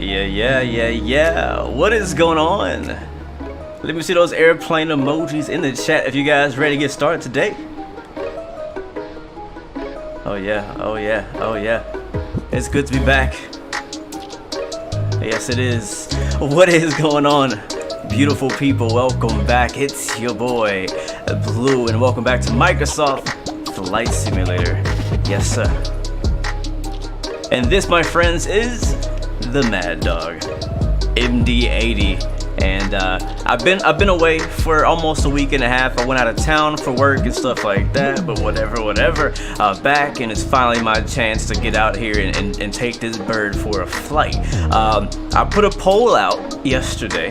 Yeah. What is going on? Let me see those airplane emojis in the chat if you guys ready to get started today. Oh yeah. It's good to be back. Yes, it is. What is going on? Beautiful people, welcome back. It's your boy, Blue, and welcome back to Microsoft Flight Simulator. Yes, sir. And this, my friends, is the Maddog MD-80. And I've been away for almost a week and a half. I went out of town for work and stuff like that, but whatever. Back, and it's finally my chance to get out here and take this bird for a flight. I put a poll out yesterday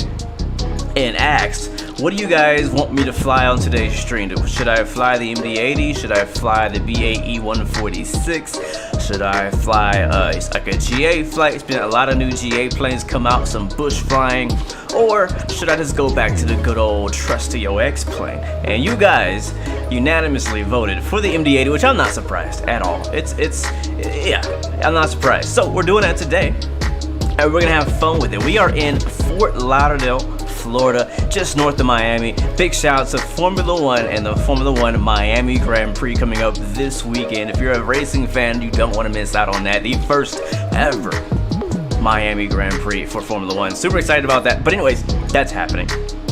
and asked, what do you guys want me to fly on today's stream? Should I fly the MD-80? Should I fly the BAE 146? Should I fly like a GA flight? It's been a lot of new GA planes come out, some bush flying. Or should I just go back to the good old trusty OX plane? And you guys unanimously voted for the MD-80, which I'm not surprised at all. Yeah, I'm not surprised. So we're doing that today, and we're gonna have fun with it. We are in Fort Lauderdale, Florida, just north of Miami. Big shout out to Formula One and the Formula One Miami Grand Prix coming up this weekend. If you're a racing fan, you don't want to miss out on that. The first ever Miami Grand Prix for Formula One. Super excited about that. But anyways, that's happening.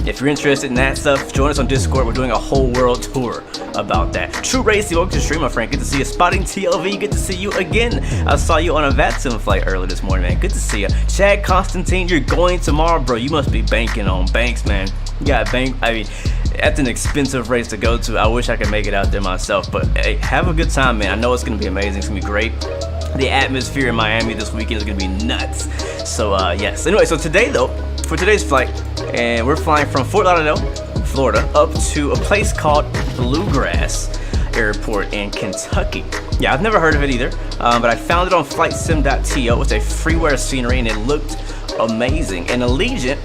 If you're interested in that stuff, join us on Discord. We're doing a whole world tour about that. True Racing, welcome to the stream, my friend. Good to see you. Spotting TLV, good to see you again. I saw you on a Vatsim flight earlier this morning, man. Good to see you. Chad Constantine, you're going tomorrow, bro. You must be banking on banks, man. You got bank. I mean, that's an expensive race to go to. I wish I could make it out there myself, but hey, have a good time, man. I know it's gonna be amazing. It's gonna be great. The atmosphere in Miami this weekend is gonna be nuts. So yes. Anyway, so today though, for today's flight, and we're flying from Fort Lauderdale, Florida, up to a place called Bluegrass Airport in Kentucky. Yeah, I've never heard of it either, but I found it on flightsim.to. It's a freeware scenery, and it looked amazing. And Allegiant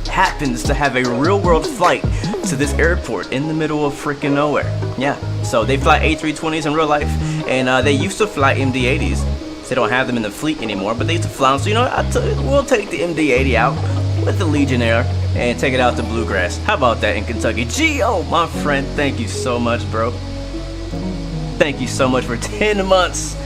happens to have a real-world flight to this airport in the middle of freaking nowhere. Yeah, so they fly A320s in real life, and they used to fly MD-80s. They don't have them in the fleet anymore, but they used to fly them. So, you know, we'll take the MD-80 out with the Legionnaire and take it out to Bluegrass. How about that in Kentucky? Geo, my friend, thank you so much, bro. Thank you so much for 10 months.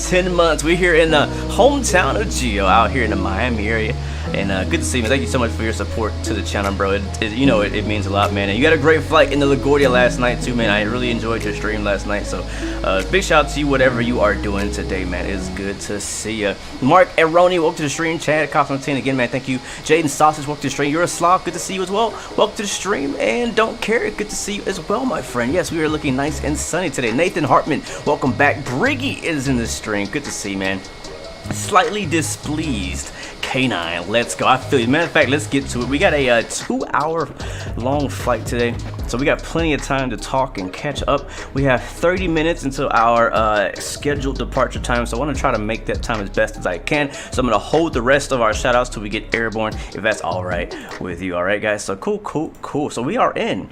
10 months. We're here in the hometown of Geo, out here in the Miami area. And good to see you, man. Thank you so much for your support to the channel, bro. It means a lot, man. And you got a great flight in the LaGuardia last night, too, man. I really enjoyed your stream last night. So big shout out to you, whatever you are doing today, man. It's good to see you. Mark Aroni, welcome to the stream. Chad Constantine, again, man. Thank you. Jaden Sausage, welcome to the stream. You're a slob. Good to see you as well. Welcome to the stream. And Don't Care, good to see you as well, my friend. Yes, we are looking nice and sunny today. Nathan Hartman, welcome back. Briggy is in the stream. Good to see you, man. Slightly displeased K9, let's go. I feel you. Matter of fact, let's get to it. We got a 2-hour long flight today, so we got plenty of time to talk and catch up. We have 30 minutes until our scheduled departure time, so I want to try to make that time as best as I can. So I'm going to hold the rest of our shout outs till we get airborne, if that's all right with you. All right, guys, so cool. So we are in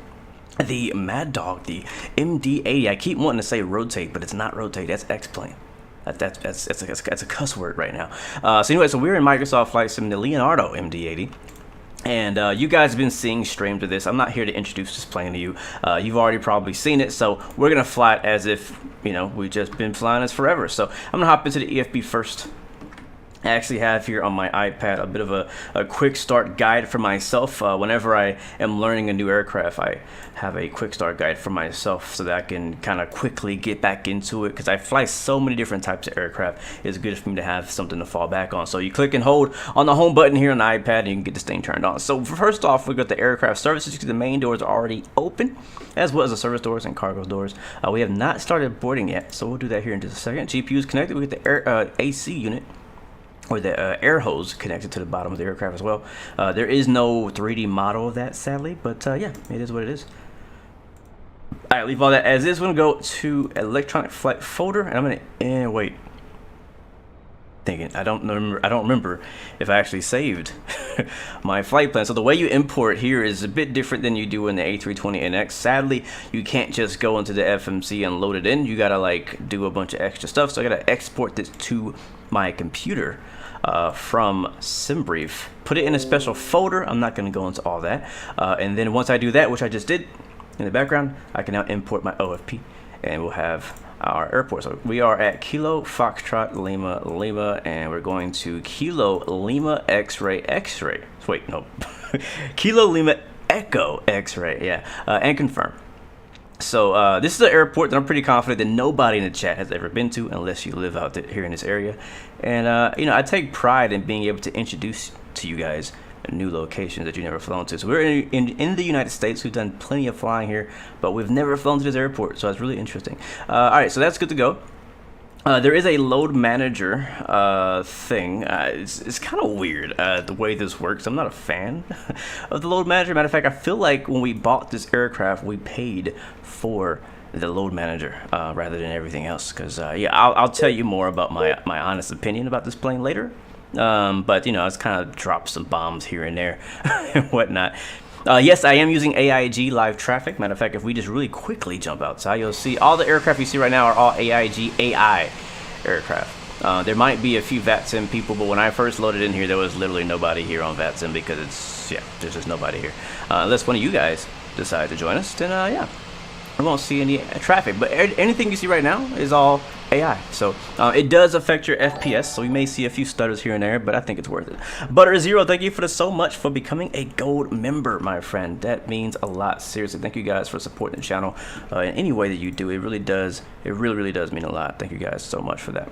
the Maddog, the MD-80. I keep wanting to say rotate, but it's not rotate, that's X-plane. That's a cuss word right now. So anyway, so we're in Microsoft Flight Sim, the Leonardo MD-80. And you guys have been seeing streams of this. I'm not here to introduce this plane to you. You've already probably seen it, so we're gonna fly it as if, you know, we've just been flying this forever. So I'm gonna hop into the EFB first. I actually have here on my iPad a bit of a quick start guide for myself. Whenever I am learning a new aircraft, I have a quick start guide for myself so that I can kind of quickly get back into it, because I fly so many different types of aircraft. It's good for me to have something to fall back on. So you click and hold on the home button here on the iPad and you can get this thing turned on. So first off, we got the aircraft services. The main doors are already open, as well as the service doors and cargo doors. We have not started boarding yet, so we'll do that here in just a second. GPU is connected. We get the AC unit, or the air hose, connected to the bottom of the aircraft as well. There is no 3D model of that, sadly, but yeah, it is what it is. All right, leave all that as is. We're gonna go to electronic flight folder, and I'm gonna wait. Thinking I don't remember if I actually saved my flight plan. So the way you import here is a bit different than you do in the A320NX. Sadly, you can't just go into the FMC and load it in. You gotta like do a bunch of extra stuff. So I gotta export this to my computer from SimBrief, put it in a special folder. I'm not gonna go into all that, and then once I do that, which I just did in the background, I can now import my OFP, and we'll have our airport. So we are at Kilo Foxtrot Lima Lima, and we're going to Kilo Lima X-ray X-ray. Wait, no, Kilo Lima Echo X-ray. Yeah, and confirm. So this is an airport that I'm pretty confident that nobody in the chat has ever been to, unless you live out here in this area. And you know, I take pride in being able to introduce to you guys new locations that you've never flown to. So we're in the United States. We've done plenty of flying here, but we've never flown to this airport, so that's really interesting. All right, so that's good to go. There is a load manager thing. It's kind of weird the way this works. I'm not a fan of the load manager. Matter of fact, I feel like when we bought this aircraft, we paid for the load manager rather than everything else. Because yeah, I'll tell you more about my honest opinion about this plane later. But you know, it's kind of dropped some bombs here and there and whatnot. Yes, I am using AIG live traffic. Matter of fact, if we just really quickly jump outside, you'll see all the aircraft you see right now are all AIG AI aircraft. There might be a few Vatsim people, but when I first loaded in here, there was literally nobody here on Vatsim because there's just nobody here. Unless one of you guys decide to join us, then yeah, we won't see any traffic. But anything you see right now is all AI. So it does affect your FPS, so we may see a few stutters here and there, but I think it's worth it. Butter Zero, thank you so much for becoming a gold member, my friend. That means a lot. Seriously, thank you guys for supporting the channel in any way that you do. It really does. It really does mean a lot. Thank you guys so much for that.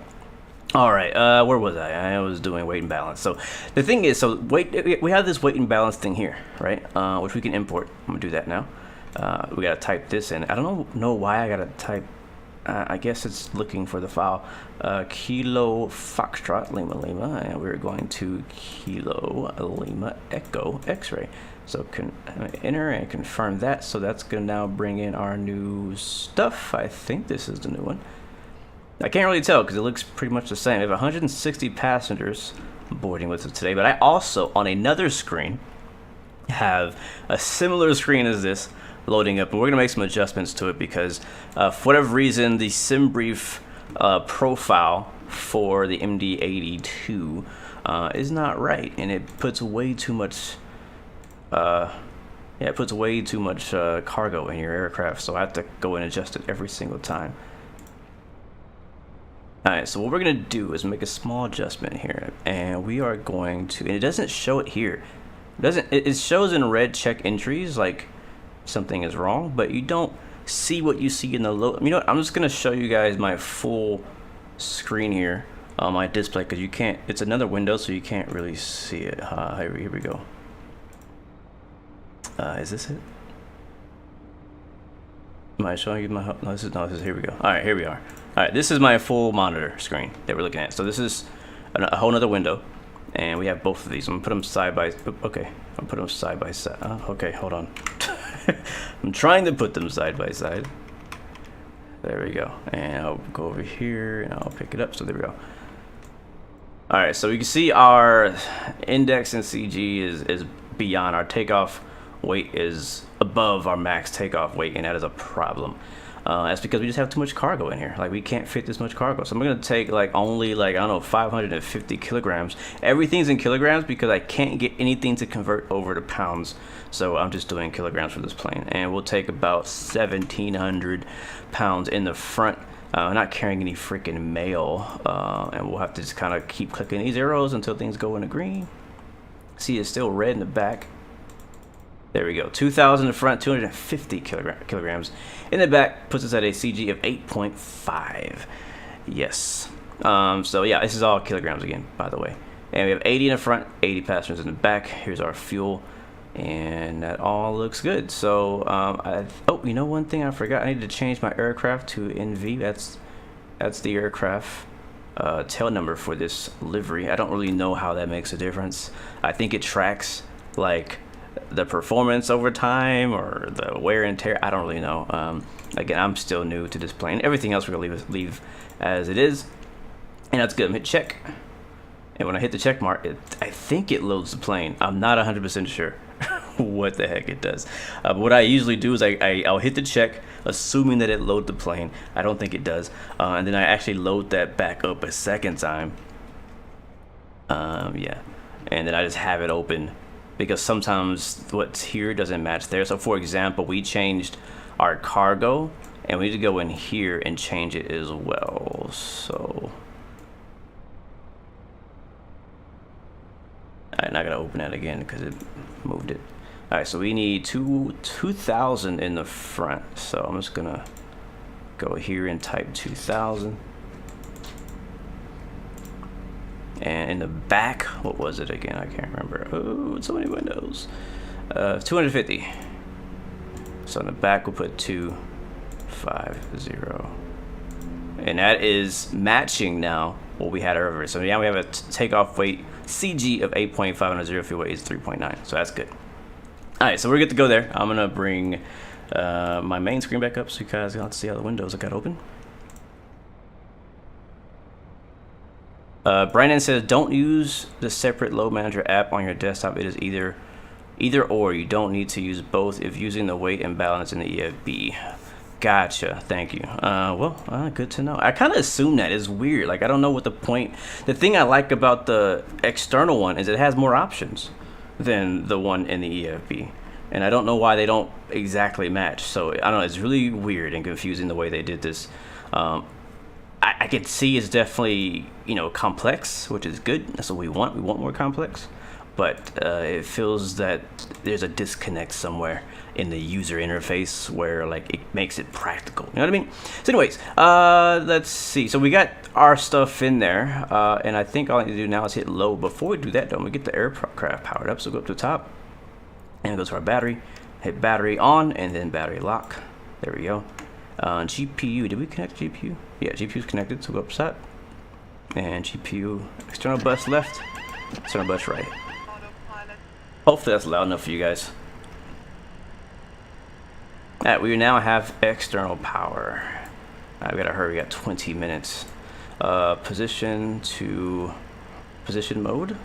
All right, where was I? I was doing weight and balance. So the thing is, we have this weight and balance thing here, right? Which we can import. I'm gonna do that now. We gotta type this in. I don't know why I gotta type. I guess it's looking for the file. Kilo Foxtrot Lima Lima, and we're going to Kilo Lima Echo X-ray. So enter and confirm that. So that's gonna now bring in our new stuff. I think this is the new one. I can't really tell because it looks pretty much the same. We have 160 passengers boarding with us today, but I also on another screen have a similar screen as this loading up, and we're gonna make some adjustments to it because for whatever reason the SimBrief profile for the MD-82 is not right, and it puts way too much cargo in your aircraft, so I have to go and adjust it every single time. Alright, so what we're gonna do is make a small adjustment here, and we are going to, and it doesn't show it here. It shows in red check entries like something is wrong, but you don't see what you see in the load. You know what? I'm just gonna show you guys my full screen here on my display because you can't. It's another window, so you can't really see it. Here we go. Is this it? Am I showing you my? No, this is. Here we go. All right, here we are. All right, this is my full monitor screen that we're looking at. So this is a whole nother window, and we have both of these. I'm gonna put them side by. Okay, I'll put them side by side. Okay, hold on. I'm trying to put them side by side. There we go. And I'll go over here and I'll pick it up. So there we go. All right, so you can see our index and CG is beyond. Our takeoff weight is above our max takeoff weight, and that is a problem. That's because we just have too much cargo in here. Like, we can't fit this much cargo. So I'm gonna take only I don't know, 550 kilograms. Everything's in kilograms because I can't get anything to convert over to pounds. So I'm just doing kilograms for this plane, and we'll take about 1,700 pounds in the front. Not carrying any freaking mail, and we'll have to just kind of keep clicking these arrows until things go into green. See, it's still red in the back. There we go. 2,000 in the front, 250 kilograms in the back, puts us at a CG of 8.5. Yes. So yeah, this is all kilograms again, by the way. And we have 80 in the front, 80 passengers in the back. Here's our fuel, and that all looks good. So oh, you know, one thing I forgot. I need to change my aircraft to NV. That's the aircraft tail number for this livery. I don't really know how that makes a difference. I think it tracks like the performance over time or the wear and tear. I don't really know. Again, I'm still new to this plane. Everything else we're gonna leave as it is, and that's good. Hit check. And when I hit the check mark, I think it loads the plane. I'm not 100% sure what the heck it does. But what I usually do is I'll hit the check, assuming that it loads the plane. I don't think it does. And then I actually load that back up a second time. Yeah. And then I just have it open because sometimes what's here doesn't match there. So for example, we changed our cargo and we need to go in here and change it as well. So I'm not gonna open that again because it moved it. All right, so we need 2,000 in the front. So I'm just gonna go here and type 2,000. And in the back, what was it again? I can't remember. Oh, so many windows. 250. So in the back, we'll put 250. And that is matching now what we had earlier. So now we have a takeoff weight CG of 8.5 and a zero fuel weight is 3.9. So that's good. All right, so we're good to go there. I'm gonna bring my main screen back up so you guys can see all the windows I got open. Brandon says, don't use the separate load manager app on your desktop. It is either or. You don't need to use both if using the weight and balance in the EFB. Gotcha. Thank you. Well, good to know. I kind of assume that. It's weird. Like, I don't know what the point. The thing I like about the external one is it has more options than the one in the EFB. And I don't know why they don't exactly match. So, I don't know. It's really weird and confusing the way they did this. I can see it's definitely, you know, complex, which is good. That's what we want. We want more complex. But it feels that there's a disconnect somewhere in the user interface where, like, it makes it practical. You know what I mean? So anyways, let's see. So we got our stuff in there. And I think all I need to do now is hit low. Before we do that, though, we get the aircraft powered up. So go up to the top and go to our battery. Hit battery on and then battery lock. There we go. GPU, did we connect GPU? Yeah, GPU's connected, so go up top. And GPU, external bus left, external bus right. Hopefully that's loud enough for you guys. Alright, we now have external power. Alright, we gotta hurry, we got 20 minutes. Position to position mode.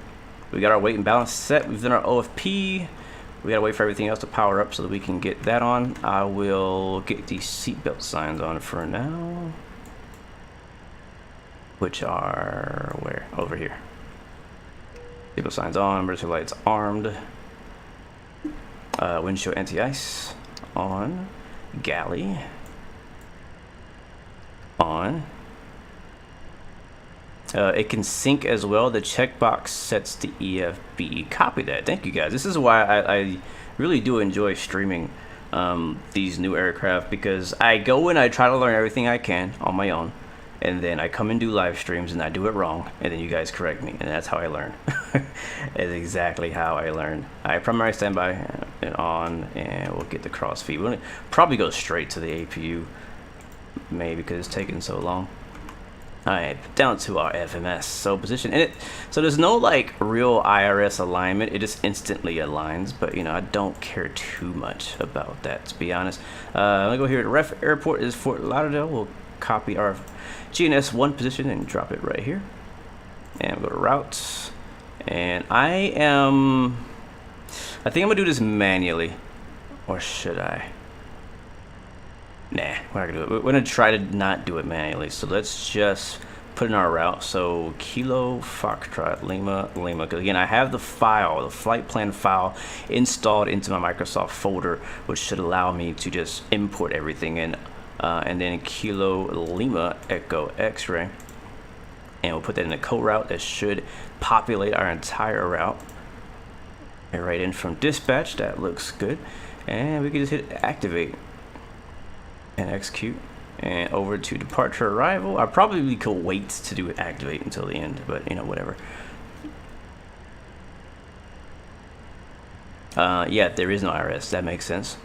We got our weight and balance set, we've done our OFP. We gotta wait for everything else to power up so that we can get that on. I will get these seatbelt signs on for now. Which are where? Over here. Seatbelt signs on, emergency lights armed. Windshield anti-ice on. Galley on. It can sync as well. The checkbox sets the EFB. Copy that. Thank you guys. This is why I really do enjoy streaming these new aircraft, because I go and I try to learn everything I can on my own, and then I come and do live streams and I do it wrong, and then you guys correct me, and that's how I learn. It's exactly how I learn. I primary standby and on, and we'll get the cross feed. We'll probably go straight to the APU, maybe because it's taking so long. Alright, down to our FMS. So position in it. So there's no like real IRS alignment. It just instantly aligns, but you know, I don't care too much about that, to be honest. I'm gonna go here. The ref airport is Fort Lauderdale. We'll copy our GNS1 position and drop it right here. And we'll go to routes. And I think I'm gonna do this manually. Or should I? Nah, we're not gonna do it. We're gonna try to not do it manually. So let's just put in our route. So Kilo Foxtrot Lima Lima. Because again, I have the file, the flight plan file, installed into my Microsoft folder, which should allow me to just import everything in. And then Kilo Lima Echo X-ray. And we'll put that in the code route. That should populate our entire route. And right in from dispatch. That looks good. And we can just hit activate. And execute, and over to departure arrival. I probably could wait to do it activate until the end, but you know, whatever. Yeah, there is no IRS. That makes sense.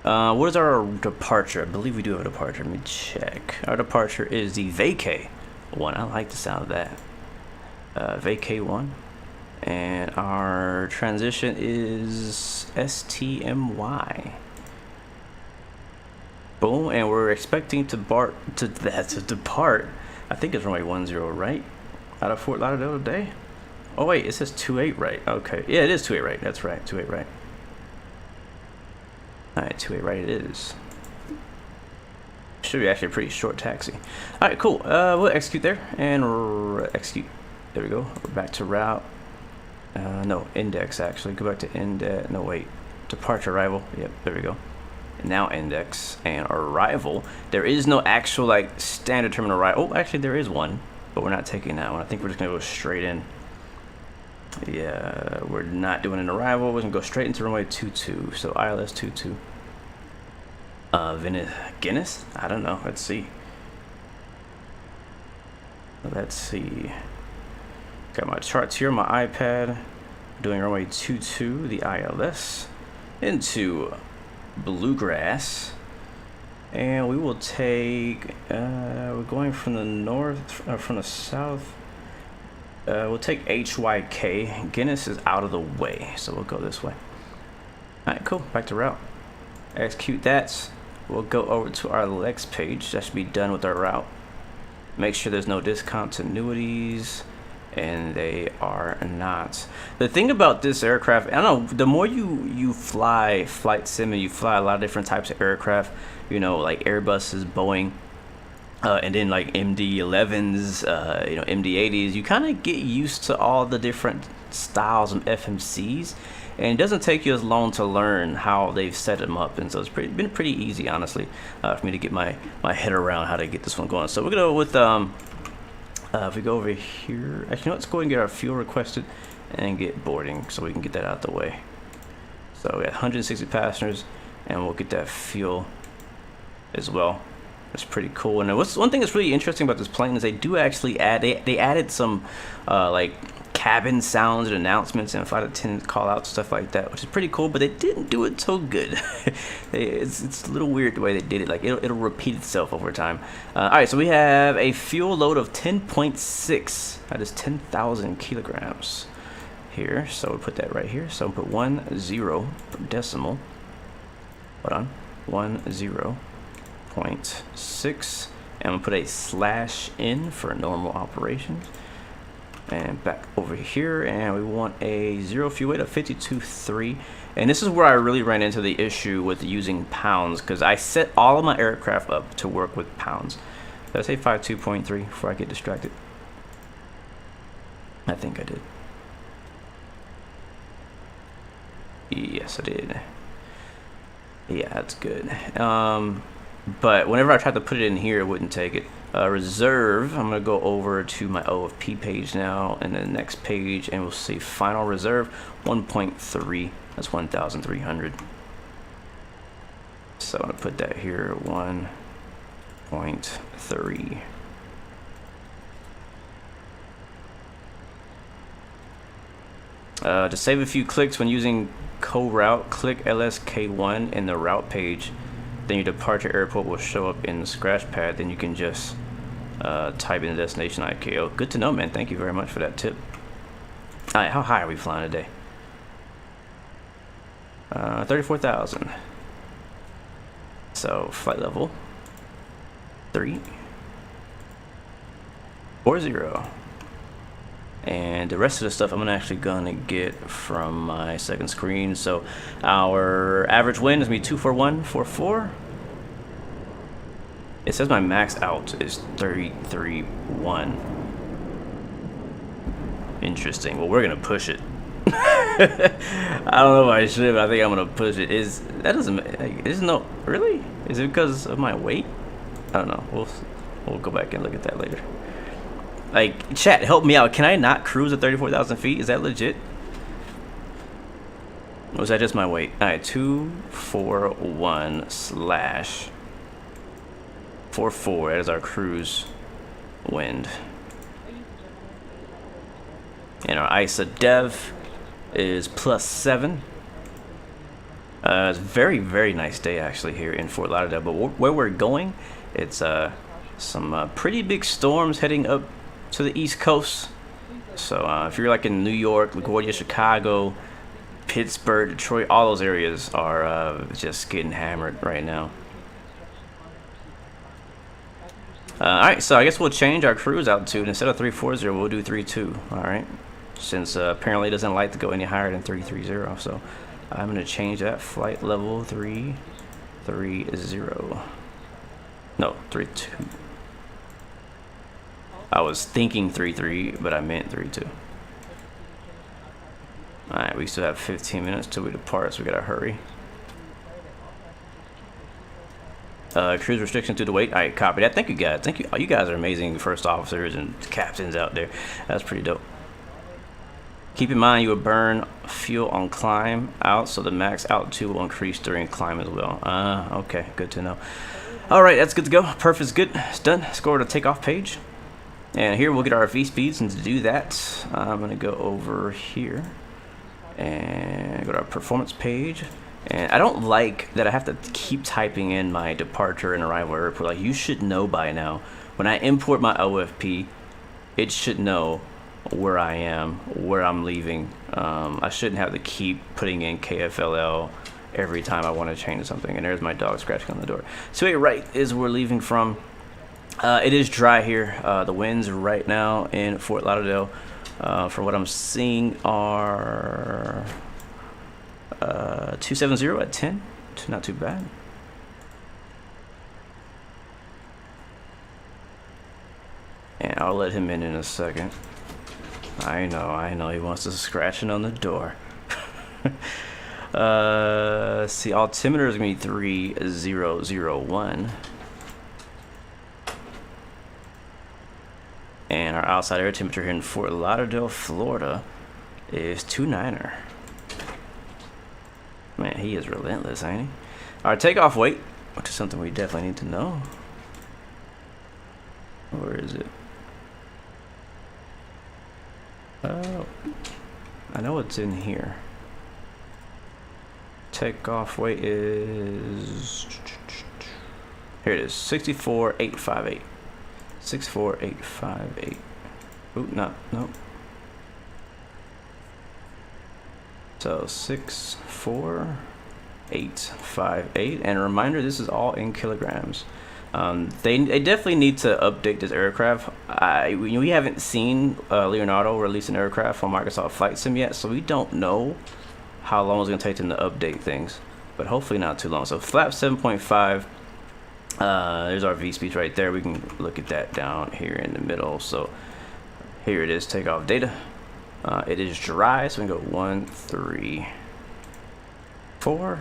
What is our departure? I believe we do have a departure. Let me check. Our departure is the vacay one. I like the sound of that. Vacay one. And our transition is STMY. Boom, and we're expecting to depart. I think it's runway 10, right? out of Fort Lauderdale today. Oh wait, it says 28 right. Okay, yeah, it is 28 right. That's right, 28 right. All right, 28 right it is. Should be actually a pretty short taxi. All right, cool. We'll execute there and execute. There we go. We're back to route. No, index actually. Go back to index. No, wait. Departure arrival. Yep, there we go. And now index and arrival. There is no actual like standard terminal arrival. Oh, actually there is one, but we're not taking that one. I think we're just gonna go straight in. Yeah, we're not doing an arrival. We're gonna go straight into runway 22. So ILS 22. Guinness? I don't know. Let's see. Let's see. Got my charts here on my iPad. Doing runway 22, the ILS, into Bluegrass. And we will take, we're going from the north, from the south. We'll take HYK. Guinness is out of the way, so we'll go this way. Alright, cool. Back to route. Execute that. We'll go over to our Lex page. That should be done with our route. Make sure there's no discontinuities, and they are not. The thing about this aircraft, I don't know, the more you fly flight sim and you fly a lot of different types of aircraft, you know, like Airbuses, Boeing, and then like MD-11s, you know, MD-80s, you kind of get used to all the different styles of FMCs, and it doesn't take you as long to learn how they've set them up, and so it's been pretty easy, honestly, for me to get my head around how to get this one going. So we're gonna go with if we go over here, actually, let's go ahead and get our fuel requested and get boarding, so we can get that out the way. So we got 160 passengers, and we'll get that fuel as well. It's pretty cool. And what's one thing that's really interesting about this plane is they do actually add, they added some like cabin sounds and announcements and flight attendant call out stuff like that, which is pretty cool, but they didn't do it so good. It's a little weird the way they did it. Like it'll repeat itself over time. All right, so we have a fuel load of 10.6. That is 10,000 kilograms here. So we'll put that right here. So we'll put 10 decimal. Hold on, 10.6, and we'll put a slash in for normal operations. And back over here, and we want a zero fuel weight of 52.3. And this is where I really ran into the issue with using pounds, because I set all of my aircraft up to work with pounds. Did I say 52.3 before I get distracted? I think I did. Yes, I did. Yeah, that's good. But whenever I tried to put it in here, it wouldn't take it. Reserve, I'm going to go over to my OFP page now, and the next page, and we'll see final reserve 1.3. That's 1,300. So I'm going to put that here, 1.3. To save a few clicks when using CoreT, click LSK1 in the route page. Then your departure airport will show up in the scratch pad. Then you can just type in the destination IKO. Good to know, man. Thank you very much for that tip. All right, how high are we flying today? 34,000. So flight level 340. And the rest of the stuff I'm actually gonna get from my second screen. So our average wind is gonna be 241.44. It says my max out is 33.1. Interesting. Well, we're gonna push it. I don't know if I should, but I think I'm gonna push it. That doesn't? Isn't no really? Is it because of my weight? I don't know. We'll go back and look at that later. Like, chat, help me out. Can I not cruise at 34,000 feet? Is that legit? Or was that just my weight? All right, 241/44. That is our cruise wind. And our ISA dev is +7. It's a very, very nice day actually here in Fort Lauderdale. But where we're going, it's some pretty big storms heading up to the East Coast. So if you're like in New York, LaGuardia, Chicago, Pittsburgh, Detroit, all those areas are just getting hammered right now. Alright, so I guess we'll change our cruise altitude. Instead of 340, we'll do 32. Alright, since apparently it doesn't like to go any higher than 330. So I'm going to change that flight level 330. No, 32. I was thinking 33, but I meant 32. Alright, we still have 15 minutes till we depart, so we gotta hurry. Cruise restriction to the weight. Alright, copy that. Thank you guys. Thank you. You guys are amazing first officers and captains out there. That's pretty dope. Keep in mind you will burn fuel on climb out, so the max altitude will increase during climb as well. Okay, good to know. Alright, that's good to go. Perf is good. It's done. Let's go to the takeoff page. And here we'll get our V speeds, and to do that, I'm gonna go over here and go to our performance page. And I don't like that I have to keep typing in my departure and arrival airport. Like, you should know by now. When I import my OFP, it should know where I am, where I'm leaving. I shouldn't have to keep putting in KFLL every time I want to change something. And there's my dog scratching on the door. So here, right, is where we're leaving from. It is dry here. The winds right now in Fort Lauderdale, from what I'm seeing, are 270 at 10. Not too bad. And I'll let him in a second. I know he wants us scratching on the door. See, altimeter is gonna be 3001. And our outside air temperature here in Fort Lauderdale, Florida is 29er. Man, he is relentless, ain't he? Our takeoff weight, which is something we definitely need to know. Where is it? Oh, I know it's in here. Takeoff weight is... Here it is, 64,858. 64858. Ooh, no. So 64858. And a reminder, this is all in kilograms. They definitely need to update this aircraft. We haven't seen Leonardo release an aircraft on Microsoft Flight Sim yet, so we don't know how long it's going to take them to update things. But hopefully not too long. So flap 7.5. There's our V speeds right there. We can look at that down here in the middle. So here it is, takeoff data. It is dry, so we can go 1, 3, 4,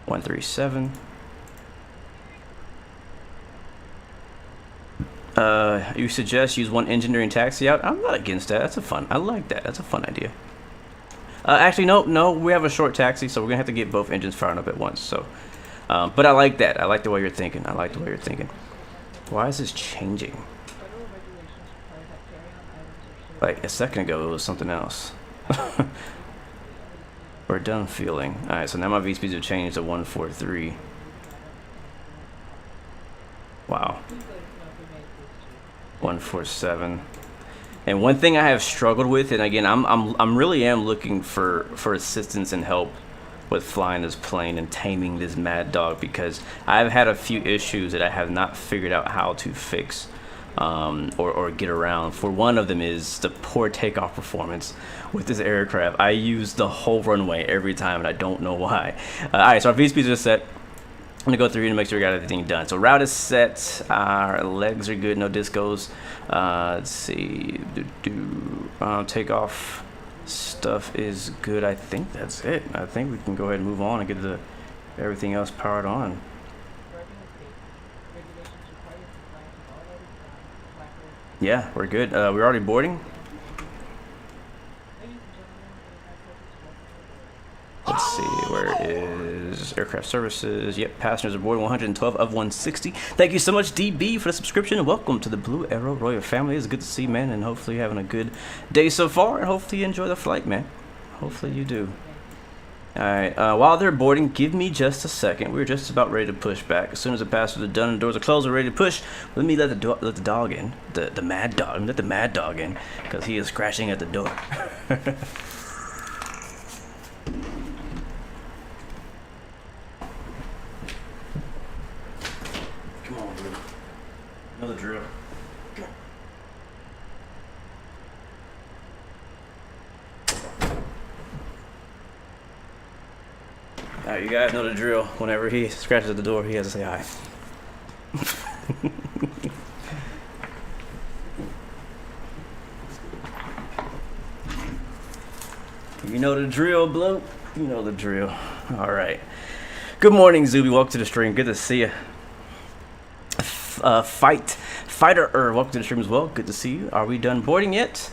1, 3, 7. You suggest use one engine during taxi out? I'm not against that. That's I like that. That's a fun idea. Actually, no, we have a short taxi, so we're gonna have to get both engines firing up at once. So, but I like that. I like the way you're thinking. Why is this changing? Like a second ago, it was something else. We're done fueling. All right, so now my V speeds have changed to 143. Wow. 147. And one thing I have struggled with, and again, I'm really looking for assistance and help with flying this plane and taming this Maddog, because I've had a few issues that I have not figured out how to fix or get around. For one of them is the poor takeoff performance with this aircraft. I use the whole runway every time, and I don't know why. All right, so our V speeds are set. I'm gonna go through to make sure we got everything done. So route is set. Our legs are good, no discos. Let's see. Takeoff stuff is good. I think that's it. I think we can go ahead and move on and get everything else powered on. Yeah, we're good. We're already boarding. Let's see, where is aircraft services? Yep, passengers aboard 112 of 160. Thank you so much, DB, for the subscription, and welcome to the Blue Arrow Royal family. It's good to see you, man, and hopefully you're having a good day so far, and hopefully you enjoy the flight, man. Hopefully you do. Alright, while they're boarding, give me just a second. We're just about ready to push back. As soon as the passengers are done and the doors are closed, we're ready to push. Let me let the dog in. The mad dog. Let the mad dog in, because he is scratching at the door. Come Alright, you guys know the drill. Whenever he scratches at the door, he has to say hi. You know the drill, bloke. You know the drill. Alright. Good morning, Zuby. Welcome to the stream. Good to see you. Fighter, welcome to the stream as well. Good to see you. Are we done boarding yet?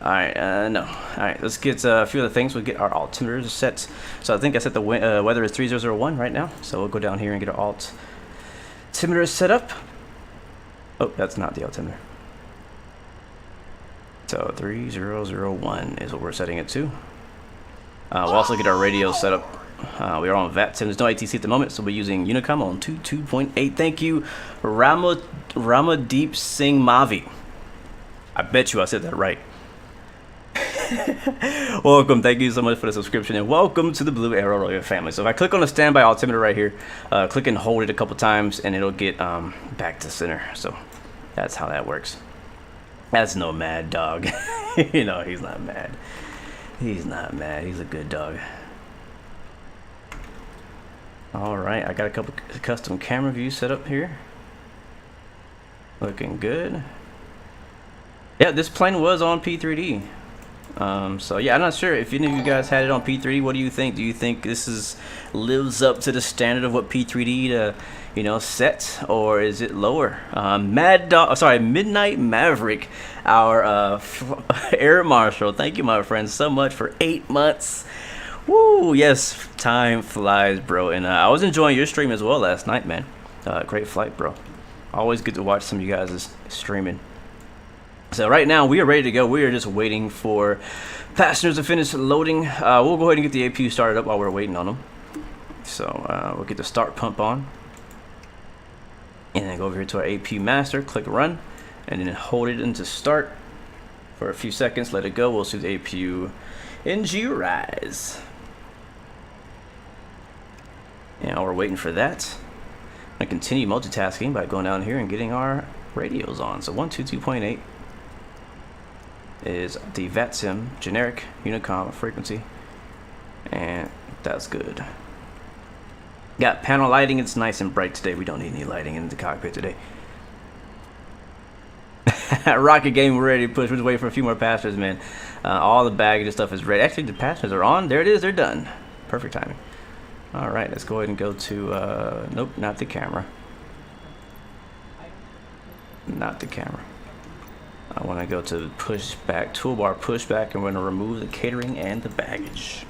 Alright, no. Alright, let's get a few other things. We'll get our altimeters set. So I think I set the weather is 3001 right now. So we'll go down here and get our altimeter set up. Oh, that's not the altimeter. So 3001 is what we're setting it to. We'll also get our radio set up. We are on Vatsim. There's no ATC at the moment, so we're using Unicom on 22.8. Thank you, Ramadeep Singh Mavi. I bet you I said that right. Welcome, thank you so much for the subscription, and welcome to the Blue Arrow Royal family. So if I click on the standby altimeter right here, click and hold it a couple times, and it'll get back to center. So that's how that works. That's no mad dog. You know, he's not mad. He's not mad. He's a good dog. All right, I got a couple custom camera views set up here. Looking good. Yeah, this plane was on P3D. So yeah, I'm not sure if any of you guys had it on P3D. What do you think? Do you think this lives up to the standard of what P3D set, or is it lower? Midnight Maverick, our air marshal. Thank you, my friend, so much for 8 months. Woo, yes, time flies, bro. And I was enjoying your stream as well last night, man. Great flight, bro. Always good to watch some of you guys streaming. So right now we are ready to go. We are just waiting for passengers to finish loading. We'll go ahead and get the APU started up while we're waiting on them. So we'll get the start pump on, and then go over here to our APU master, click run, and then hold it into start for a few seconds. Let it go. We'll see the APU NG rise. And while we're waiting for that, I'm gonna continue multitasking by going down here and getting our radios on. So 122.8 is the Vatsim generic Unicom frequency, and that's good. Got panel lighting. It's nice and bright today. We don't need any lighting in the cockpit today. Rocket game, we're ready to push. We're just waiting for a few more passengers, man. All the baggage and stuff is ready. Actually, the passengers are on. There it is. They're done. Perfect timing. All right, let's go ahead and go to nope, not the camera. Not the camera. I want to go to pushback, toolbar pushback, and we're going to remove the catering and the baggage.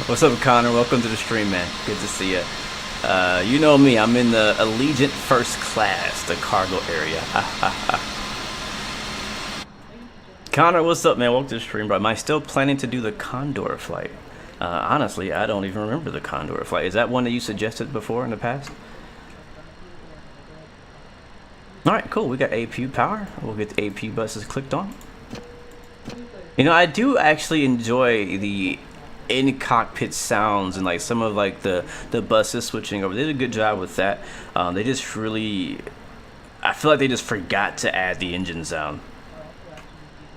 What's up, Connor? Welcome to the stream, man. Good to see you. You know me, I'm in the Allegiant first class, the cargo area. Connor, what's up, man? Welcome to the stream, bro. Am I still planning to do the Condor flight? Honestly, I don't even remember the Condor flight. Is that one that you suggested before in the past? Alright, cool. We got APU power. We'll get the APU buses clicked on. You know, I do actually enjoy the in-cockpit sounds and like some of like the buses switching over. They did a good job with that. They just really, I feel like they just forgot to add the engine sound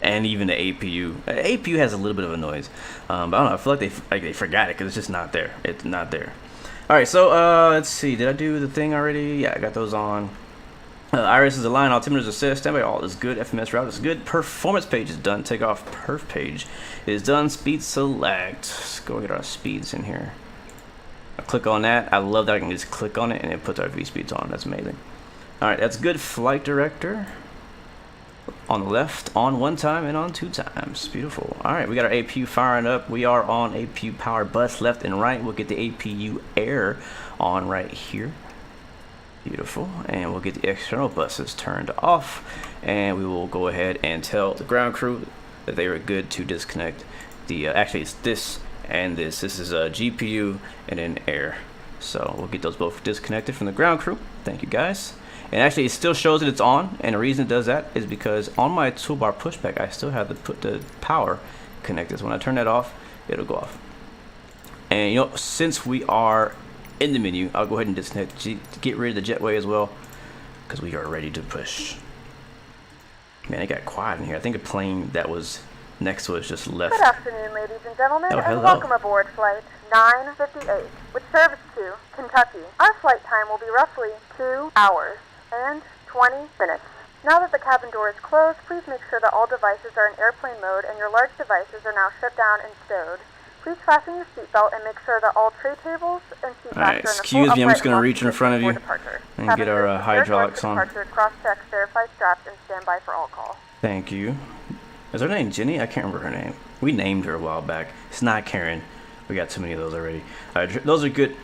and even the APU. APU has a little bit of a noise, but I don't know. I feel like they forgot it because it's just not there. It's not there. All right, so let's see. Did I do the thing already? Yeah, I got those on. Iris is aligned, altimeters are set, standby all is good, FMS route is good, performance page is done, takeoff perf page is done, speed select. Let's go get our speeds in here. I click on that. I love that I can just click on it and it puts our V speeds on. That's amazing. Alright, that's good. Flight director on the left, on one time and on 2 times. Beautiful. Alright, we got our APU firing up. We are on APU power bus left and right. We'll get the APU air on right here. Beautiful. And we'll get the external buses turned off, and we will go ahead and tell the ground crew that they are good to disconnect the actually it's this and this is a GPU and then air. So we'll get those both disconnected from the ground crew. Thank you guys. And actually it still shows that it's on, and the reason it does that is because on my toolbar pushback I still have to put the power connected. So when I turn that off, it'll go off. And you know, since we are in the menu, I'll go ahead and disconnect, get rid of the jetway as well, because we are ready to push. Man, it got quiet in here. I think a plane that was next to us just left. Good afternoon, ladies and gentlemen, hello. and welcome aboard Flight 958, which serves to Kentucky. Our flight time will be roughly 2 hours and 20 minutes. Now that the cabin door is closed, please make sure that all devices are in airplane mode and your large devices are now shut down and stowed. Please fasten your seatbelt and make sure that all tray tables and seat backs are in the full excuse me, I'm just going to reach in upright front of you departure. and get our hydraulics on. Cross-check, verify straps, and stand by for all call. Thank you. Is her name Jenny? I can't remember her name. We named her a while back. It's not Karen. We got too many of those already. Alright, those are good.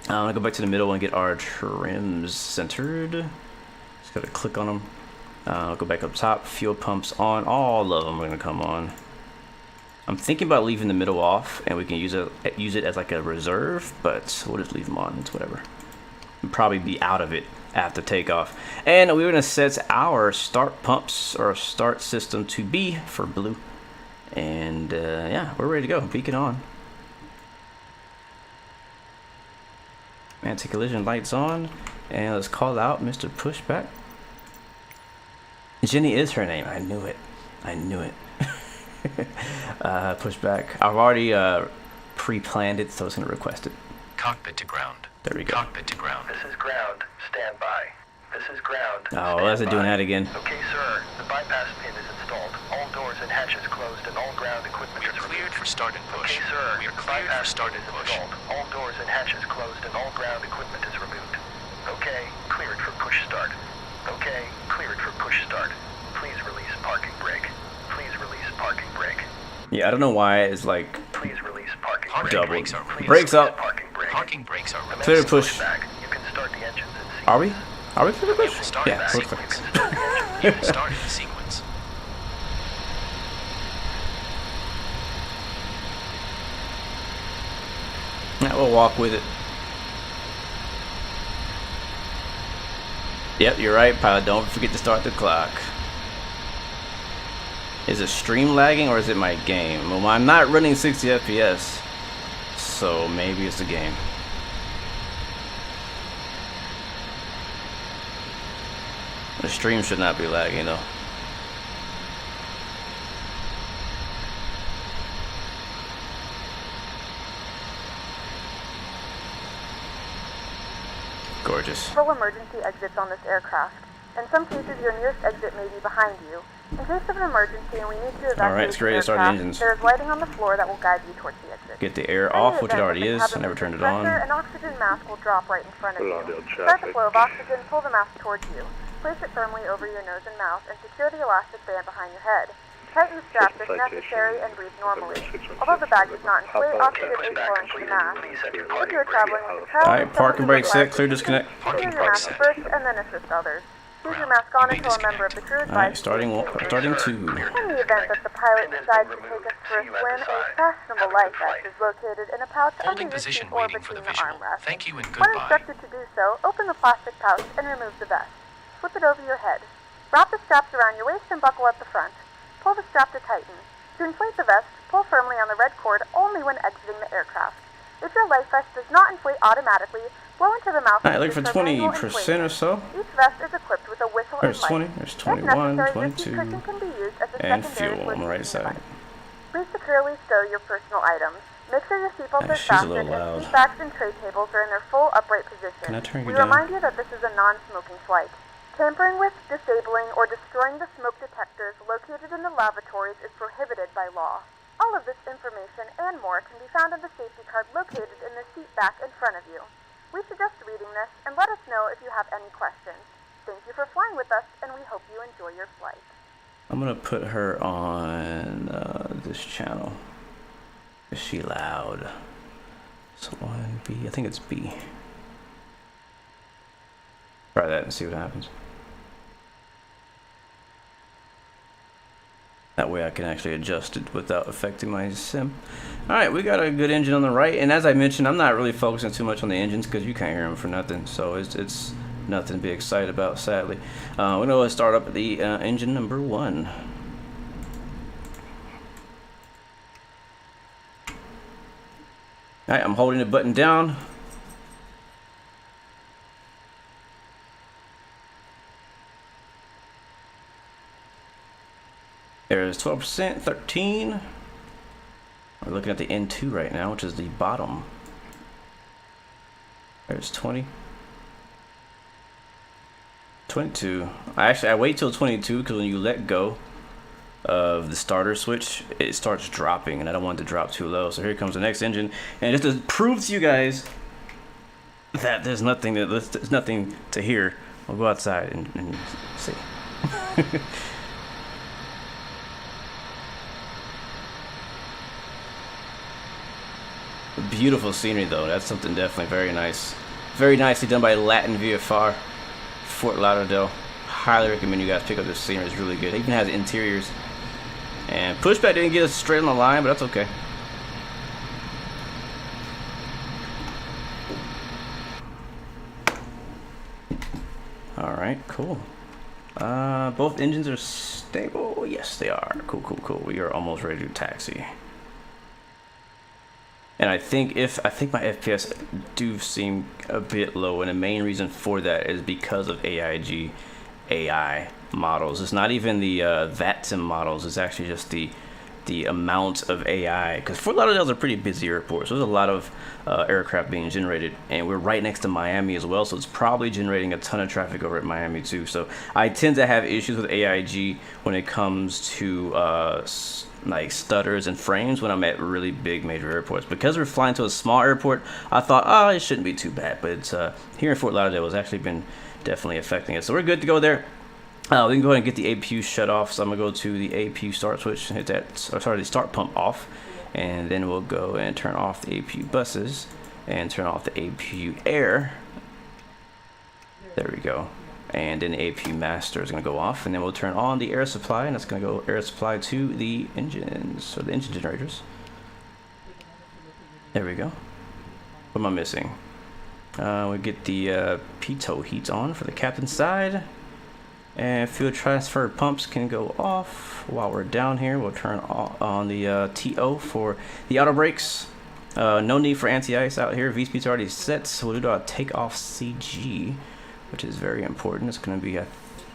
I'm going to go back to the middle and get our trims centered. Just got to click on them. I'll go back up top. Fuel pumps on. All of them are going to come on. I'm thinking about leaving the middle off, and we can use it as like a reserve, but we'll just leave them on. It's whatever. We'll probably be out of it after takeoff. And we're going to set our start pumps or start system to B for blue. And yeah, we're ready to go. Beacon on. Anti-collision lights on. And let's call out Mr. Pushback. Jenny is her name. I knew it. I knew it. Pushback. I've already pre-planned it, so it's going to request it. Cockpit to ground. There we go. Cockpit to ground. This is ground. Stand by. This is ground. Oh, that's it doing that again. Okay, sir. The bypass pin is installed. All doors and hatches closed, and all ground equipment We are is cleared for start and push. Okay, sir. We are cleared for start and push. Installed. All doors and hatches closed, and all ground equipment is removed. Okay, cleared for push start. Okay, cleared for push start. Please release parking brake. Please release parking brake. Yeah, I don't know why it's like Please release parking Parking brake. double. brakes are Please Brakes release up. Parking brake. Parking brakes are removed. Clear to push. Back. You can start the engines and see. Are we? Are we clear to You push? will start Yeah, in the we're sequence. clear. You will start in the sequence. Yeah, we'll walk with it. Yep, you're right, pilot. Don't forget to start the clock. Is it stream lagging or is it my game? Well, I'm not running 60 FPS, so maybe it's the game. The stream should not be lagging though. Gorgeous. Several emergency exits on this aircraft. In some cases, your nearest exit may be behind you. In case of an emergency and we need to evacuate Alright, it's great to start the engines. there is lighting on the floor that will guide you towards the exit. Get the air In off, the which it event already that the is. I cabin never loses turned it pressure, on. An oxygen mask will drop right in front of you. Lauderdale Start the traffic. flow of oxygen, pull the mask towards you. Place it firmly over your nose and mouth and secure the elastic band behind your head. Tighten the straps if necessary and breathe normally. Although the bag does not inflate, oxygen is flowing to the mask. If you are traveling with a child, Alright, parking brake set, clear disconnect. Secure your mask first and then assist others. Leave your mask on until a member of the crew is Alright, starting two. In the event that the pilot decides to take us for a swim, a fashionable life vest is located in a pouch under Holding your position seat or waiting for the between the visual. armrests. Thank you and When goodbye. instructed to do so, open the plastic pouch and remove the vest. Slip it over your head. Wrap the straps around your waist and buckle at the front. Pull the strap to tighten. To inflate the vest, pull firmly on the red cord only when exiting the aircraft. If your life vest does not inflate automatically, blow into the mouth. Alright, look for 20% or so. Each vest is equipped with a whistle There's and 20, light. there's If 21, necessary, this 22, cushion can be used as a and secondary fuel on the right flotation side. device. Please securely stow your personal items. Make sure your seatbelts are She's a little fastened loud. and seat backs and tray tables are in their full upright position. Can I turn you We down? remind you that this is a non-smoking flight. Tampering with, disabling, or destroying the smoke detectors located in the lavatories is prohibited by law. All of this information and more can be found in the safety card located in the seat back in front of you. We suggest reading this and let us know if you have any questions. Thank you for flying with us, and we hope you enjoy your flight. I'm gonna put her on this channel. Is she loud? So one B, I think it's B. Try that and see what happens. That way I can actually adjust it without affecting my sim. Alright, we got a good engine on the right, and as I mentioned, I'm not really focusing too much on the engines because you can't hear them for nothing, so it's nothing to be excited about, sadly. We're going to start up the engine number 1. Alright, I'm holding the button down. There's 12%, 13. We're looking at the N2 right now, which is the bottom. There's 20. 22. I wait till 22 because when you let go of the starter switch, it starts dropping, and I don't want it to drop too low. So here comes the next engine, and just to prove to you guys that there's nothing to hear, we'll go outside and see. Beautiful scenery though. That's something definitely very nice. Very nicely done by Latin VFR, Fort Lauderdale. Highly recommend you guys pick up this scenery. It's really good. It even has interiors. And Pushback didn't get us straight on the line, but that's okay. Alright, cool. Both engines are stable. Yes, they are. Cool, cool, cool. We are almost ready to taxi. And I think my FPS do seem a bit low, and the main reason for that is because of AIG AI models. It's not even the Vatsim models. It's actually just the amount of AI. Because Fort Lauderdale is a pretty busy airport, so there's a lot of aircraft being generated, and we're right next to Miami as well, so it's probably generating a ton of traffic over at Miami too. So I tend to have issues with AIG when it comes to like stutters and frames when I'm at really big major airports. Because we're flying to a small airport, I thought, oh, it shouldn't be too bad. But it's here in Fort Lauderdale, it's actually been definitely affecting it. So we're good to go there. We can go ahead and get the APU shut off. So I'm gonna go to the APU start switch and hit that, or sorry, the start pump off, and then we'll go and turn off the APU buses and turn off the APU air. There we go. And then the APU master is going to go off, and then we'll turn on the air supply, and that's going to go air supply to the engines, or the engine generators. There we go. What am I missing? We get the pitot heat on for the captain's side, and fuel transfer pumps can go off. While we're down here, we'll turn on the TO for the auto brakes. No need for anti-ice out here. V-speed's already set, so we'll do a takeoff CG, which is very important. It's going to be, I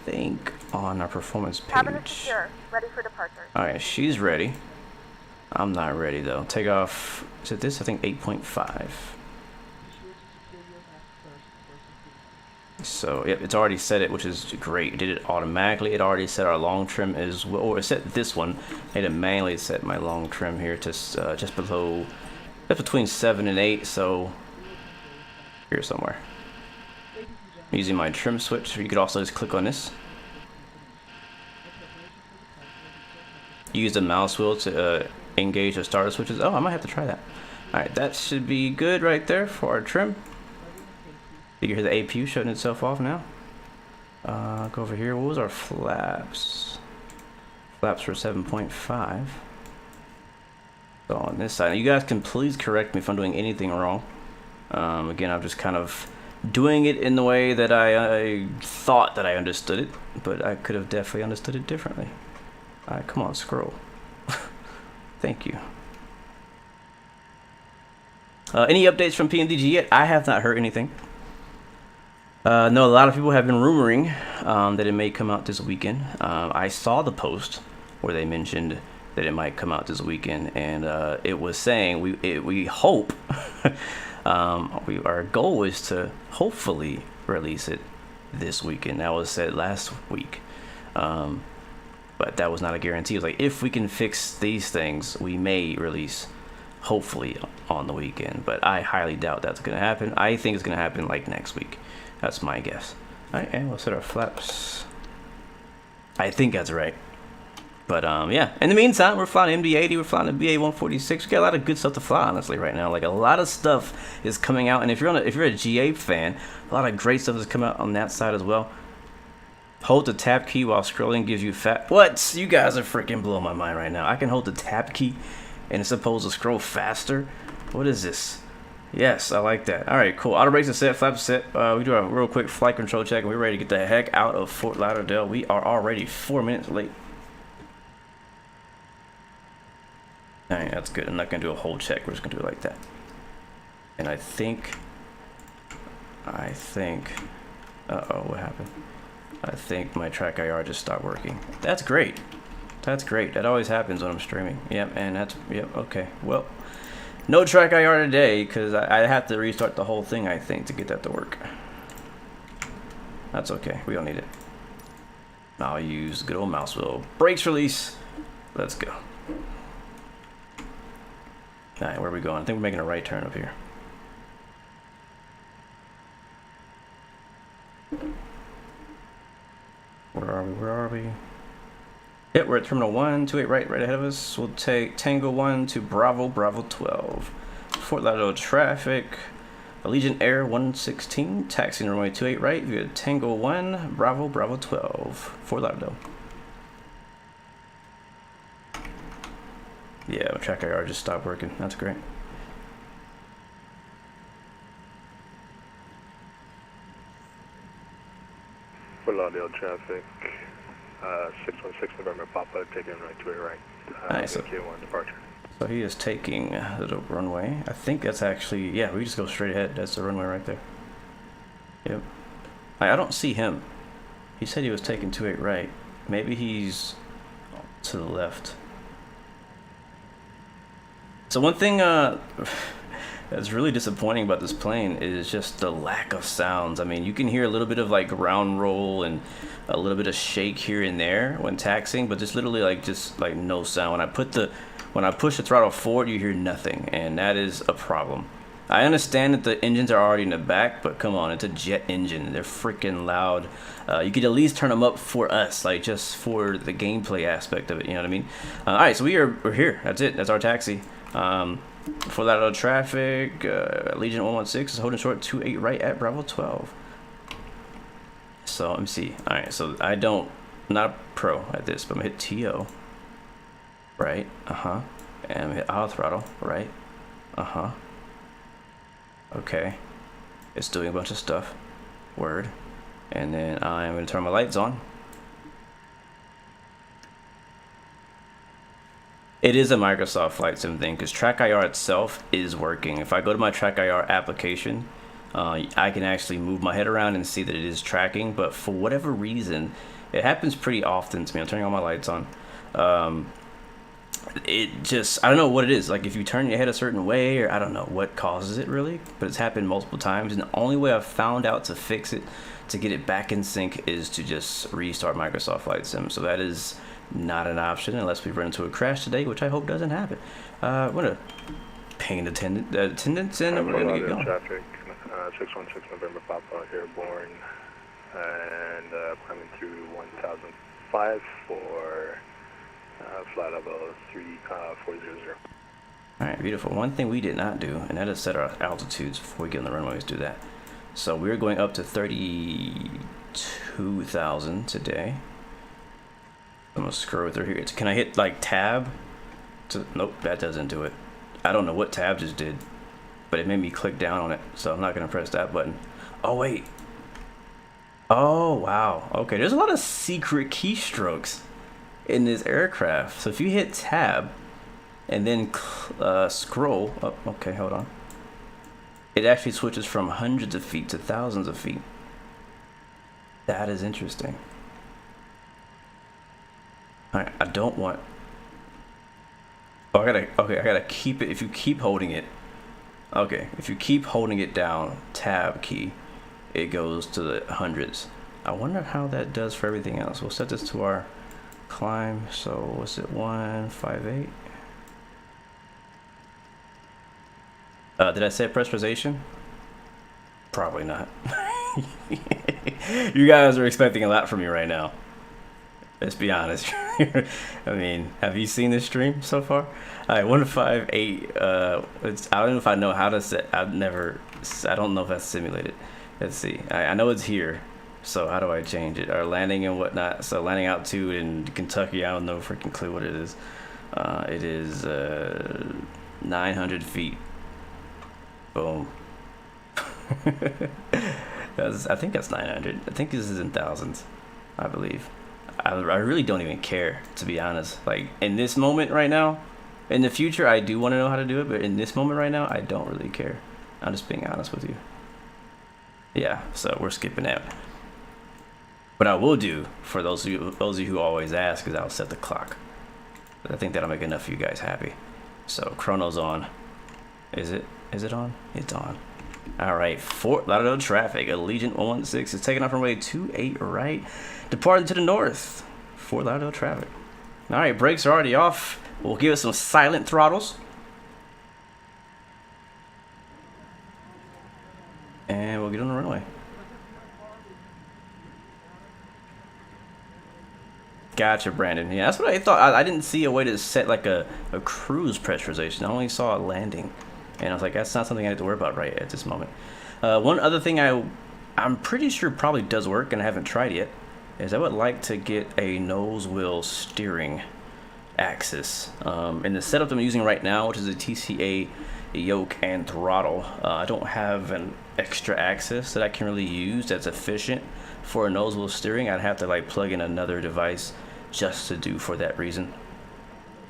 think, on our performance page. Cabin is secure, ready for departure. Alright, she's ready. I'm not ready though. Takeoff, is it this? I think 8.5. So, yep, it's already set it, which is great. It did it automatically. It already set our long trim as well, or it set this one. It manually set my long trim here to just below, just between 7 and 8, so here somewhere. Using my trim switch, you could also just click on this. Use the mouse wheel to engage the starter switches. Oh, I might have to try that. Alright, that should be good right there for our trim. You can hear the APU shutting itself off now. Go over here. What was our flaps? Flaps were 7.5. So on this side, you guys can please correct me if I'm doing anything wrong. Again, I'm just kind of doing it in the way that I thought that I understood it, but I could have definitely understood it differently. Alright, come on, scroll. Thank you. Any updates from PMDG yet? I have not heard anything. No, a lot of people have been rumoring that it may come out this weekend. I saw the post where they mentioned that it might come out this weekend, and it was saying we hope our goal is to hopefully release it this weekend. That was said last week, but that was not a guarantee. It was like, if we can fix these things, we may release hopefully on the weekend, but I highly doubt that's gonna happen. I think it's gonna happen like next week. That's my guess. Alright, and we'll set our flaps. I think that's right. But yeah, in the meantime, we're flying MD-80, we're flying the BA-146. We got a lot of good stuff to fly, honestly, right now. Like, a lot of stuff is coming out, and if you're a GA fan, a lot of great stuff is coming out on that side as well. Hold the tab key while scrolling gives you fat. What? You guys are freaking blowing my mind right now. I can hold the tab key and it's supposed to scroll faster. What is this? Yes, I like that. All right, cool. Auto brakes are set, flaps set. We do a real quick flight control check and we're ready to get the heck out of Fort Lauderdale. We are already 4 minutes late. All right, that's good. I'm not gonna do a whole check. We're just gonna do it like that. And I think, uh-oh, what happened? I think my track IR just stopped working. That's great. That's great. That always happens when I'm streaming. Yep, and that's, yep, okay. Well, no track IR today because I have to restart the whole thing, I think, to get that to work. That's okay. We don't need it. I'll use good old mouse wheel. Brakes release. Let's go. All right, where are we going? I think we're making a right turn up here. Where are we? Where are we? Yep, we're at Terminal 1, 28 right ahead of us. We'll take Tango 1 to Bravo, Bravo 12. Fort Lauderdale traffic. Allegiant Air 116, taxiing runway 28 right via Tango 1, Bravo, Bravo 12. Fort Lauderdale. Yeah, track IR just stopped working. That's great. For Lauderdale traffic, 616 November Papa, taking right to your right. Nice. K1 departure. So he is taking the runway. I think that's actually, yeah, we just go straight ahead. That's the runway right there. Yep. I don't see him. He said he was taking 28 right. Maybe he's to the left. So one thing that's really disappointing about this plane is just the lack of sounds. I mean, you can hear a little bit of like ground roll and a little bit of shake here and there when taxiing, but just literally like no sound. When I push the throttle forward, you hear nothing, and that is a problem. I understand that the engines are already in the back, but come on, it's a jet engine. They're freaking loud. You could at least turn them up for us, like just for the gameplay aspect of it. You know what I mean? All right, so we're here. That's it. That's our taxi. For that other traffic, Allegiant 116 is holding short 28 right at Bravo 12. So let me see. All right, so I'm not a pro at this, but I'm gonna hit TO. Right, and I'm gonna hit auto throttle. Right, okay. It's doing a bunch of stuff. Word. And then I'm gonna turn my lights on. It is a Microsoft Flight Sim thing because Track IR itself is working. If I go to my Track IR application, I can actually move my head around and see that it is tracking, but for whatever reason, it happens pretty often to me. I'm turning all my lights on. It just, I don't know what it is. Like if you turn your head a certain way, or I don't know what causes it really, but it's happened multiple times. And the only way I've found out to fix it, to get it back in sync, is to just restart Microsoft Flight Sim. So that is not an option unless we run into a crash today, which I hope doesn't happen. I'm gonna ping the attendants in, and we're gonna get going. Traffic, 616 November Papa, airborne, and climbing through 1005 for flight level 3400. All right, beautiful. One thing we did not do, and that is set our altitudes before we get on the runways. Do that. So we're going up to 32,000 today. I'm gonna scroll through here. Can I hit like tab? Nope, that doesn't do it. I don't know what tab just did, but it made me click down on it, so I'm not gonna press that button. Oh wait. Oh wow. Okay, there's a lot of secret keystrokes in this aircraft. So if you hit tab and then scroll up, okay, hold on. It actually switches from hundreds of feet to thousands of feet. That is interesting. Alright, I don't want... Oh, I gotta keep it. If you keep holding it... Okay, if you keep holding it down, tab key, it goes to the hundreds. I wonder how that does for everything else. We'll set this to our climb. So, what's it, 158? Did I set pressurization? Probably not. You guys are expecting a lot from me right now. Let's be honest. I mean, have you seen this stream so far? All right, 158. I don't know if I know how to set. I don't know if that's simulated. Let's see. I know it's here. So how do I change it? Or landing and whatnot. So landing out to in Kentucky, I don't know freaking clue what it is. It is 900 feet. Boom. I think that's 900. I think this is in thousands, I believe. I really don't even care, to be honest. Like, in this moment right now, in the future, I do want to know how to do it, but in this moment right now, I don't really care. I'm just being honest with you. Yeah, so we're skipping that. What I will do, for those of you who always ask, is I'll set the clock. I think that'll make enough of you guys happy. So, chrono's on. Is it on? It's on. Alright, Fort Lauderdale traffic. Allegiant 116 is taking off runway 28 right. Departing to the north. Fort Lauderdale traffic. Alright, brakes are already off. We'll give it some silent throttles. And we'll get on the runway. Gotcha, Brandon. Yeah, that's what I thought. I didn't see a way to set like a cruise pressurization. I only saw a landing. And I was like, that's not something I have to worry about right at this moment. One other thing I'm pretty sure probably does work, and I haven't tried yet, is I would like to get a nose wheel steering axis. In the setup I'm using right now, which is a TCA yoke and throttle, I don't have an extra axis that I can really use that's efficient for a nose wheel steering. I'd have to like plug in another device just to do for that reason.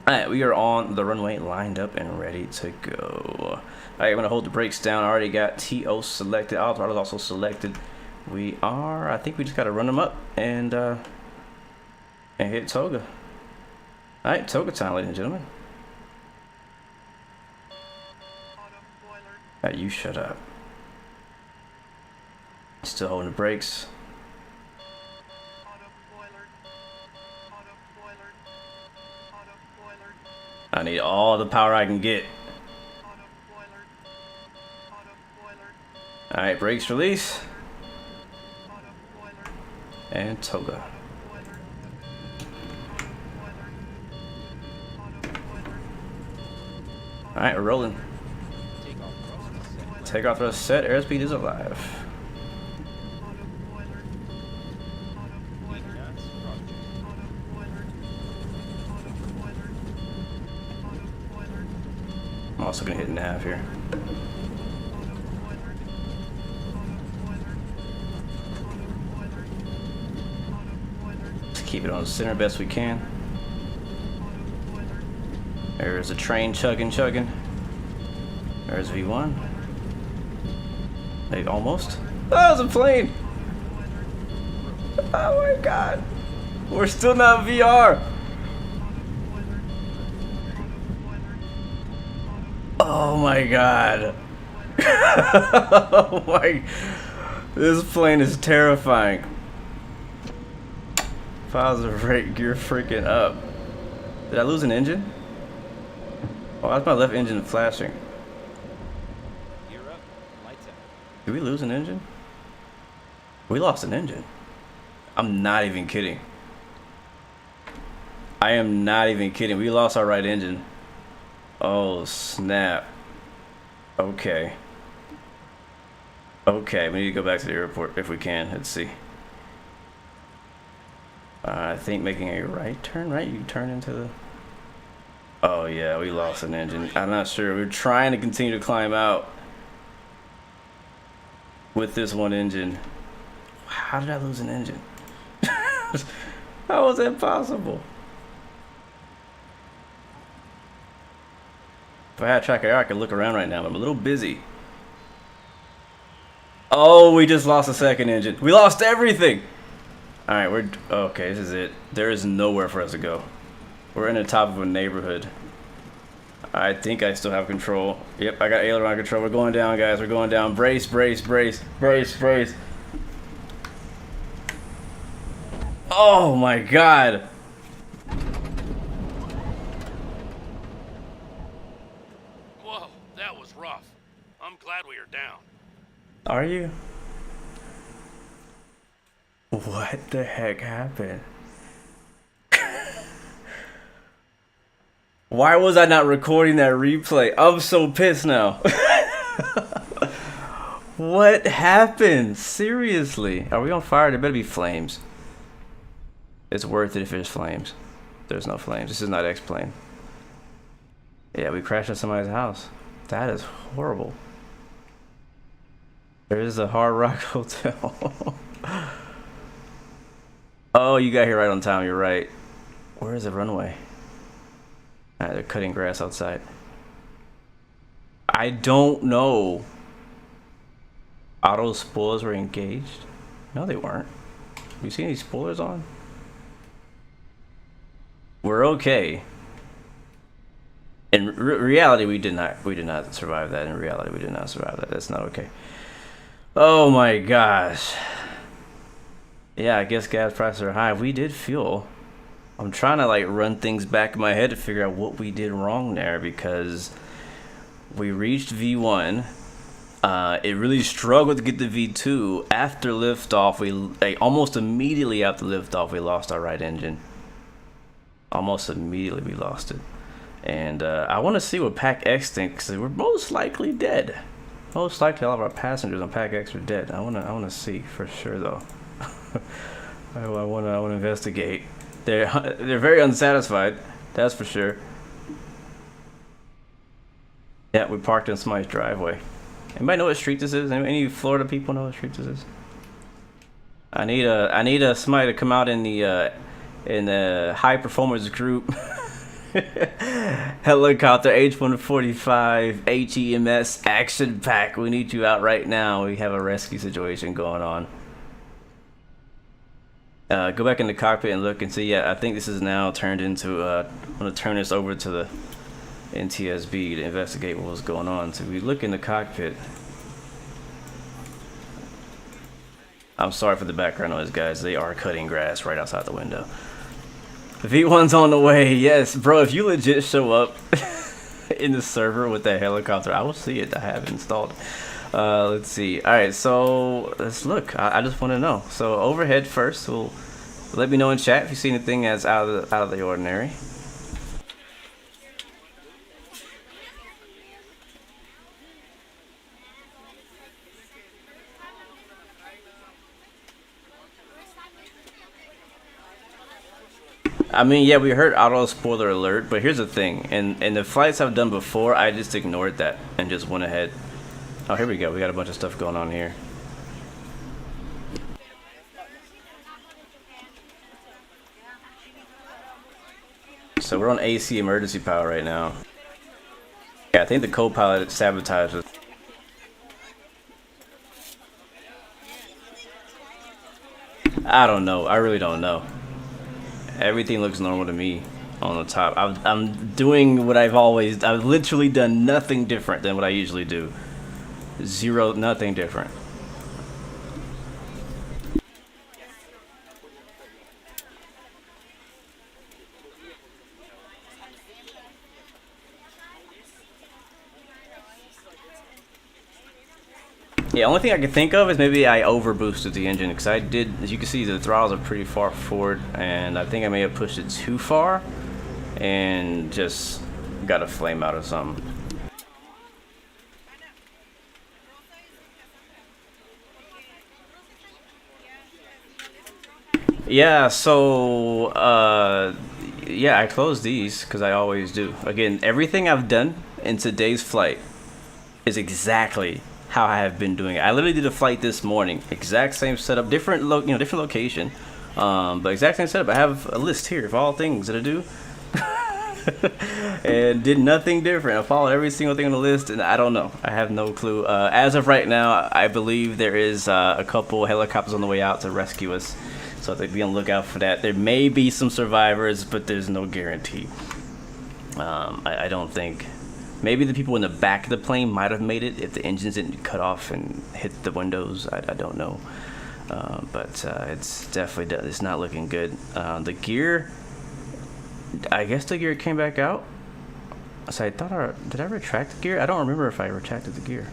Alright, we are on the runway, lined up and ready to go. Alright, I'm going to hold the brakes down. I already got TO selected. Auto throttle is also selected. I think we just got to run them up and hit toga. Alright, toga time, ladies and gentlemen. Alright, you shut up. Still holding the brakes. I need all the power I can get. Alright, brakes release. And toga. Alright, we're rolling. Takeoff thrust set, airspeed is alive. I'm also gonna hit nav here. Let's keep it on the center best we can. There's a train chugging. There's V1. Hey, almost. Oh, it's a plane! Oh my god! We're still not VR! Oh my god. Oh my. This plane is terrifying. Positive rate, you're freaking up. Did I lose an engine? Oh, that's my left engine flashing. Gear up, lights out. Did we lose an engine? We lost an engine. I'm not even kidding. I am not even kidding. We lost our right engine. Oh snap. Okay. Okay, we need to go back to the airport if we can. Let's see. I think making a right turn, right? You turn into the... Oh yeah, we lost an engine. I'm not sure. We're trying to continue to climb out with this one engine. How did I lose an engine? How was that possible? If I had track air, I could look around right now, but I'm a little busy. Oh, we just lost a second engine. We lost everything. All right, okay. This is it. There is nowhere for us to go. We're in the top of a neighborhood. I think I still have control. Yep, I got aileron control. We're going down, guys. We're going down. Brace, brace, brace, brace, brace. Oh my god. Whoa, that was rough. I'm glad we are down. Are you? What the heck happened? Why was I not recording that replay? I'm so pissed now. What happened? Seriously. Are we on fire? There better be flames. It's worth it if there's flames. There's no flames. This is not X-Plane. Yeah, we crashed in somebody's house. That is horrible. There is a Hard Rock Hotel. Oh, you got here right on time. You're right. Where is the runway? Alright, they're cutting grass outside. I don't know. Auto spoilers were engaged? No, they weren't. You see any spoilers on? We're okay. In reality, we did not survive that. In reality, we did not survive that. That's not okay. Oh my gosh. Yeah, I guess gas prices are high. We did fuel. I'm trying to like run things back in my head to figure out what we did wrong there, because we reached V1. It really struggled to get to V2. After liftoff, almost immediately after liftoff, we lost our right engine. Almost immediately we lost it. And I want to see what Pack X thinks. We're most likely dead. Most likely all of our passengers on Pack X are dead. I wanna see for sure though. I wanna investigate. They're very unsatisfied. That's for sure. Yeah, we parked in somebody's driveway. Anybody know what street this is? Any Florida people know what street this is? I need somebody to come out in the high performance group. Helicopter H-145 HEMS action pack. We need you out right now. We have a rescue situation going on. Go back in the cockpit and look and see. Yeah, I think this is now turned into. I'm gonna turn this over to the NTSB to investigate what was going on. So we look in the cockpit. I'm sorry for the background noise, guys. They are cutting grass right outside the window. V1's on the way. Yes, bro. If you legit show up in the server with that helicopter, I will see it. I have it installed. Let's see. All right, so let's look. I just want to know. So overhead first. We'll let me know in chat if you see anything that's out of the ordinary. I mean, yeah, we heard auto spoiler alert, but here's the thing. In the flights I've done before, I just ignored that and just went ahead. Oh, here we go. We got a bunch of stuff going on here. So we're on AC emergency power right now. Yeah, I think the co-pilot sabotaged us. I don't know. I really don't know. Everything looks normal to me on the top. I'm doing what I've literally done nothing different than what I usually do. Nothing different. Yeah, only thing I can think of is maybe I over boosted the engine, because I did, as you can see, the throttles are pretty far forward, and I think I may have pushed it too far and just got a flame out or something. Yeah, so yeah, I closed these because I always do. Again, everything I've done in today's flight is exactly how I have been doing it. I literally did a flight this morning, exact same setup, different location, but exact same setup. I have a list here of all things that I do, and did nothing different. I followed every single thing on the list, and I don't know. I have no clue. As of right now, I believe there is a couple helicopters on the way out to rescue us, so they'd be on the lookout for that. There may be some survivors, but there's no guarantee. I don't think. Maybe the people in the back of the plane might have made it if the engines didn't cut off and hit the windows. I don't know. But it's definitely, it's not looking good. The gear, I guess the gear came back out. So I thought, did I retract the gear? I don't remember if I retracted the gear.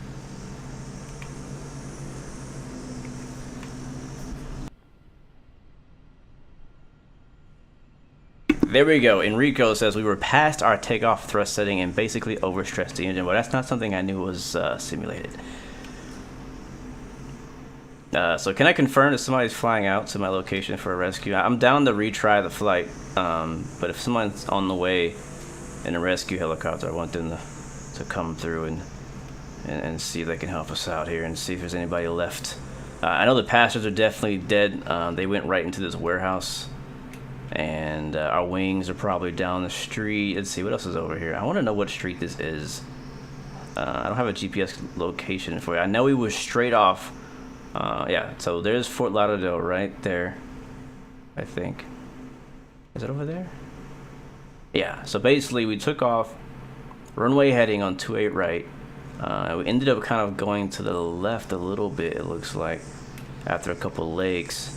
There we go. Enrico says we were past our takeoff thrust setting and basically overstressed the engine. Well, that's not something I knew was simulated. So can I confirm that somebody's flying out to my location for a rescue? I'm down to retry the flight, but if someone's on the way in a rescue helicopter, I want them to come through and see if they can help us out here and see if there's anybody left. I know the passengers are definitely dead. They went right into this warehouse, and our wings are probably down the street. Let's see what else is over here. I want to know what street this is. I don't have a GPS location for you. I know we were straight off. Yeah, so there's Fort Lauderdale right there, I think. Is it over there? Yeah, so basically we took off, runway heading on 28 right. We ended up kind of going to the left a little bit, it looks like, after a couple lakes.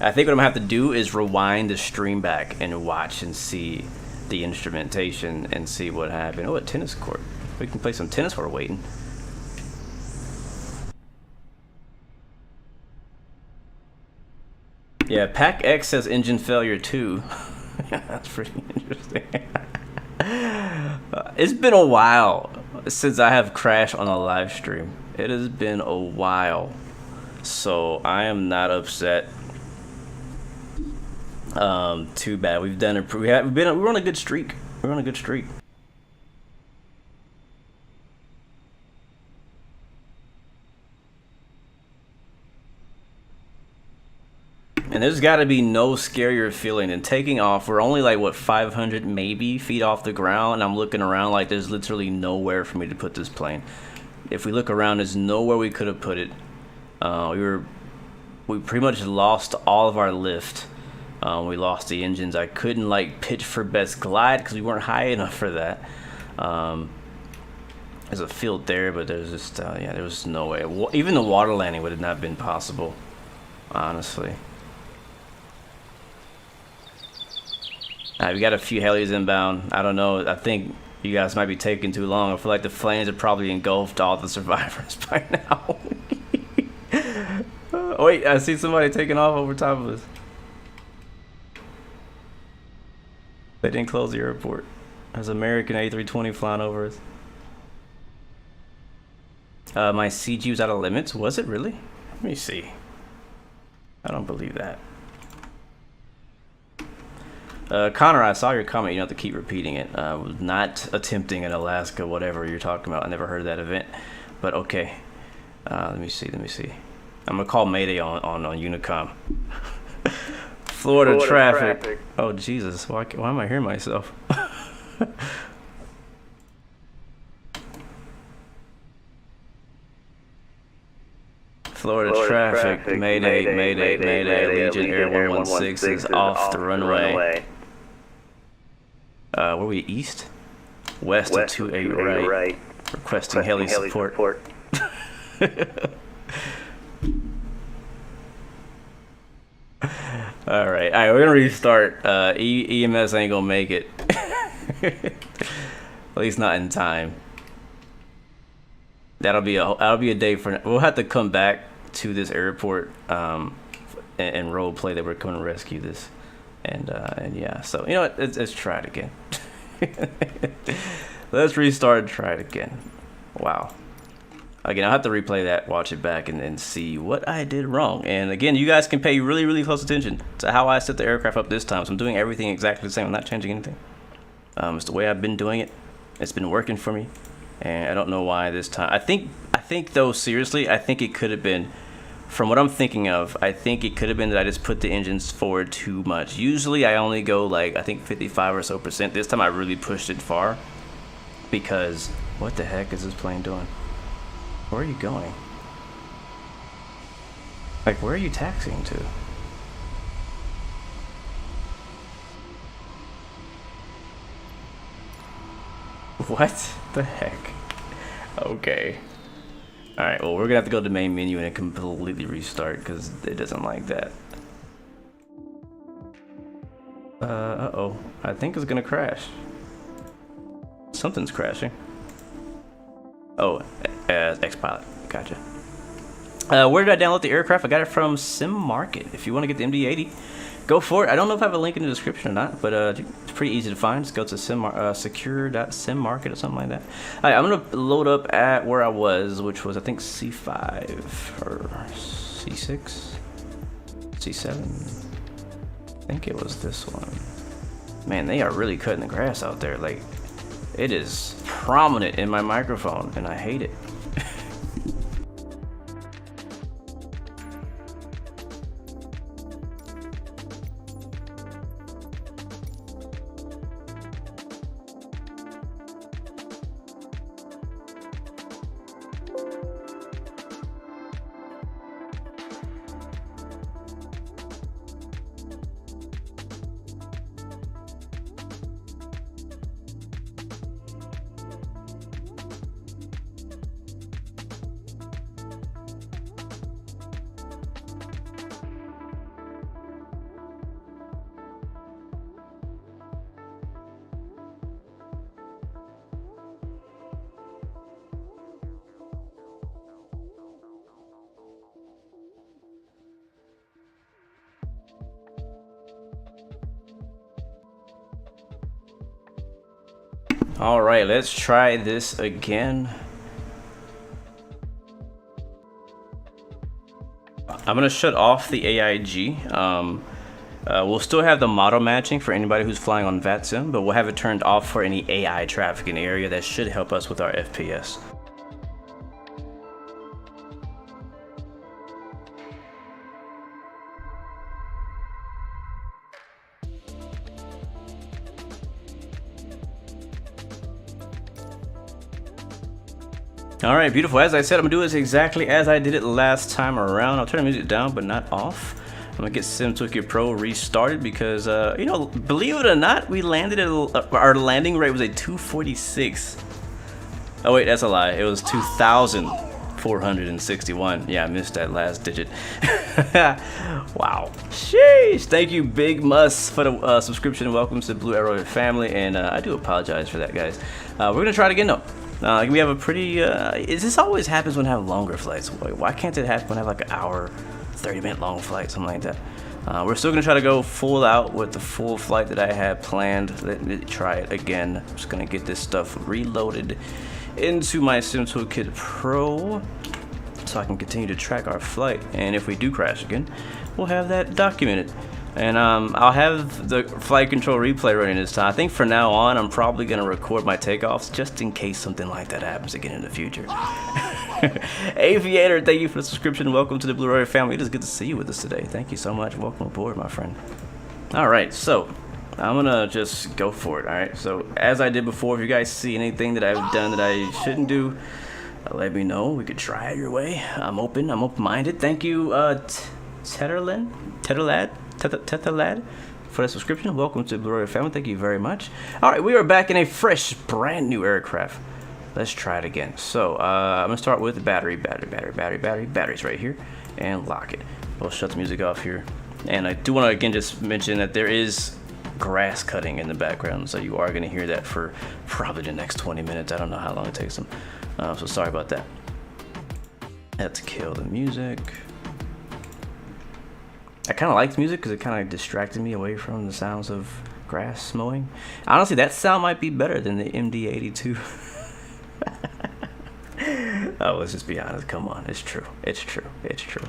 I think what I'm gonna have to do is rewind the stream back and watch and see the instrumentation and see what happened. Oh, a tennis court. We can play some tennis while we're waiting. Yeah, Pack X says engine failure too. That's pretty interesting. It's been a while since I have crashed on a live stream. It has been a while, so I am not upset. Too bad. We've done it. We're on a good streak. We're on a good streak. And there's got to be no scarier feeling than taking off. We're only like, what, 500 maybe feet off the ground, and I'm looking around like there's literally nowhere for me to put this plane. If we look around, there's nowhere we could have put it. We pretty much lost all of our lift. We lost the engines. I couldn't like pitch for best glide because we weren't high enough for that. There's a field there, but there's just yeah, there was no way. Even the water landing would have not been possible, honestly. We got a few helis inbound. I don't know. I think you guys might be taking too long. I feel like the flames have probably engulfed all the survivors by now. Oh, wait, I see somebody taking off over top of us. They didn't close the airport. There's an American A320 flying over us. My CG was out of limits. Was it really? Let me see. I don't believe that. Connor, I saw your comment. You don't have to keep repeating it. I was not attempting in Alaska, whatever you're talking about. I never heard of that event. But okay. Let me see. I'm going to call Mayday on Unicom. Florida traffic. Oh, Jesus. Why am I hearing myself? Florida traffic. Mayday. Allegiant Air 116 is off the runway. Where are we? East? West of 28 right. Requesting heli support. Alright, we're gonna restart. EMS ain't gonna make it. At least not in time. That'll be a day for. We'll have to come back to this airport and role play that we're coming to rescue this. And yeah, so you know what? Let's try it again. Let's restart and try it again. Wow. Again, I'll have to replay that, watch it back, and see what I did wrong. And again, you guys can pay really, really close attention to how I set the aircraft up this time. So I'm doing everything exactly the same. I'm not changing anything. It's the way I've been doing it. It's been working for me, and I don't know why this time. I think though, seriously, I think it could have been, from what I'm thinking of, I think it could have been that I just put the engines forward too much. Usually I only go like, I think 55 or so %. This time I really pushed it far, because what the heck is this plane doing? Where are you going? Like, where are you taxiing to? What the heck? Okay. Alright, well, we're gonna have to go to the main menu and completely restart because it doesn't like that. Uh-oh. I think it's gonna crash. Something's crashing. Oh, X-Pilot. Gotcha. Where did I download the aircraft? I got it from Sim Market. If you want to get the MD-80, go for it. I don't know if I have a link in the description or not, but it's pretty easy to find. Just go to secure.simmarket or something like that. All right, I'm gonna load up at where I was, which was I think C5 or C6, C7. I think it was this one. Man, they are really cutting the grass out there. Like, it is prominent in my microphone, and I hate it. All right, let's try this again. I'm gonna shut off the AIG. We'll still have the model matching for anybody who's flying on Vatsim, but we'll have it turned off for any AI traffic in the area. That should help us with our FPS. All right, beautiful. As I said, I'm gonna do this exactly as I did it last time around. I'll turn the music down, but not off. I'm gonna get SimToolkit Pro restarted because, you know, believe it or not, we landed at our landing rate was a 246. Oh wait, that's a lie. It was 2,461. Yeah, I missed that last digit. Wow. Sheesh. Thank you, Big Mus, for the subscription. Welcome to the Blue Arrow family, and I do apologize for that, guys. We're gonna try it again though. We have a pretty, this always happens when I have longer flights. Why can't it happen when I have like an hour, 30-minute long flight, something like that? We're still gonna try to go full out with the full flight that I had planned. Let me try it again. I'm just gonna get this stuff reloaded into my SimToolkit Pro so I can continue to track our flight. And if we do crash again, we'll have that documented. And I'll have the flight control replay running this time. I think for now on, I'm probably gonna record my takeoffs just in case something like that happens again in the future. Aviator, thank you for the subscription. Welcome to the Blue Arrow family. It is good to see you with us today. Thank you so much. Welcome aboard, my friend. All right, so I'm gonna just go for it. All right, so as I did before, if you guys see anything that I've done that I shouldn't do, let me know. We could try it your way. I'm open-minded. Thank you, Tetherlad, for the subscription. Welcome to the Blue Arrow family. Thank you very much. All right, we are back in a fresh, brand new aircraft. Let's try it again. So I'm gonna start with the batteries right here, and lock it. We'll shut the music off here. And I do want to again just mention that there is grass cutting in the background, so you are gonna hear that for probably the next 20 minutes. I don't know how long it takes them. So sorry about that. Let's kill the music. I kind of liked music because it kind of distracted me away from the sounds of grass mowing. Honestly, that sound might be better than the MD-82. Oh, let's just be honest. Come on, it's true. It's true. It's true.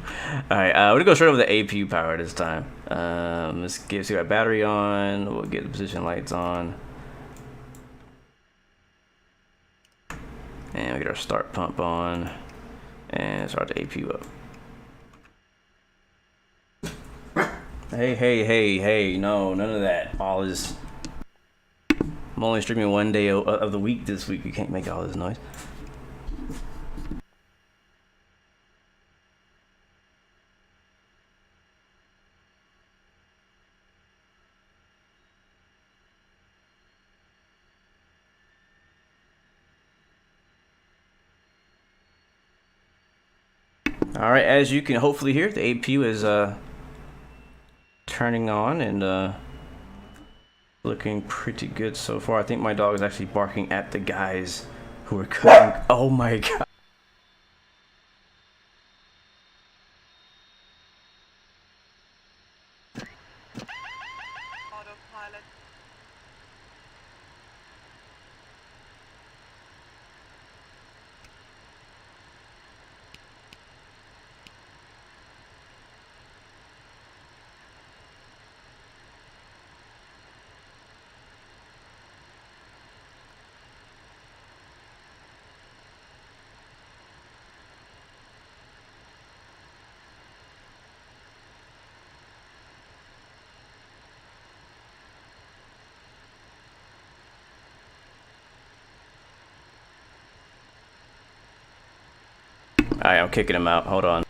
All right, we're gonna go straight over the APU power this time. Let's see our battery on. We'll get the position lights on, and we get our start pump on, and start the APU up. Hey, no, none of that. All this. I'm only streaming one day of the week this week. You can't make all this noise. All right, as you can hopefully hear, the APU is turning on and looking pretty good so far. I think my dog is actually barking at the guys who are cutting. Oh my god. autopilot. Alright, I'm kicking him out. Hold on.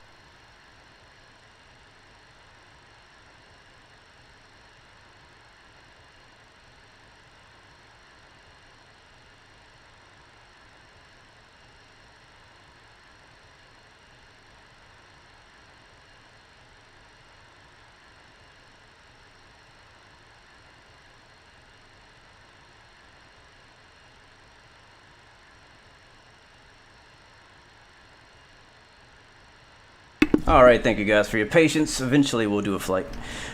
Alright, thank you guys for your patience. Eventually we'll do a flight.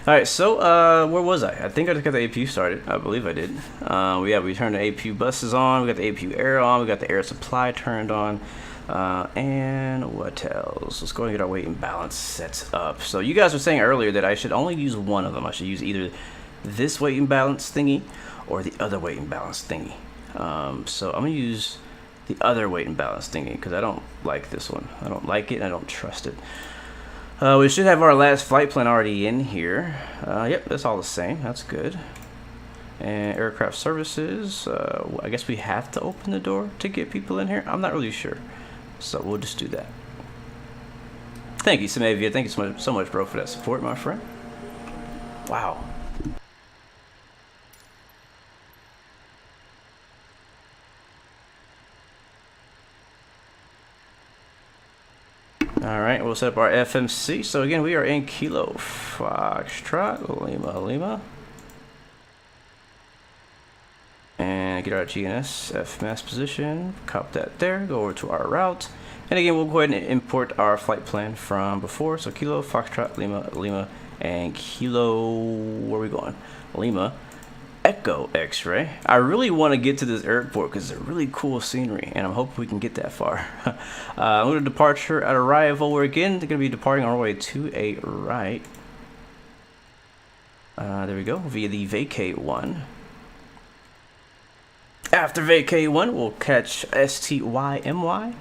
Alright, so where was I? I think I just got the APU started. I believe I did. We turned the APU buses on, we got the APU air on, we got the air supply turned on. And what else? Let's go and get our weight and balance set up. So you guys were saying earlier that I should only use one of them. I should use either this weight and balance thingy or the other weight and balance thingy. So I'm gonna use the other weight and balance thingy because I don't like this one. I don't like it and I don't trust it. We should have our last flight plan already in here. Yep, that's all the same. That's good. And aircraft services. I guess we have to open the door to get people in here. I'm not really sure. So we'll just do that. Thank you, Samavia. Thank you so much, bro, for that support, my friend. Wow. Alright, we'll set up our FMC. So again, we are in Kilo Foxtrot, Lima. And get our GNS FMS position, cop that there, go over to our route. And again, we'll go ahead and import our flight plan from before. So Kilo Foxtrot, Lima, and Kilo, where are we going? Lima, Echo X-ray. I really want to get to this airport because it's a really cool scenery, and I'm hoping we can get that far. I'm going to departure at arrival. We're again going to be departing our way to a right. There we go, via the vacate one. After vacate one, we'll catch STYMY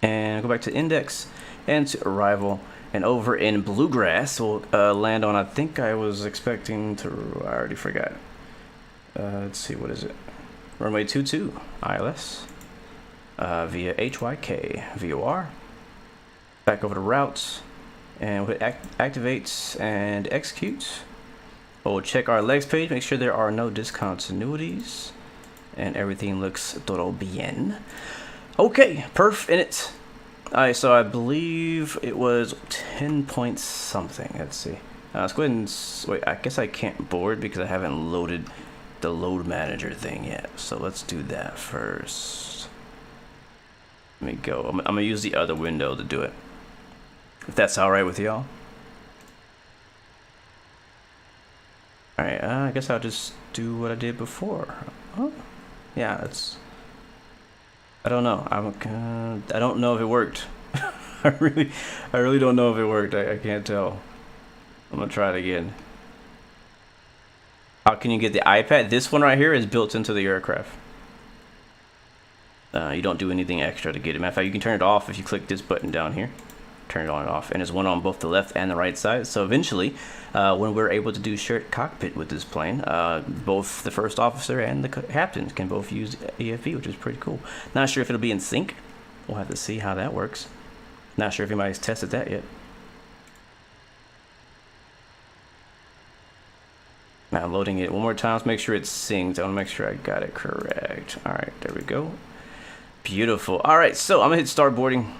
and go back to index and to arrival. And over in Bluegrass, we'll land on, I think I was expecting to, I already forgot. Let's see, what is it? Runway 22, ILS, via HYK, VOR. Back over to routes, and we'll hit activate and execute. We'll check our legs page, make sure there are no discontinuities, and everything looks todo bien. Okay, perf in it. Alright, so I believe it was 10 point something. Let's see. Let's go ahead and wait. I guess I can't board because I haven't loaded the load manager thing yet. So let's do that first. Let me go. I'm gonna use the other window to do it, if that's alright with y'all. Alright, I guess I'll just do what I did before. Oh, yeah, that's. I don't know. I don't know if it worked. I really don't know if it worked. I can't tell. I'm gonna try it again. How can you get the iPad? This one right here is built into the aircraft. You don't do anything extra to get it. Matter of fact, you can turn it off if you click this button down here. Turn it on and off, and there's one on both the left and the right side. So eventually, when we're able to do shared cockpit with this plane, both the first officer and the captain can both use EFB, which is pretty cool. Not sure if it'll be in sync. We'll have to see how that works. Not sure if anybody's tested that yet. Now loading it one more time. Let's make sure it's synced. I want to make sure I got it correct. All right, there we go. Beautiful. All right, so I'm gonna hit start boarding.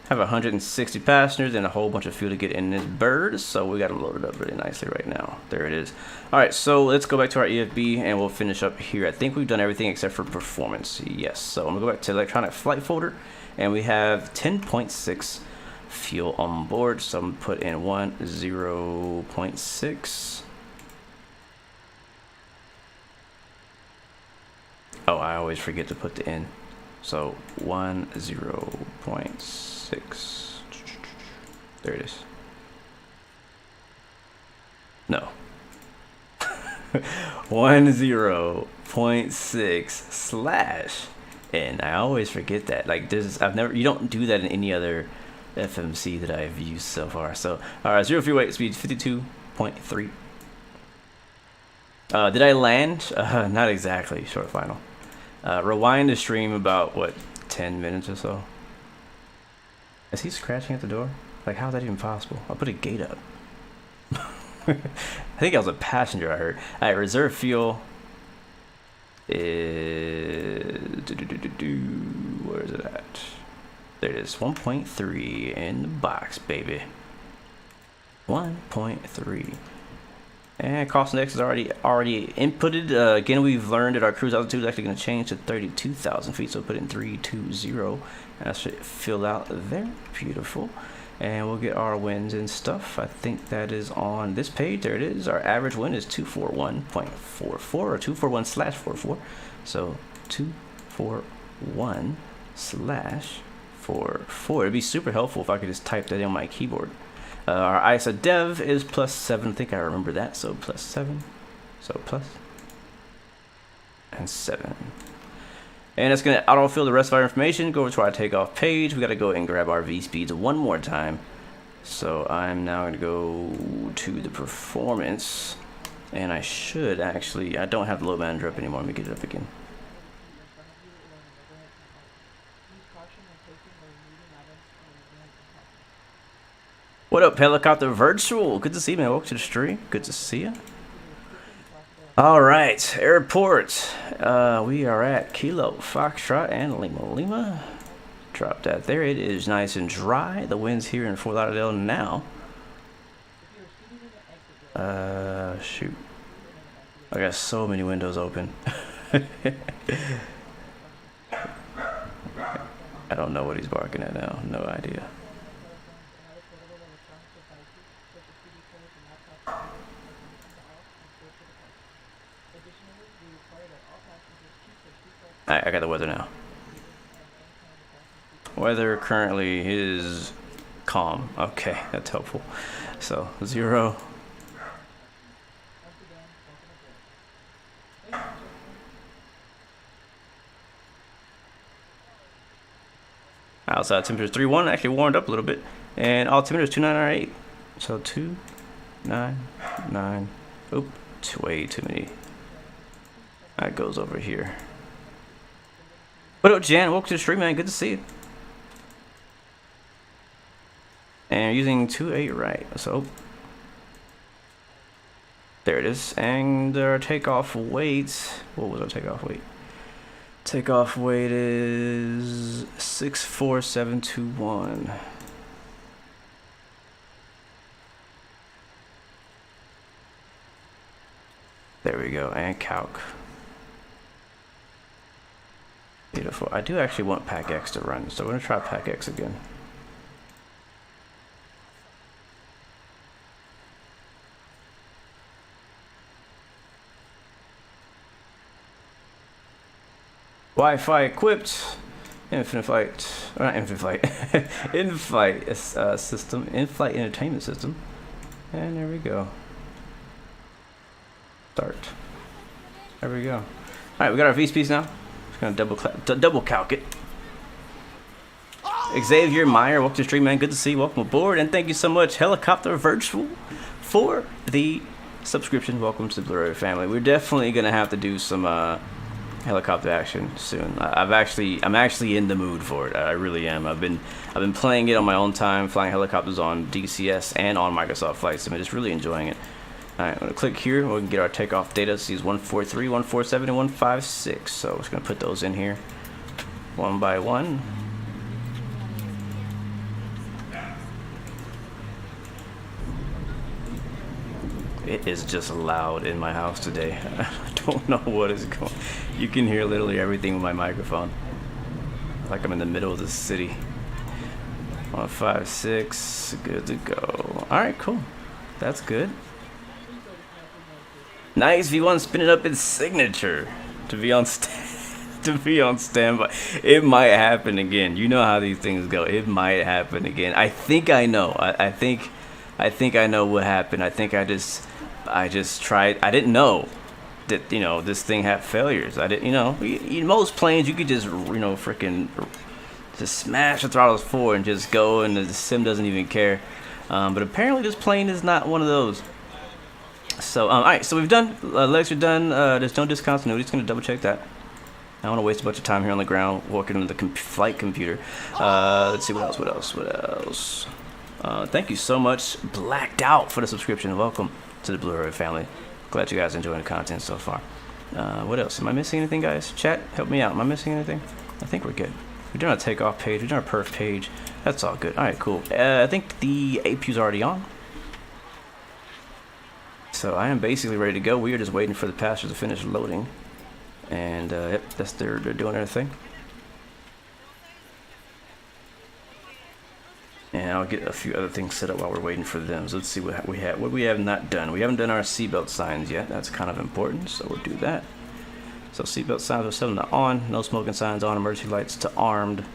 Have 160 passengers and a whole bunch of fuel to get in this bird, so we got them loaded up really nicely right now. There it is. All right, so let's go back to our EFB and we'll finish up here. I think we've done everything except for performance. Yes, so I'm gonna go back to electronic flight folder, and we have 10.6 fuel on board. So I'm gonna put in 10.6. Oh, I always forget to put the N. So 10.6. There it is. No. 10.6/N. I always forget that. Like you don't do that in any other FMC that I've used so far. So alright, 0 free weight speed 52.3. Did I land? Not exactly. Short final. Rewind the stream about what, 10 minutes or so. Is he scratching at the door? Like, how's that even possible? I'll put a gate up. I think I was a passenger, I heard. Alright, reserve fuel is... Where is it at? There it is. 1.3 in the box, baby. 1.3. And cost index is already inputted. Again, we've learned that our cruise altitude is actually going to change to 32,000 feet. So put in 320. And that should fill out there. Beautiful. And we'll get our winds and stuff. I think that is on this page. There it is. Our average wind is 241.44 or 241/44. So 241/44. It'd be super helpful if I could just type that in on my keyboard. Our ISO dev is +7. I think I remember that. So +7. So plus and 7. And it's going to autofill the rest of our information. Go over to our takeoff page. We got to go and grab our V speeds one more time. So I'm now going to go to the performance. And I should actually, I don't have the load manager up anymore. Let me get it up again. What up, Helicopter Virtual? Good to see you, man. Welcome to the stream. Good to see you. All right, airport. We are at Kilo Foxtrot and Lima. Drop that there. It is nice and dry. The wind's here in Fort Lauderdale now. Shoot. I got so many windows open. I don't know what he's barking at now. No idea. Alright, I got the weather now. Weather currently is calm. Okay, that's helpful. So 0. Outside temperature is 31. Actually warmed up a little bit. And altimeter is 2998. So 299. Oop, way too many. That goes over here. What up, Jan? Welcome to the stream, man. Good to see you. And you're using 28 right. So there it is. And our takeoff weight. What was our takeoff weight? Takeoff weight is 64721. There we go. And calc. Beautiful. I do actually want PAC-X to run, so we're going to try PAC-X again. Wi-Fi equipped. Infinite flight. Or not infinite flight. In-flight system. In-flight entertainment system. And there we go. Start. There we go. Alright, we got our V-speeds now. Gonna double calc it. Xavier Meyer, welcome to the stream, man. Good to see you. Welcome aboard, and thank you so much, Helicopter Virtual, for the subscription. Welcome to the Blurry family. We're definitely gonna have to do some helicopter action soon. I'm actually in the mood for it. I really am. I've been playing it on my own time, flying helicopters on DCS and on Microsoft Flight Sim. I'm just really enjoying it. Alright, I'm going to click here. We can get our takeoff data. This is 143, 147, and 156. So we're just going to put those in here one by one. It is just loud in my house today. I don't know what is going on. You can hear literally everything with my microphone. Like I'm in the middle of the city. 156. Good to go. Alright, cool. That's good. Nice V1 spinning up its signature to be on stage. to be on standby. It might happen again. You know how these things go. It might happen again. I think I know. I think I know what happened. I think I just tried. I didn't know that, you know, this thing had failures. I didn't, you know, most planes you could just, you know, freaking just smash the throttles forward and just go, and the sim doesn't even care. But apparently this plane is not one of those. So, all right, so we've done, legs are done. There's no discontinuity. Just gonna double check that. I don't want to waste a bunch of time here on the ground working on the flight computer. Let's see, what else? Thank you so much, Blacked Out, for the subscription. Welcome to the Blue Arrow family. Glad you guys are enjoying the content so far. What else? Am I missing anything, guys? Chat, help me out. Am I missing anything? I think we're good. We're doing our takeoff page. We're doing our perf page. That's all good. All right, cool. I think the APU's already on. So I am basically ready to go. We are just waiting for the passengers to finish loading. And yep, they're doing their thing. And I'll get a few other things set up while we're waiting for them. So let's see what we have. What we have not done. We haven't done our seatbelt signs yet. That's kind of important, so we'll do that. So seatbelt signs, we're setting to on. No smoking signs on. Emergency lights to armed.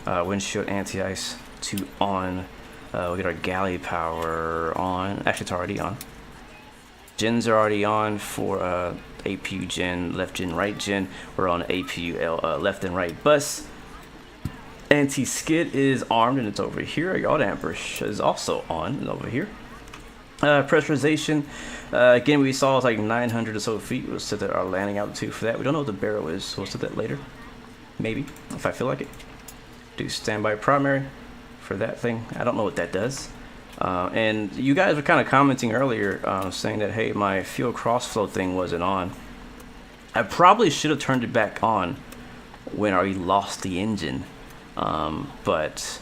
Windshield anti-ice to on. We'll get our galley power on. Actually, it's already on. Gens are already on for APU gen, left gen, right gen. We're on APU left and right bus. Anti-skid is armed and it's over here. Yacht damper is also on and over here. Pressurization, again, we saw it's like 900 or so feet. We'll set that our landing altitude for that. We don't know what the barrel is, so we'll set that later. Maybe, if I feel like it. Do standby primary for that thing. I don't know what that does. And you guys were kind of commenting earlier, saying that, hey, my fuel crossflow thing wasn't on. I probably should have turned it back on when I lost the engine. But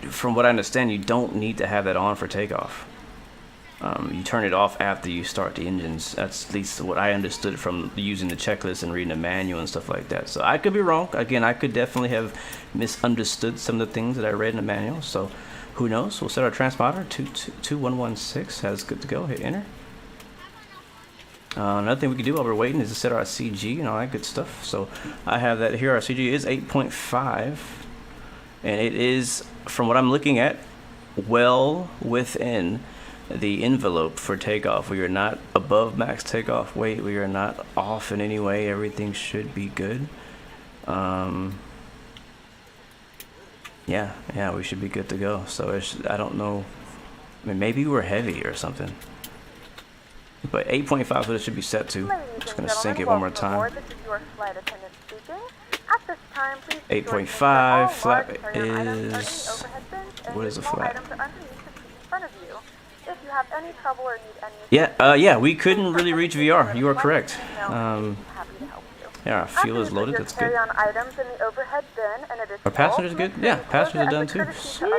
from what I understand, you don't need to have that on for takeoff. You turn it off after you start the engines. That's at least what I understood from using the checklist and reading the manual and stuff like that. So I could be wrong. Again, I could definitely have misunderstood some of the things that I read in the manual. So who knows? We'll set our transponder 22116. That's good to go. Hit enter. Another thing we can do while we're waiting is to set our CG and all that good stuff. So I have that here. Our CG is 8.5, and it is, from what I'm looking at, well within the envelope for takeoff. We are not above max takeoff weight. We are not off in any way. Everything should be good. Yeah, we should be good to go. So I don't know. I mean, maybe we're heavy or something. But 8.5 is what it should be set to. I'm just going to sync it one more time. 8.5, flap is... What is a flap? Yeah, we couldn't really reach VR. You are correct. Yeah, our fuel is loaded. That's good. Our passengers good? Yeah, passengers are done too. Sweet.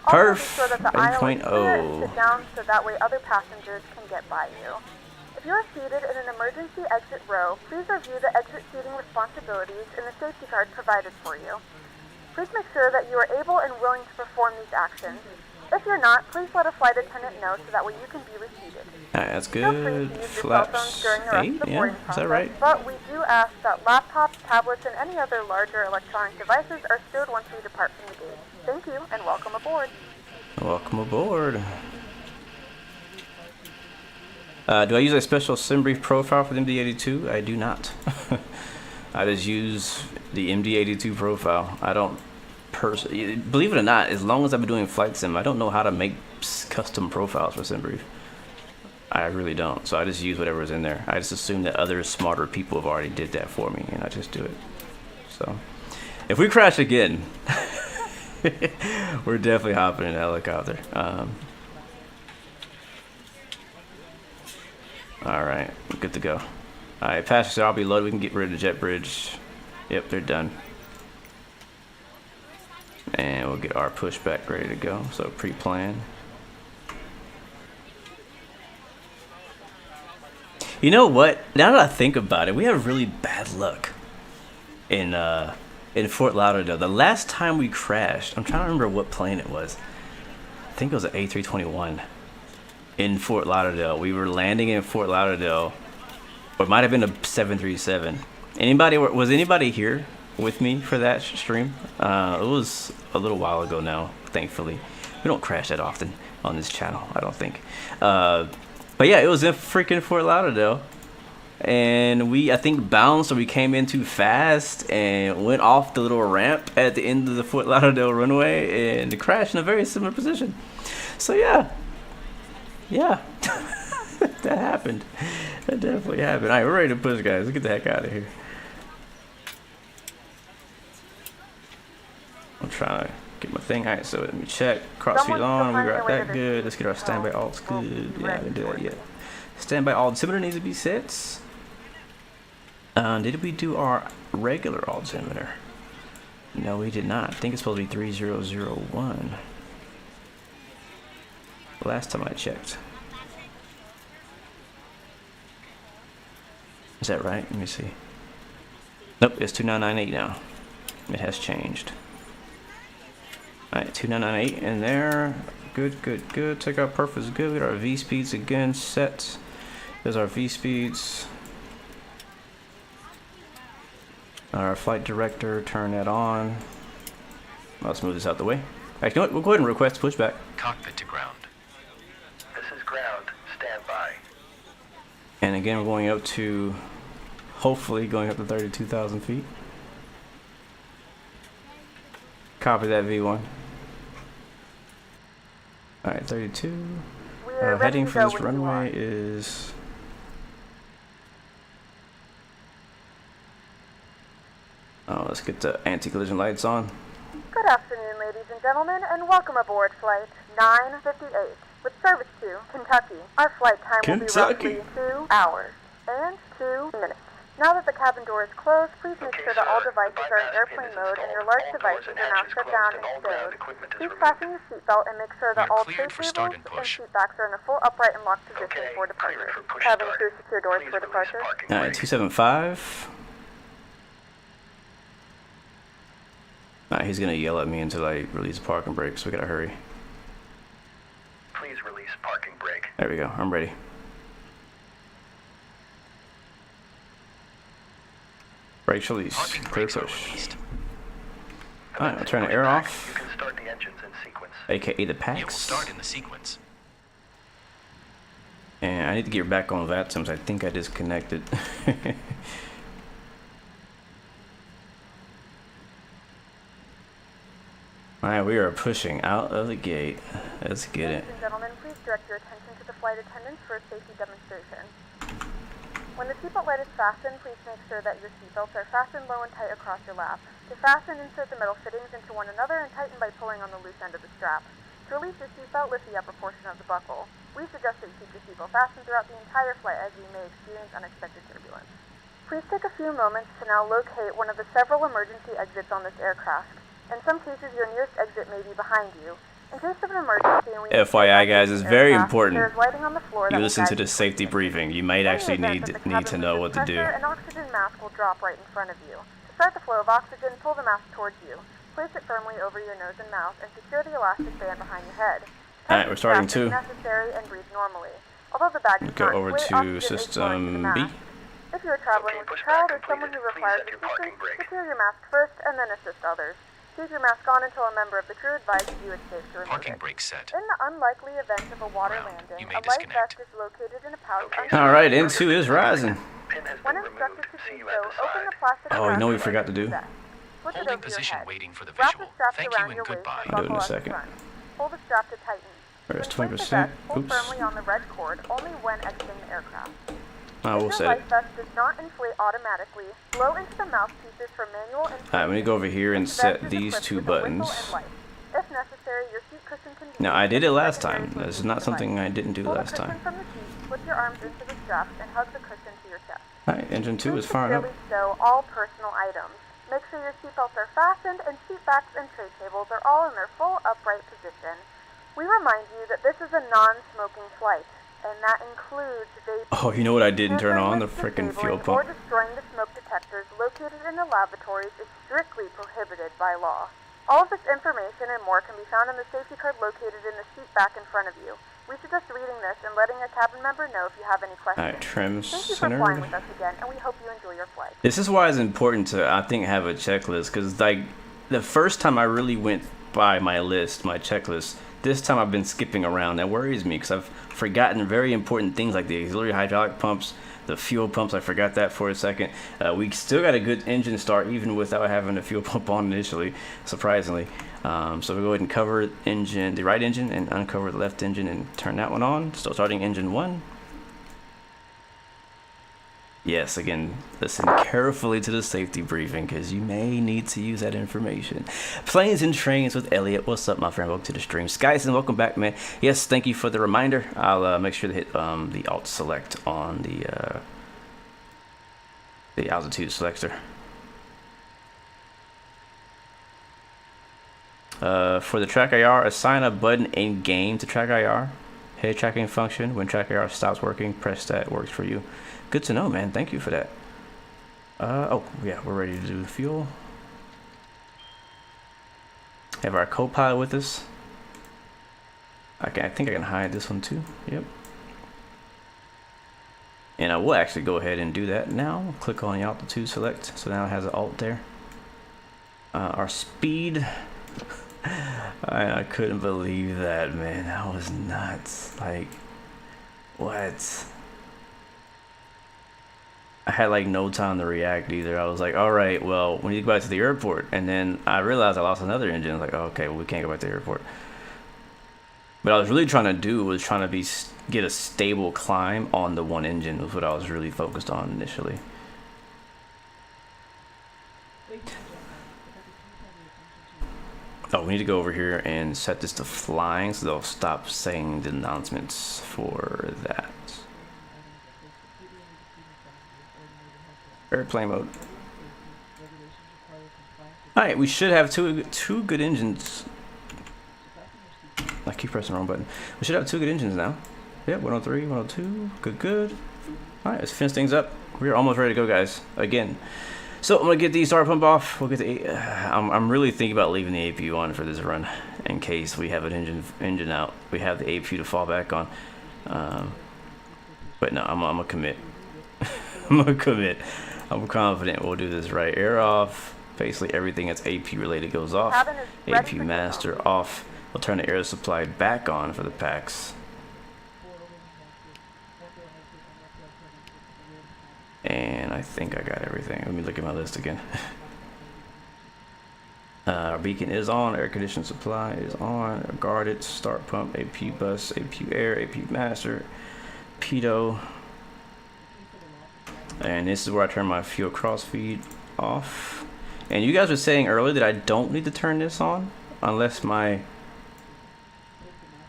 Perf 8.0. So that way other passengers can get by you. If you are seated in an emergency exit row, please review the exit seating responsibilities in the safety card provided for you. Please make sure that you are able and willing to perform these actions. If you're not, please let a flight attendant know so that way you can be reseated. Alright, that's good. Flaps 8, yeah, is that right? But we do ask that laptops, tablets, and any other larger electronic devices are stowed once we depart from the gate. Thank you, and welcome aboard. Welcome aboard. Do I use a special SimBrief profile for the MD-82? I do not. I just use the MD-82 profile. I don't believe it or not, as long as I've been doing flight sim, I don't know how to make custom profiles for SimBrief. I really don't. So I just use whatever's in there. I just assume that other smarter people have already did that for me, and I just do it. So if we crash again, we're definitely hopping in a helicopter. Alright, good to go. Alright, passengers, I'll be loaded. We can get rid of the jet bridge. Yep, they're done. And we'll get our pushback ready to go. So pre-plan. You know what? Now that I think about it, we have really bad luck in Fort Lauderdale. The last time we crashed, I'm trying to remember what plane it was. I think it was an A321 in Fort Lauderdale. We were landing in Fort Lauderdale, or it might have been a 737, Was anybody here with me for that stream? It was a little while ago now, thankfully. We don't crash that often on this channel, I don't think. But yeah, it was in freaking Fort Lauderdale. And I think bounced, or we came in too fast and went off the little ramp at the end of the Fort Lauderdale runway and crashed in a very similar position. So yeah, that happened. That definitely happened. All right, we're ready to push, guys. Let's get the heck out of here. I'm trying to get my thing. All right, so let me check. Crossfeed on. We got that good. Let's get our standby alts good. Yeah, I didn't do that yet. Standby altimeter needs to be set. Did we do our regular altimeter? No, we did not. I think it's supposed to be 3001. Last time I checked. Is that right? Let me see. Nope, it's 2998 now. It has changed. Alright, 2998 in there. Good, good, good. Takeoff perf is good. We got our V speeds again set. There's our V speeds. Our flight director, turn that on. Let's move this out the way. Actually, you know what? We'll go ahead and request pushback. Cockpit to ground. This is ground. Stand by. And again, we're going up to, hopefully going up to 32,000 feet. Copy that V1. Alright, 32. Heading for this runway is... Oh, let's get the anti-collision lights on. Good afternoon, ladies and gentlemen, and welcome aboard Flight 958 with service to Kentucky. Our flight time will be roughly 2 hours and 2 minutes. Now that the cabin door is closed, please make sure that all devices are in airplane mode and your large devices are now shut down and stowed. Please fasten your seatbelt and make sure that all tray tables and seat backs are in a full upright and locked position for departure. Cabin crew secure doors for departure. Alright, 275. Alright, he's gonna yell at me until I release parking brake, so we gotta hurry. Please release parking brake. There we go, I'm ready. Brakes release. Clear push. Alright, I'll turn the air off. You can start the engines in sequence. AKA the packs. It will start in the sequence. And I need to get back on Vatsim. I think I disconnected. Alright, we are pushing out of the gate. Let's get it. Ladies and gentlemen, please direct your attention to the flight attendants for a safety demonstration. When the seatbelt light is fastened, please make sure that your seatbelts are fastened low and tight across your lap. To fasten, insert the metal fittings into one another and tighten by pulling on the loose end of the strap. To release your seatbelt, lift the upper portion of the buckle. We suggest that you keep your seatbelt fastened throughout the entire flight as you may experience unexpected turbulence. Please take a few moments to now locate one of the several emergency exits on this aircraft. In some cases, your nearest exit may be behind you. In case of an emergency, and we FYI, guys, it's very important. There's lighting on the floor you listen to the safety briefing. You might actually need to know what to do. An oxygen mask will drop right in front of you. To start the flow of oxygen, pull the mask towards you. Place it firmly over your nose and mouth, and secure the elastic band behind your head. Alright, we're starting too. Necessary and breathe normally. Although the bag is Go not over inflate, to oxygen is system flowing to the B. mask. If you are traveling with a child or someone who requires assistance, secure your mask first and then assist others. Keep your mask on until a member of the crew advises you it's safe to remove Parking it. brake set. In the unlikely event of a water landing, You may a life disconnect. vest is located in a pouch. Alright, N2 is rising. When instructed to do so, open the plastic Oh, you know we strap forgot to do? vest. Switch it Holding over your position head. waiting for the Wrap visual. the straps Thank you around and your waist goodbye. and I'll do it in a buckle at the second. front. Hold the strap to tighten. There's Place the 20%. vest, pull Oops. firmly on the red cord only when exiting the aircraft. I will If set your it. life vest does not inflate automatically, blow into the mouthpieces for manual inflation. Alright, let me go over here and This set vest is these equipped two with a whistle buttons. and light. If necessary, your seat cushion can be Now, I did it last secondary time. This is safety not something device. I didn't do Pull the last cushion time. from the seat, put your arms into the straps, and hug the cushion to your chest. Alright, engine 2 Please is fired up. securely stow all personal items. Make sure your seatbelts are fastened and seat backs and tray tables are all in their full upright position. We remind you that this is a non-smoking flight, and that includes vaping. Oh, you know what I didn't turn on? The Tampering freaking with fuel disabling pump. or destroying the smoke detectors located in the lavatories is strictly prohibited by law. All of this information and more can be found in the safety card located in the seat back in front of you. We suggest reading this and letting a cabin member know if you have any questions. Alright, trim Thank you for flying centered. with us again, and we hope you enjoy your flight. This is why it's important to, I think, have a checklist, because like the first time I really went by my list, my checklist, this time I've been skipping around. That worries me because I've forgotten very important things like the auxiliary hydraulic pumps, the fuel pumps. I forgot that for a second. We still got a good engine start even without having the fuel pump on initially, surprisingly. So we'll go ahead and cover engine, the right engine, and uncover the left engine and turn that one on. Still starting engine 1. Yes, again, listen carefully to the safety briefing because you may need to use that information. Planes and Trains with Elliot. What's up, my friend? Welcome to the stream. Skyson, welcome back, man. Yes, thank you for the reminder. I'll make sure to hit the Alt Select on the altitude selector. For the track IR, assign a button in game to track IR. Head tracking function. When track IR stops working, press that. Works for you. Good to know, man. Thank you for that. Oh, yeah, we're ready to do the fuel. Have our co-pilot with us. I think I can hide this one too. Yep. And I will actually go ahead and do that now. Click on the altitude select. So now it has an alt there. Our speed. I couldn't believe that, man. That was nuts. Like, what? I had like no time to react either. I was like, all right, well, we need to go back to the airport. And then I realized I lost another engine. I was like, oh, okay, well, we can't go back to the airport. But I was really trying to do was trying to get a stable climb on the one engine was what I was really focused on initially. Oh, we need to go over here and set this to flying so they'll stop saying the announcements for that. Airplane mode. Alright, we should have two good engines. I keep pressing the wrong button. We should have 2 good engines now. Yep, 103, 102. Good. Alright, let's finish things up. We're almost ready to go, guys. Again. So I'm gonna get the starter pump off. We'll get the. I'm really thinking about leaving the APU on for this run in case we have an engine out. We have the APU to fall back on. But no, I'm gonna commit. I'm gonna commit. I'm confident we'll do this right. Air off. Basically everything that's AP related goes off. AP master off. We'll turn the air supply back on for the packs. And I think I got everything. Let me look at my list again. Our beacon is on. Air conditioning supply is on. Guarded. Start pump. AP bus. AP air. AP master. Pitot. And this is where I turn my fuel crossfeed off. And you guys were saying earlier that I don't need to turn this on unless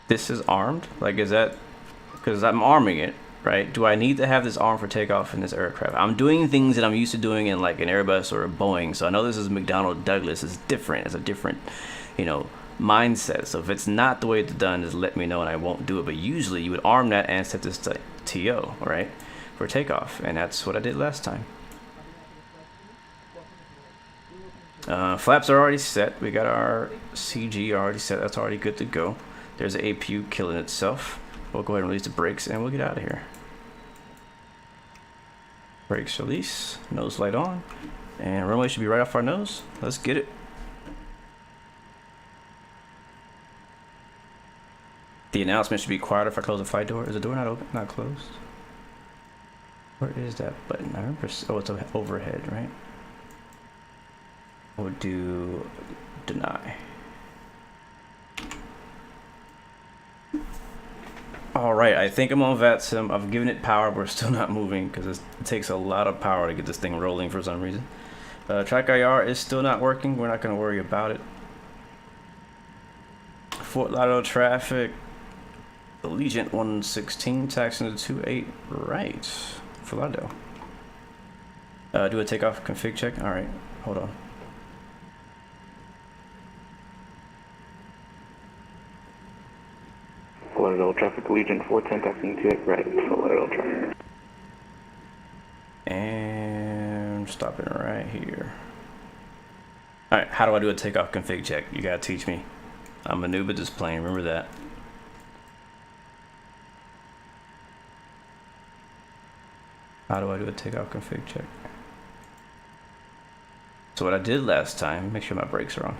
this is armed. Like, is that because I'm arming it, right? Do I need to have this armed for takeoff in this aircraft? I'm doing things that I'm used to doing in like an Airbus or a Boeing. So I know this is McDonnell Douglas. It's different. It's a different, mindset. So if it's not the way it's done, just let me know and I won't do it. But usually you would arm that and set this to TO, right? For takeoff, and that's what I did last time. Flaps are already set. We got our CG already set. That's already good to go. There's the APU killing itself. We'll go ahead and release the brakes and we'll get out of here. Brakes release, nose light on, and runway should be right off our nose. Let's get it. The announcement should be quiet if I close the flight door. Is the door not open? Not closed? Where is that button? I remember. Oh, it's overhead, right? We'll do deny. All right, I think I'm on Vatsim. I've given it power, but we're still not moving because it takes a lot of power to get this thing rolling for some reason. Track IR is still not working. We're not going to worry about it. Fort Lauderdale traffic. Allegiant 116, taxing to 28 right. For Lauderdale. Do a takeoff config check. All right, hold on. Lauderdale traffic, Allegiant 410, taxiing 28 right. For Lauderdale traffic. And stopping right here. All right, how do I do a takeoff config check? You gotta teach me. I'm a noob at this plane. Remember that. How do I do a takeoff config check? So what I did last time, make sure my brakes are on.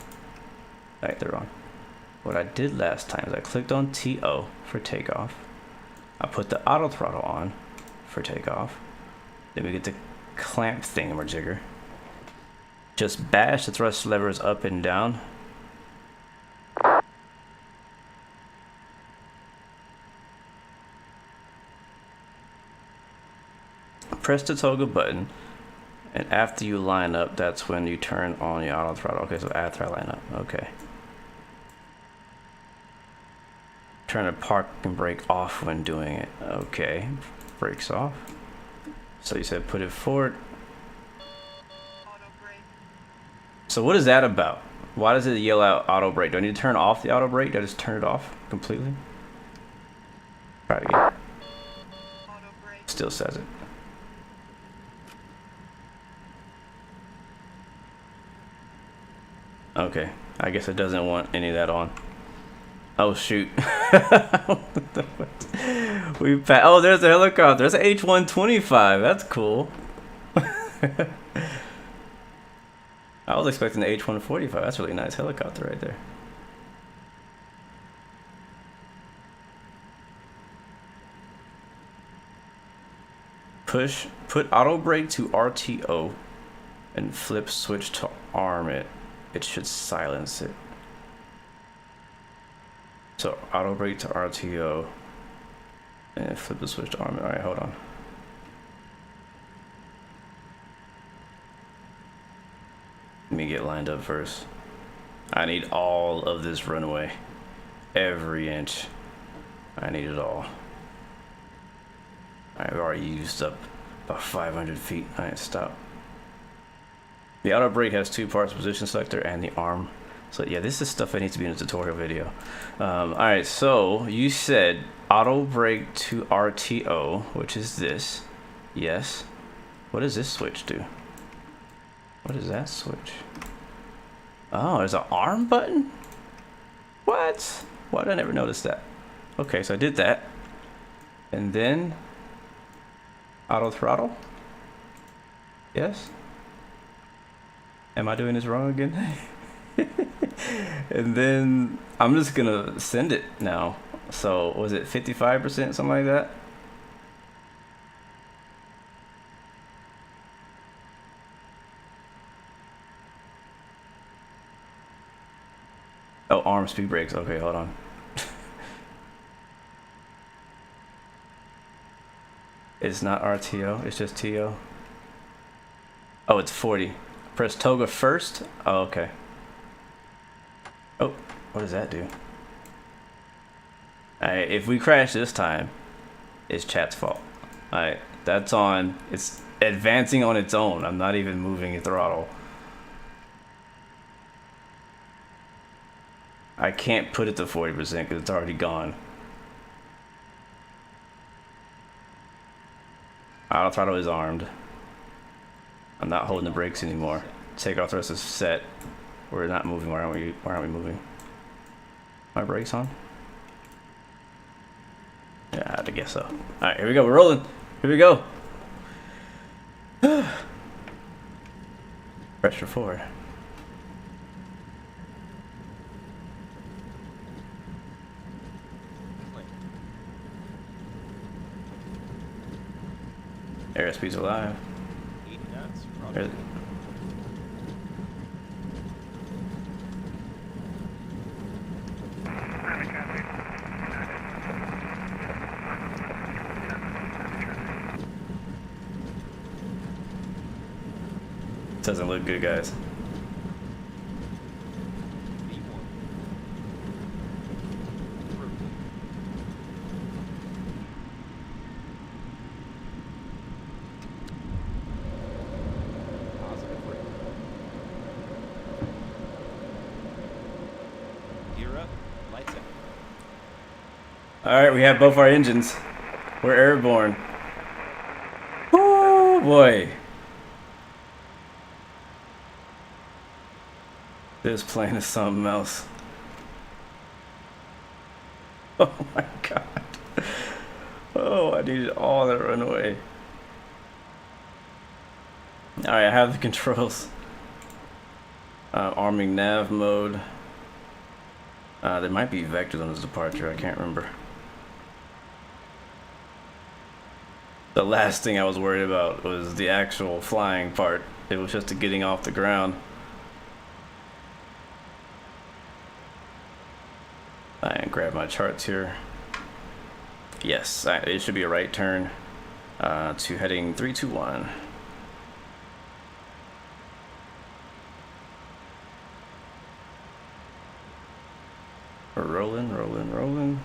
Alright, they're on. What I did last time is I clicked on TO for takeoff. I put the auto throttle on for takeoff. Then we get the clamp thingamajigger. Just bash the thrust levers up and down. Press the toggle button, and after you line up, that's when you turn on your auto throttle. Okay, so after I line up, okay. Turn the parking brake off when doing it. Okay, brakes off. So you said put it forward. So what is that about? Why does it yell out auto brake? Do I need to turn off the auto brake? Do I just turn it off completely? Try it again. Still says it. Okay, I guess it doesn't want any of that on. Oh shoot. Oh, there's a helicopter. There's an H-125. That's cool. I was expecting the H-145. That's a really nice helicopter right there. Put auto brake to RTO and flip switch to arm it. It should silence it. So auto brake to RTO and flip the switch to arm it. Alright, hold on. Let me get lined up first. I need all of this runway. Every inch. I need it all. I've already used up about 500 feet. Alright, stop. The auto brake has two parts, position selector and the arm. So yeah, this is stuff that needs to be in a tutorial video. Alright, so you said auto brake to RTO, which is this. Yes. What does this switch do? What does that switch? Oh, there's an arm button? What? Why did I never notice that? Okay, so I did that. And then auto throttle? Yes? Am I doing this wrong again? And then I'm just gonna send it now. So was it 55%, something like that? Oh, arm speed brakes. Okay, hold on. It's not RTO, it's just TO. Oh, it's 40. Press toga first. Oh, okay. Oh, what does that do? Alright, if we crash this time, it's chat's fault. Alright, that's on. It's advancing on its own. I'm not even moving the throttle. I can't put it to 40% because it's already gone. Auto throttle is armed. I'm not holding the brakes anymore. Takeoff thrust is set. We're not moving. Why aren't we moving? My brakes on? Yeah, I had to guess so. Alright, here we go. We're rolling. Here we go. Pressure forward. Airspeed's alive. 80 knots. There's- Doesn't look good, guys. V1. Positive rate. Gear up. Lights out. Alright, we have both our engines. We're airborne. Oh boy. This plane is something else. Oh my god. Oh, I needed all that runway. Alright, I have the controls. Arming nav mode. There might be vectors on this departure, I can't remember. The last thing I was worried about was the actual flying part. It was just the getting off the ground. And grab my charts here. Yes, it should be a right turn to heading 321. We're rolling, rolling, rolling.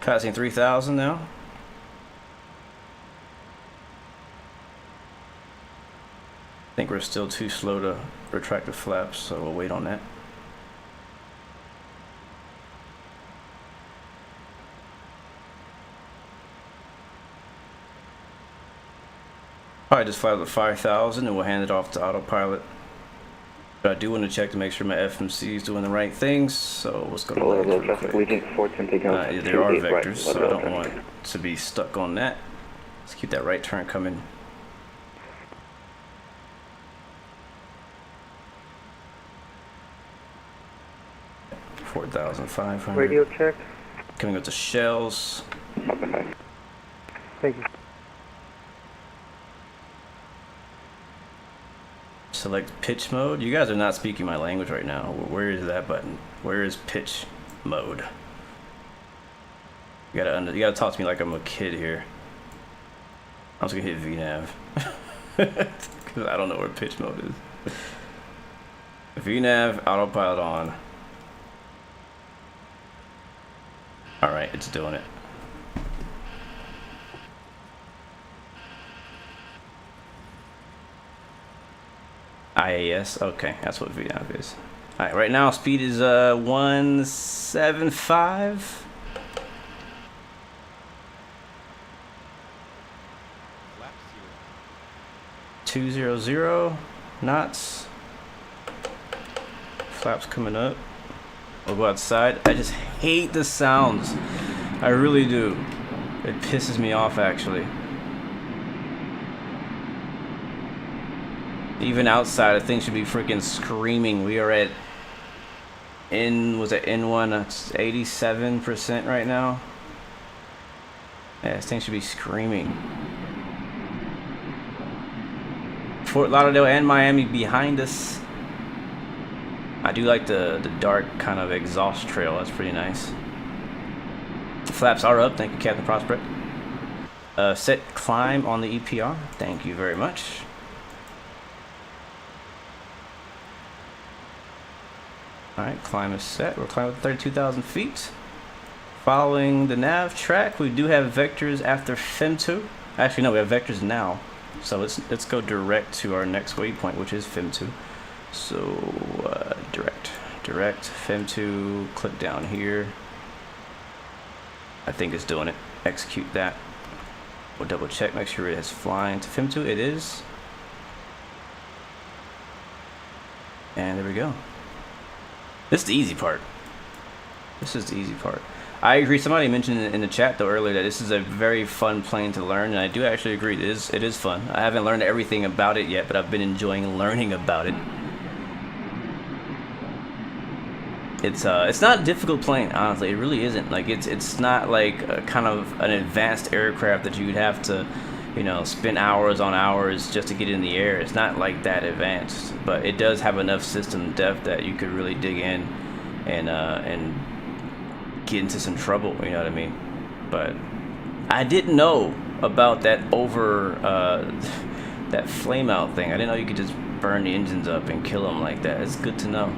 Passing 3,000 now. I think we're still too slow to retract the flaps, so we'll wait on that. Probably just fly to 5,000 and we'll hand it off to autopilot. But I do want to check to make sure my FMC is doing the right things, so let's go to Lauderdale traffic, Allegiant 410 taking off. there are vectors, so I don't want to be stuck on that. Let's keep that right turn coming. $4,500. Radio check. Coming up to shells. Thank you. Select pitch mode. You guys are not speaking my language right now. Where is that button? Where is pitch mode? You gotta talk to me like I'm a kid here. I'm just gonna hit VNav because I don't know where pitch mode is. VNav, autopilot on. All right, it's doing it. IAS, okay, that's what VNav is. All right, right now speed is 175. Flaps 200 knots. Flaps coming up. We'll go outside. I just hate the sounds. I really do. It pisses me off actually. Even outside, the thing should be freaking screaming. We are at was it N1? It's 87% right now. Yeah, this thing should be screaming. Fort Lauderdale and Miami behind us. I do like the dark kind of exhaust trail. That's pretty nice. Flaps are up. Thank you, Captain Prospect. Set climb on the EPR. Thank you very much. Alright, climb is set. We're climbing 32,000 feet. Following the nav track, we do have vectors after FEM2. Actually, no, we have vectors now. So let's go direct to our next waypoint, which is FEM2. So, direct, FEM2, click down here. I think it's doing it. Execute that. We'll double check, make sure it is flying to FEM2. It is. And there we go. This is the easy part. This is the easy part. I agree. Somebody mentioned in the chat though earlier that this is a very fun plane to learn, and I do actually agree. It is fun. I haven't learned everything about it yet, but I've been enjoying learning about it. It's not a difficult plane, honestly. It really isn't. Like it's not like a kind of an advanced aircraft that you'd have to, you know, spend hours on hours just to get in the air. It's not like that advanced, but it does have enough system depth that you could really dig in and get into some trouble. You know what I mean? But I didn't know about that that flame out thing. I didn't know you could just burn the engines up and kill them like that. It's good to know.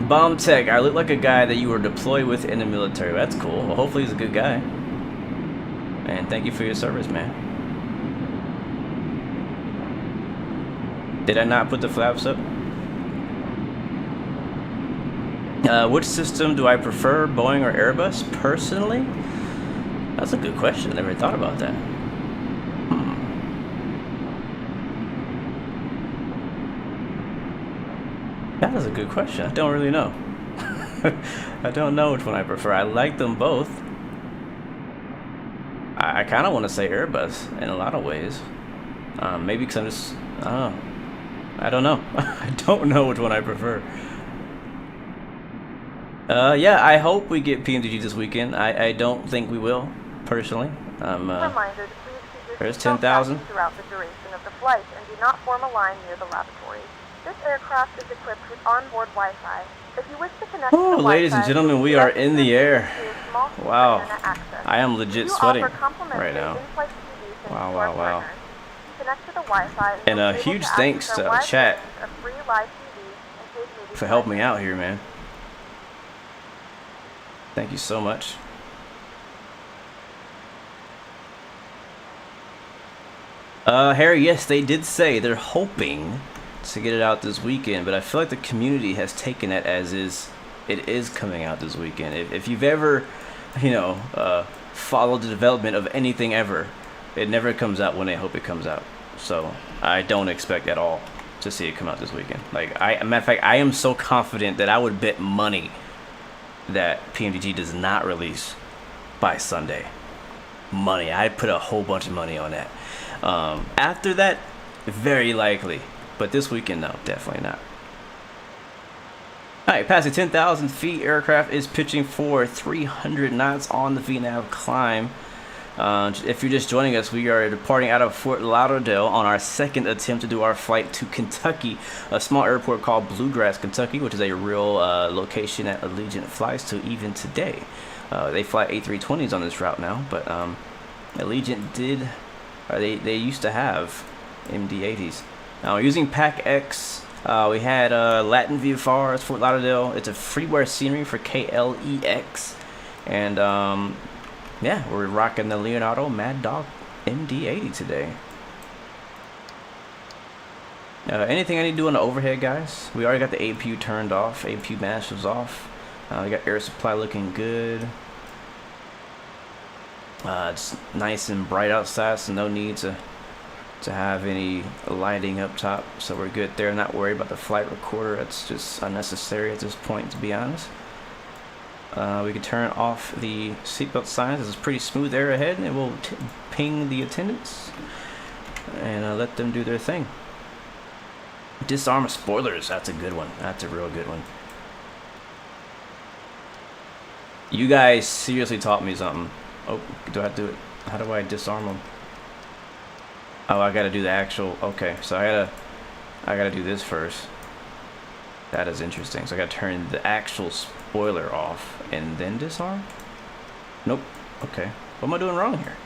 Bomb Tech, I look like a guy that you were deployed with in the military. That's cool. Well, hopefully he's a good guy. And thank you for your service, man. Did I not put the flaps up? Which system do I prefer, Boeing or Airbus? Personally? That's a good question. I never thought about that. That is a good question. I don't really know. I don't know which one I prefer. I like them both. I kind of want to say Airbus in a lot of ways. Maybe because I'm just, I don't know. I don't know which one I prefer. Yeah, I hope we get PMDG this weekend. I don't think we will, personally. Reminder to please keep your There's seatbelt 10,000. fastened throughout the duration of the flight and do not form a line near the lavatory. This aircraft is equipped with onboard Wi-Fi. If you wish to connect to the Oh, ladies and Wi-Fi, gentlemen, we are in the air. use small speed Wow. internet access. I am We legit do sweating offer complimentary right now. in-flight TV Wow, to wow, our wow. partners. Connect to the Wi-Fi And you'll be able huge to thanks access to our wide chat range of free live TV and paid media for helping me devices. out here, man. Thank you so much. Harry, yes, they did say they're hoping to get it out this weekend, but I feel like the community has taken it as is. It is coming out this weekend. If you've ever, followed the development of anything ever, it never comes out when they hope it comes out. So I don't expect at all to see it come out this weekend. Like, matter of fact, I am so confident that I would bet money that PMDG does not release by Sunday. Money. I'd put a whole bunch of money on that. After that, very likely. But this weekend, no, definitely not. Alright, passing 10,000 feet, aircraft is pitching for 300 knots on the VNAV climb. If you're just joining us, we are departing out of Fort Lauderdale on our second attempt to do our flight to Kentucky, a small airport called Bluegrass, Kentucky, which is a real location that Allegiant flies to even today. They fly A320s on this route now, but Allegiant did, they used to have MD-80s. Now, using PAC-X, we had Latin VFR, Fort Lauderdale. It's a freeware scenery for KLEX. And, yeah, we're rocking the Leonardo Maddog MD-80 today. Anything I need to do on the overhead, guys? We already got the APU turned off. APU master's off. We got air supply looking good. It's nice and bright outside, so no need to have any lighting up top, so we're good there. Not worried about the flight recorder. It's just unnecessary at this point, to be honest. We can turn off the seatbelt signs. It's pretty smooth air ahead, and it will ping the attendants and let them do their thing. Disarm spoilers. That's a good one. That's a real good one. You guys seriously taught me something. Oh, do I have to do it? How do I disarm them? Oh, I gotta do the actual. Okay, so I gotta do this first. That is interesting. So I gotta turn the actual spoiler off and then disarm. Nope. Okay. What am I doing wrong here?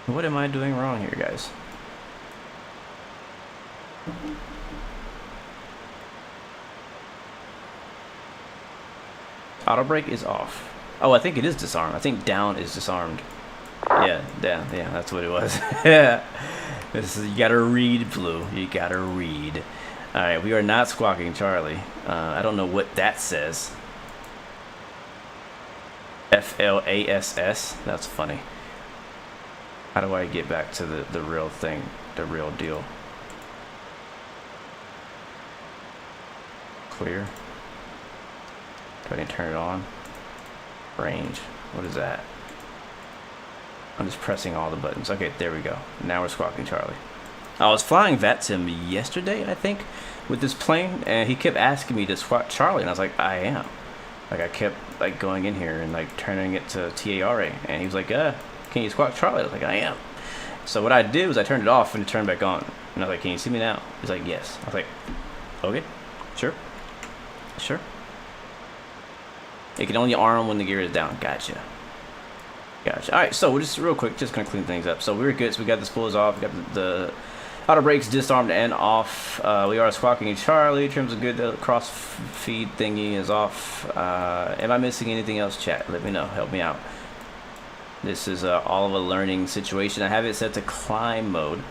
What am I doing wrong here, guys? Auto brake is off. Oh, I think it is disarmed. I think down is disarmed. Yeah, that's what it was. Yeah. This is, you gotta read, Blue. You gotta read. Alright, we are not squawking Charlie. I don't know what that says. FLASS? That's funny. How do I get back to the real thing? The real deal. Clear. Do I need to turn it on? Range. What is that? I'm just pressing all the buttons. Okay, there we go. Now we're squawking Charlie. I was flying Vatsim yesterday, I think, with this plane, and he kept asking me to squawk Charlie, and I was like, I am. Like, I kept like going in here and like turning it to TARA, and he was like, can you squawk Charlie? I was like, I am. So what I did was I turned it off and it turned back on, and I was like, can you see me now? He's like, yes. I was like, okay, sure. It can only arm when the gear is down. Gotcha. Alright, so we're just real quick, just gonna clean things up. So we were good, so we got the spoilers off, we got the auto brakes disarmed and off. We are squawking Charlie. Trims are good, the cross feed thingy is off. Am I missing anything else, chat? Let me know, help me out. This is all of a learning situation. I have it set to climb mode.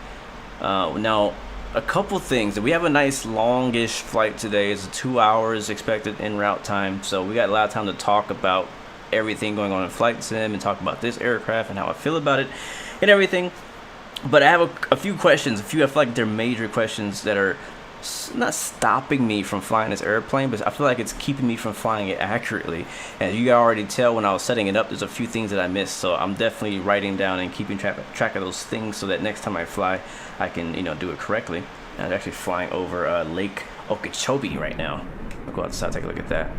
Now, a couple things. We have a nice longish flight today. It's 2 hours expected en route time, so we got a lot of time to talk about everything going on in flight sim and talk about this aircraft and how I feel about it and everything. But I have a few questions. I feel like they're major questions that are not stopping me from flying this airplane, but I feel like it's keeping me from flying it accurately. And you can already tell when I was setting it up, there's a few things that I missed. So I'm definitely writing down and keeping track of those things so that next time I fly, I can, you know, do it correctly. And I'm actually flying over Lake Okeechobee right now. I'll go outside, take a look at that.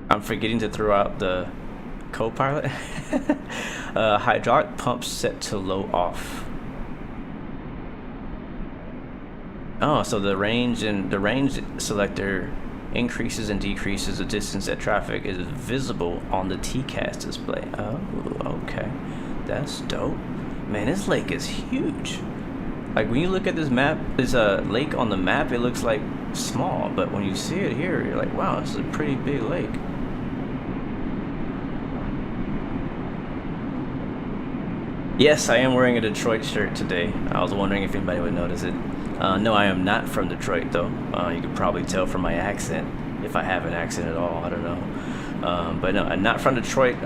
I'm forgetting to throw out the co-pilot. Hydraulic pump set to low off. Oh, so the range selector increases and decreases the distance that traffic is visible on the TCAS display. Oh, okay. That's dope. Man, this lake is huge. Like when you look at this map, this lake on the map, it looks like small, but when you see it here, you're like, wow, this is a pretty big lake. Yes, I am wearing a Detroit shirt today. I was wondering if anybody would notice it. No, I am not from Detroit, though. You can probably tell from my accent, if I have an accent at all. I don't know. But no, I'm not from Detroit.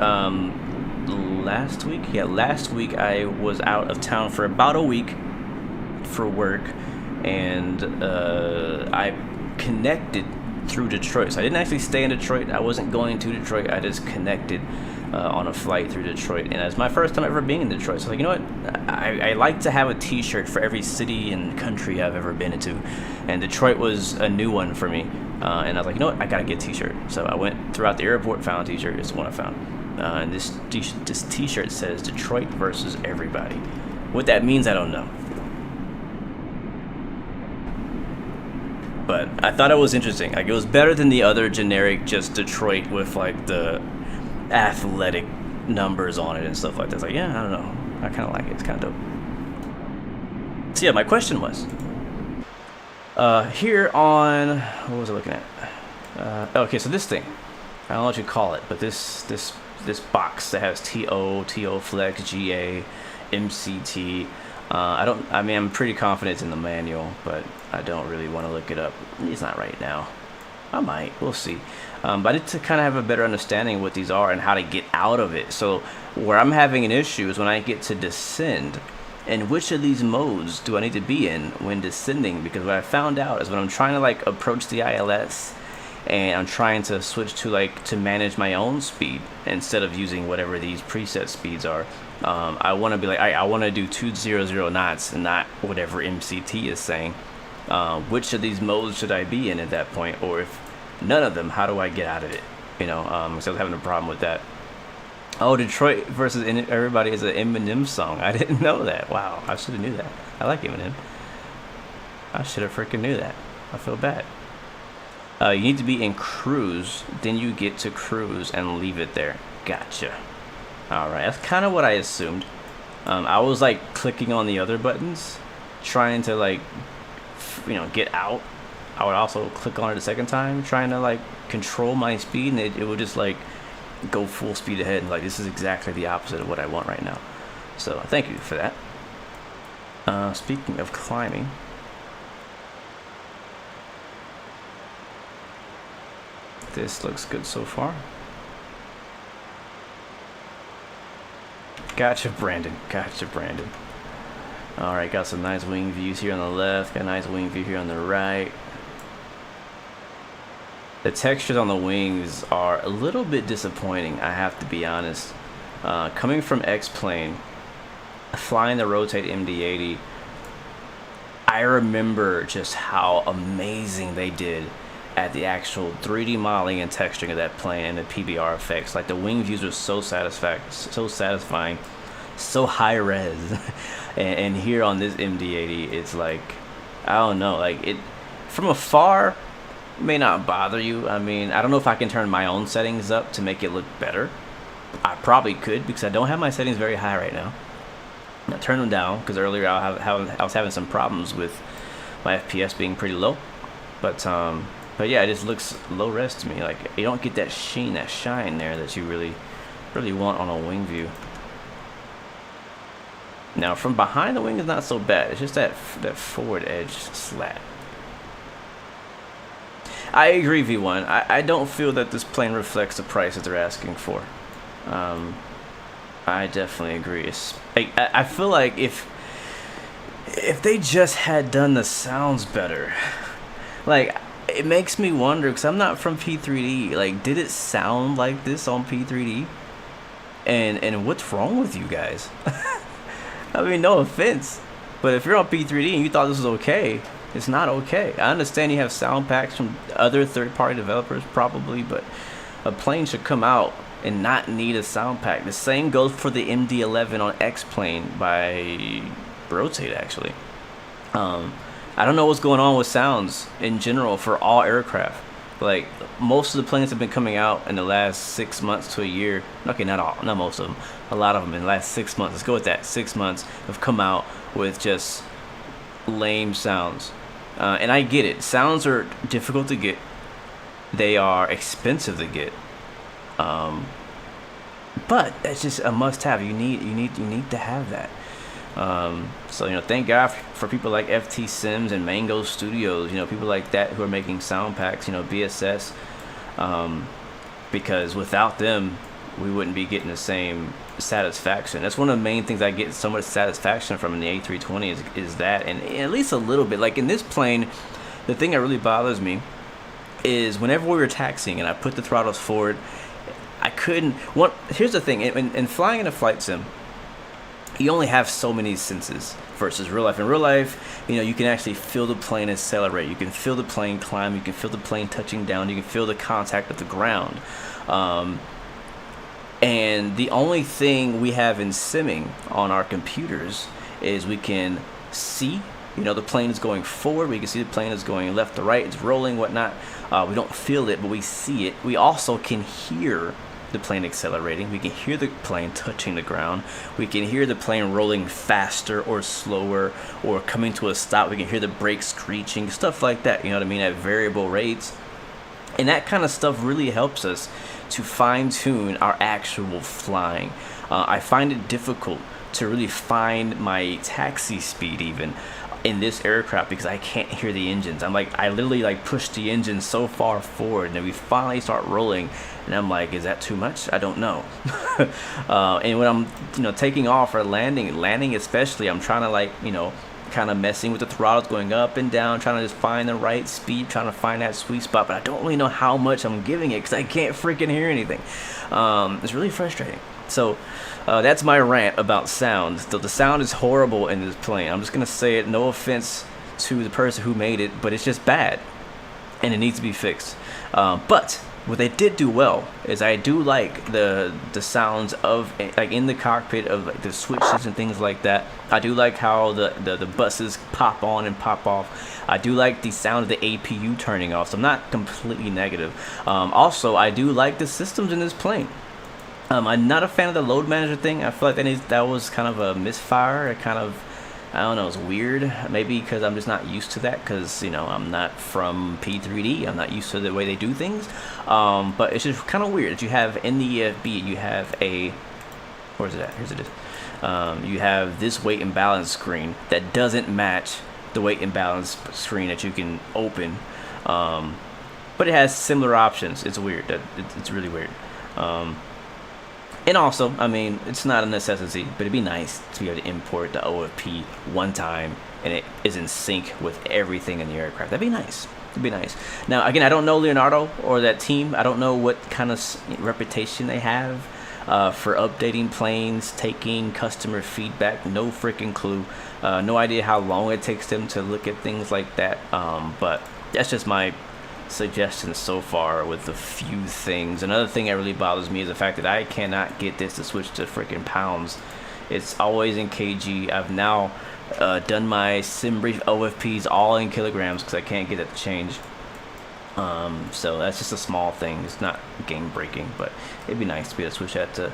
Last week? Yeah, last week I was out of town for about a week for work, and I connected through Detroit. So I didn't actually stay in Detroit. I wasn't going to Detroit. I just connected on a flight through Detroit, and it's my first time ever being in Detroit. So like, you know what? I like to have a T-shirt for every city and country I've ever been into, and Detroit was a new one for me. And I was like, you know what? I gotta get a T-shirt. So I went throughout the airport, found a T-shirt. It's the one I found. And this T-shirt says Detroit versus everybody. What that means, I don't know. But I thought it was interesting. Like, it was better than the other generic just Detroit with like the athletic numbers on it and stuff like that. It's like, yeah, I don't know. I kind of like it. It's kind of dope. So yeah, my question was, here on, what was I looking at? Okay, so this thing, I don't know what you call it, but this box that has TO Flex, GA, MCT. I mean, I'm pretty confident it's in the manual, but I don't really want to look it up. It's not right now. I might. We'll see. But I need to kind of have a better understanding of what these are and how to get out of it. So where I'm having an issue is when I get to descend, and which of these modes do I need to be in when descending? Because what I found out is when I'm trying to like approach the ILS and I'm trying to switch to like to manage my own speed instead of using whatever these preset speeds are. I want to be like, I want to do 200 knots and not whatever MCT is saying. Which of these modes should I be in at that point? Or if none of them, how do I get out of it? You know, so I was having a problem with that. Oh, Detroit versus everybody is an Eminem song. I didn't know that. Wow, I should have knew that. I like Eminem. I should have freaking knew that. I feel bad. You need to be in cruise, then you get to cruise and leave it there. Gotcha. Alright, that's kind of what I assumed. I was like clicking on the other buttons, trying to like, you know, get out. I would also click on it a second time, trying to like control my speed, and it would just like go full speed ahead. And like, this is exactly the opposite of what I want right now. So thank you for that. Speaking of climbing, this looks good so far. Gotcha, Brandon. Gotcha, Brandon. Alright, got some nice wing views here on the left. Got a nice wing view here on the right. The textures on the wings are a little bit disappointing, I have to be honest. Coming from X-Plane, flying the Rotate MD-80, I remember just how amazing they did at the actual 3D modeling and texturing of that plane and the PBR effects. Like, the wing views are so satisfying, so high res. and here on this MD-80, it's like, I don't know, like, it from afar may not bother you. I mean, I don't know if I can turn my own settings up to make it look better. I probably could, because I don't have my settings very high right now. I turn them down because earlier I was having some problems with my FPS being pretty low. But yeah, it just looks low res to me. Like, you don't get that sheen, that shine there that you really want on a wing view. Now, from behind the wing is not so bad. It's just that forward edge slat. I agree, V1. I don't feel that this plane reflects the price that they're asking for. I definitely agree. I feel like if they just had done the sounds better, like, it makes me wonder, because I'm not from P3D, like, did it sound like this on P3D? And what's wrong with you guys? I mean, no offense, but if you're on P3D and you thought this was okay, it's not okay. I understand you have sound packs from other third-party developers, probably, but a plane should come out and not need a sound pack. The same goes for the MD-80 on X-Plane by Rotate, actually. I don't know what's going on with sounds in general for all aircraft. Like, most of the planes have been coming out in the last 6 months to a year. Okay, not all, not most of them. A lot of them in the last 6 months. Let's go with that. 6 months have come out with just lame sounds. And I get it. Sounds are difficult to get. They are expensive to get. But it's just a must-have. You need to have that. So, you know, thank God for people like FT Sims and Mango Studios, you know, people like that who are making sound packs, you know, BSS, because without them, we wouldn't be getting the same satisfaction. That's one of the main things I get so much satisfaction from in the A320 is that, and at least a little bit. Like in this plane, the thing that really bothers me is whenever we were taxiing and I put the throttles forward, I couldn't. Here's the thing, in flying in a flight sim, you only have so many senses versus real life. In real life, you know, you can actually feel the plane accelerate. You can feel the plane climb. You can feel the plane touching down. You can feel the contact with the ground. And the only thing we have in simming on our computers is we can see, you know, the plane is going forward. We can see the plane is going left to right. It's rolling, whatnot. We don't feel it, but we see it. We also can hear the plane accelerating. We can hear the plane touching the ground. We can hear the plane rolling faster or slower or coming to a stop. We can hear the brakes screeching, stuff like that, you know what I mean, at variable rates. And that kind of stuff really helps us to fine-tune our actual flying. I find it difficult to really find my taxi speed even in this aircraft because I can't hear the engines. I literally like push the engine so far forward, and then we finally start rolling, and I'm like, is that too much? I don't know. And when I'm, you know, taking off or landing especially, I'm trying to, like, you know, kind of messing with the throttles, going up and down, trying to just find the right speed, trying to find that sweet spot, but I don't really know how much I'm giving it because I can't freaking hear anything. It's really frustrating. So that's my rant about sound. The sound is horrible in this plane. I'm just gonna say it, no offense to the person who made it, but it's just bad and it needs to be fixed. But what they did do well is I do like the sounds of, like, in the cockpit of, like, the switches and things like that. I do like how the buses pop on and pop off. I do like the sound of the APU turning off, so I'm not completely negative. Also, I do like the systems in this plane. I'm not a fan of the load manager thing. I feel like that was kind of a misfire. I don't know, it's weird. Maybe because I'm just not used to that because, you know, I'm not from P3D. I'm not used to the way they do things. But it's just kind of weird that you have in the EFB, you have a, where's it at? Here's it is. You have this weight and balance screen that doesn't match the weight and balance screen that you can open. But it has similar options. It's weird. It's really weird. And also, I mean, it's not a necessity, but it'd be nice to be able to import the OFP one time and it is in sync with everything in the aircraft. That'd be nice. It'd be nice. Now, again, I don't know Leonardo or that team. I don't know what kind of reputation they have for updating planes, taking customer feedback. No freaking clue. No idea how long it takes them to look at things like that. But that's just my suggestions so far with a few things. Another thing that really bothers me is the fact that I cannot get this to switch to freaking pounds. It's always in kg. I've now done my sim brief OFPs all in kilograms because I can't get it to change. So that's just a small thing. It's not game breaking, but it'd be nice to be able to switch that to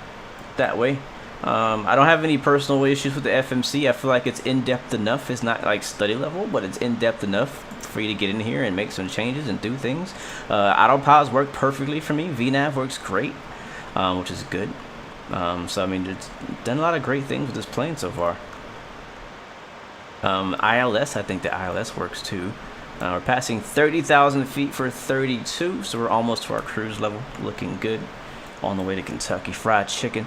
that way. I don't have any personal issues with the FMC. I feel like it's in-depth enough. It's not like study level, but it's in-depth enough for you to get in here and make some changes and do things. Autopods work perfectly for me. VNAV works great, which is good. So I mean, it's done a lot of great things with this plane so far. ILS, I think the ILS works too. We're passing 30,000 feet for 32, so we're almost to our cruise level. Looking good. On the way to Kentucky Fried Chicken.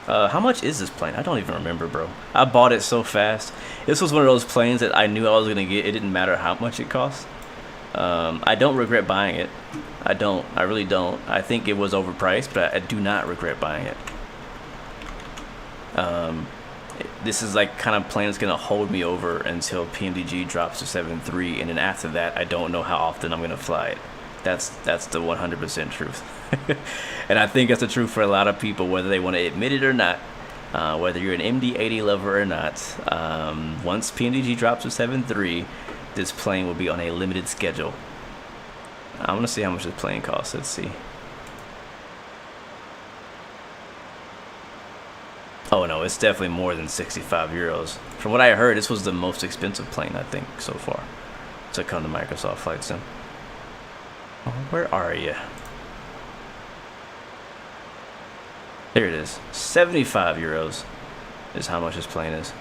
How much is this plane? I don't even remember, bro. I bought it so fast. This was one of those planes that I knew I was going to get. It didn't matter how much it cost. I don't regret buying it. I don't. I really don't. I think it was overpriced, but I do not regret buying it. This is like kind of plane that's going to hold me over until PMDG drops to 7.3, and then after that, I don't know how often I'm going to fly it. That's the 100% truth. And I think that's the truth for a lot of people, whether they want to admit it or not. Whether you're an MD-80 lover or not, once PMDG drops to 7.3, this plane will be on a limited schedule. I'm gonna see how much this plane costs. Let's see. Oh no, it's definitely more than 65 euros. From what I heard, this was the most expensive plane, I think, so far to come to Microsoft Flight Sim. Oh, where are you? There it is. 75 euros is how much this plane is.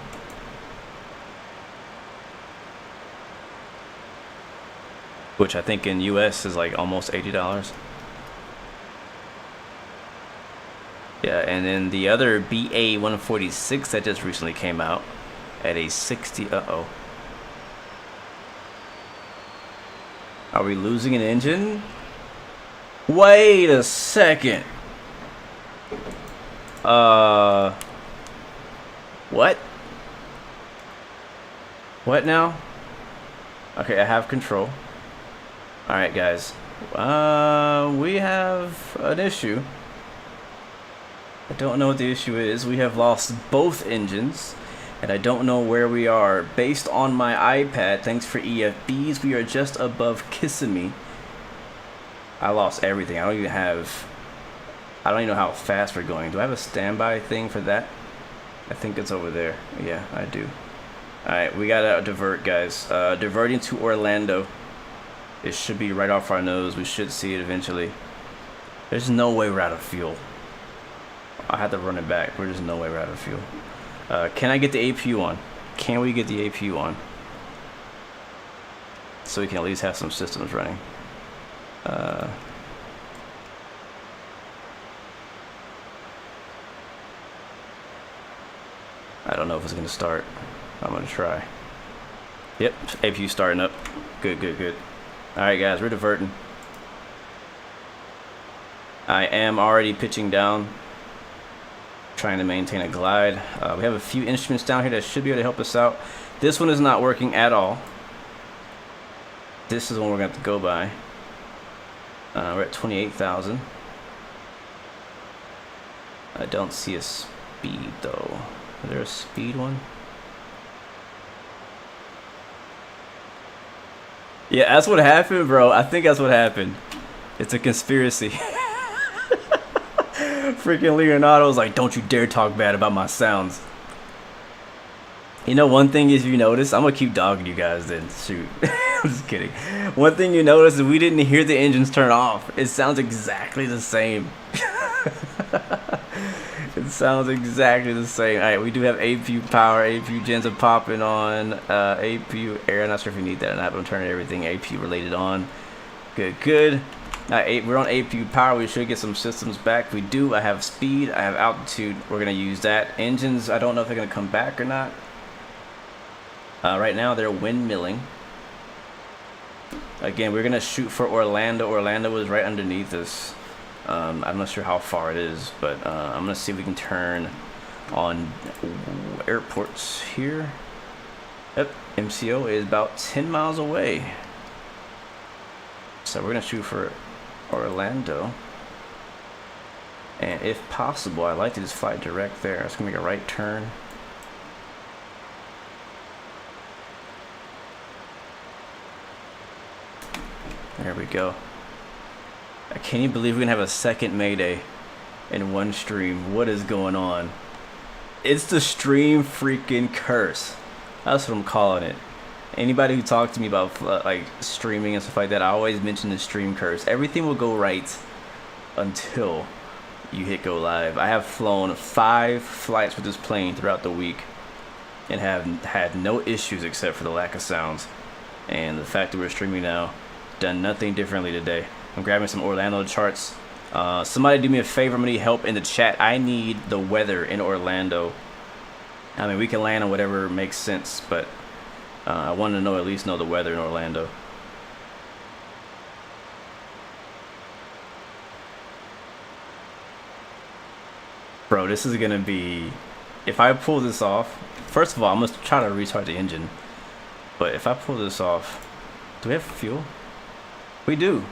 Which I think in US is like almost $80. Yeah, and then the other BA-146 that just recently came out at a 60. Uh-oh. Are we losing an engine? Wait a second. What? What now? Okay, I have control. Alright, guys. We have an issue. I don't know what the issue is. We have lost both engines, and I don't know where we are. Based on my iPad, thanks for EFBs, we are just above Kissimmee. I lost everything. I don't even know how fast we're going. Do I have a standby thing for that? I think it's over there. Yeah, I do. Alright, we gotta divert, guys. Diverting to Orlando. It should be right off our nose. We should see it eventually. There's no way we're out of fuel. I had to run it back. There's just no way we're out of fuel. Can I get the APU on? Can we get the APU on? So we can at least have some systems running. I don't know if it's gonna start. I'm gonna try. Yep, APU starting up. Good, good, good. Alright guys, we're diverting. I am already pitching down, trying to maintain a glide. We have a few instruments down here that should be able to help us out. This one is not working at all. This is one we're going to have to go by. We're at 28,000. I don't see a speed though. Is there a speed one? Yeah, that's what happened, bro. I think that's what happened. It's a conspiracy. Freaking Leonardo's like, don't you dare talk bad about my sounds. You know, one thing is, you notice, I'm gonna keep dogging you guys then. Shoot. I'm just kidding. One thing you notice is we didn't hear the engines turn off. It sounds exactly the same. It sounds exactly the same. Alright, we do have APU power, APU gens are popping on, APU air. I'm not sure if we need that or not, but I'm turning everything APU related on. Good, good. We're on APU power. We should get some systems back. We do. I have speed. I have altitude. We're going to use that. Engines, I don't know if they're going to come back or not. Right now, they're windmilling. Again, we're going to shoot for Orlando. Orlando is right underneath us. I'm not sure how far it is, but I'm going to see if we can turn on airports here. Yep, MCO is about 10 miles away. So we're going to shoot for Orlando. And if possible, I'd like to just fly direct there. It's going to make a right turn. There we go. Can you believe we're going to have a second Mayday in one stream? What is going on? It's the stream freaking curse. That's what I'm calling it. Anybody who talked to me about like streaming and stuff like that, I always mention the stream curse. Everything will go right until you hit go live. I have flown 5 flights with this plane throughout the week and have had no issues except for the lack of sounds. And the fact that we're streaming now, done nothing differently today. I'm grabbing some Orlando charts. Somebody do me a favor, I'm gonna need help in the chat. I need the weather in Orlando. I mean, we can land on whatever makes sense, but I want to know, at least know the weather in Orlando. Bro, this is gonna be, if I pull this off, first of all, I'm gonna try to restart the engine. But if I pull this off, do we have fuel? We do.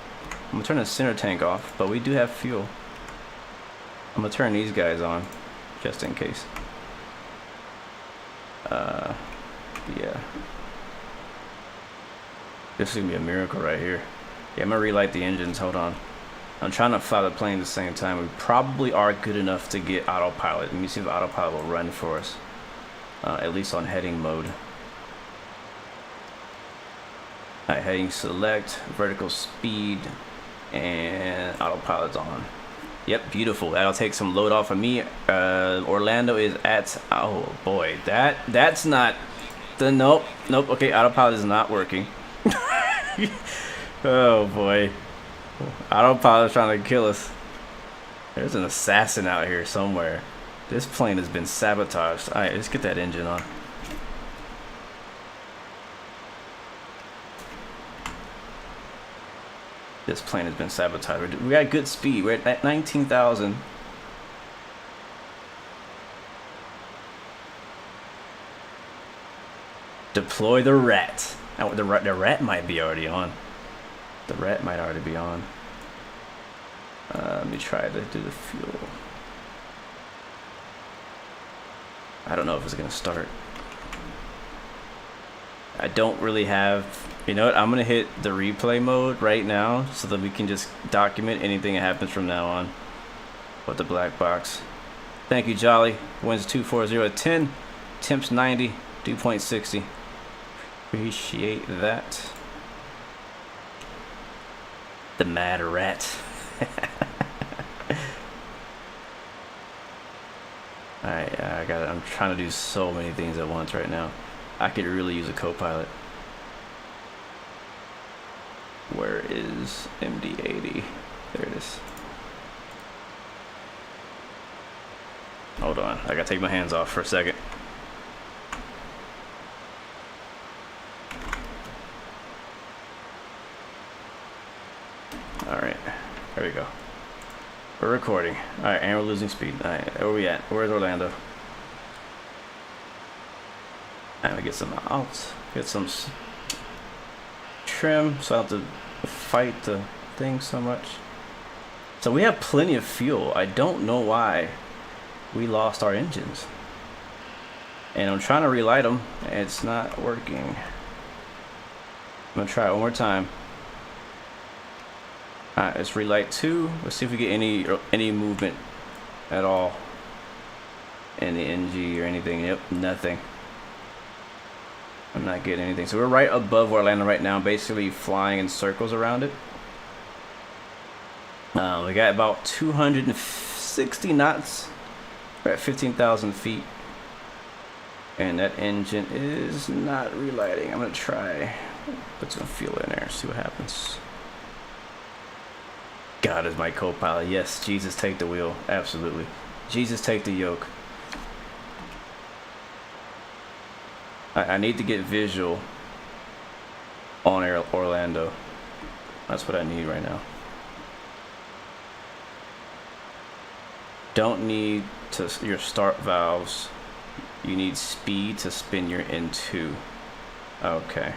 I'm gonna turn the center tank off, but we do have fuel. I'm gonna turn these guys on, just in case. Yeah. This is gonna be a miracle right here. Yeah, I'm gonna relight the engines, hold on. I'm trying to fly the plane at the same time. We probably are good enough to get autopilot. Let me see if autopilot will run for us. At least on heading mode. Alright, heading select, vertical speed, and autopilot's on. Yep, beautiful. That'll take some load off of me. Orlando is at, oh boy, that's not the, nope. Okay, autopilot is not working. Oh boy, autopilot is trying to kill us. There's an assassin out here somewhere. This plane has been sabotaged. All right, let's get that engine on. This plane has been sabotaged. We got good speed. We're at 19,000. Deploy the rat. Oh, the rat might be already on. The rat might already be on. Let me try to do the fuel. I don't know if it's gonna start. I don't really have, you know what, I'm gonna hit the replay mode right now so that we can just document anything that happens from now on with the black box. Thank you, Jolly. Wins 24010, temps 90, dew point 60. Appreciate that. The mad rat. Alright, I'm trying to do so many things at once right now. I could really use a co-pilot. Where is MD-80? There it is. Hold on, I gotta take my hands off for a second. Alright, there we go. We're recording. Alright, and we're losing speed. Alright, where are we at? Where's Orlando? And we get some outs, get some trim so I don't have to fight the thing so much. So we have plenty of fuel. I don't know why we lost our engines. And I'm trying to relight them. It's not working. I'm gonna try it one more time. Alright, let's relight 2. Let's see if we get any movement at all in the NG or anything. Yep, nothing. I'm not getting anything. So we're right above Orlando right now, basically flying in circles around it. We got about 260 knots. We're at 15,000 feet. And that engine is not relighting. I'm going to try put some fuel in there, see what happens. God is my co-pilot. Yes, Jesus, take the wheel. Absolutely. Jesus, take the yoke. I need to get visual on Orlando. That's what I need right now. Don't need your start valves. You need speed to spin your N2. Okay.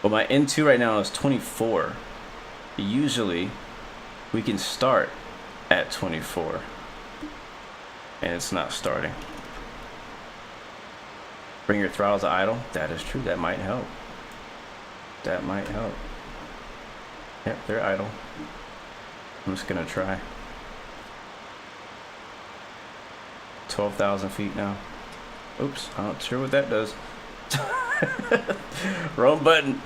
Well, my N2 right now is 24. Usually, we can start at 24. And it's not starting. Bring your throttles to idle. That is true. That might help. That might help. Yep, they're idle. I'm just gonna try. 12,000 feet now. Oops, I'm not sure what that does. Wrong button.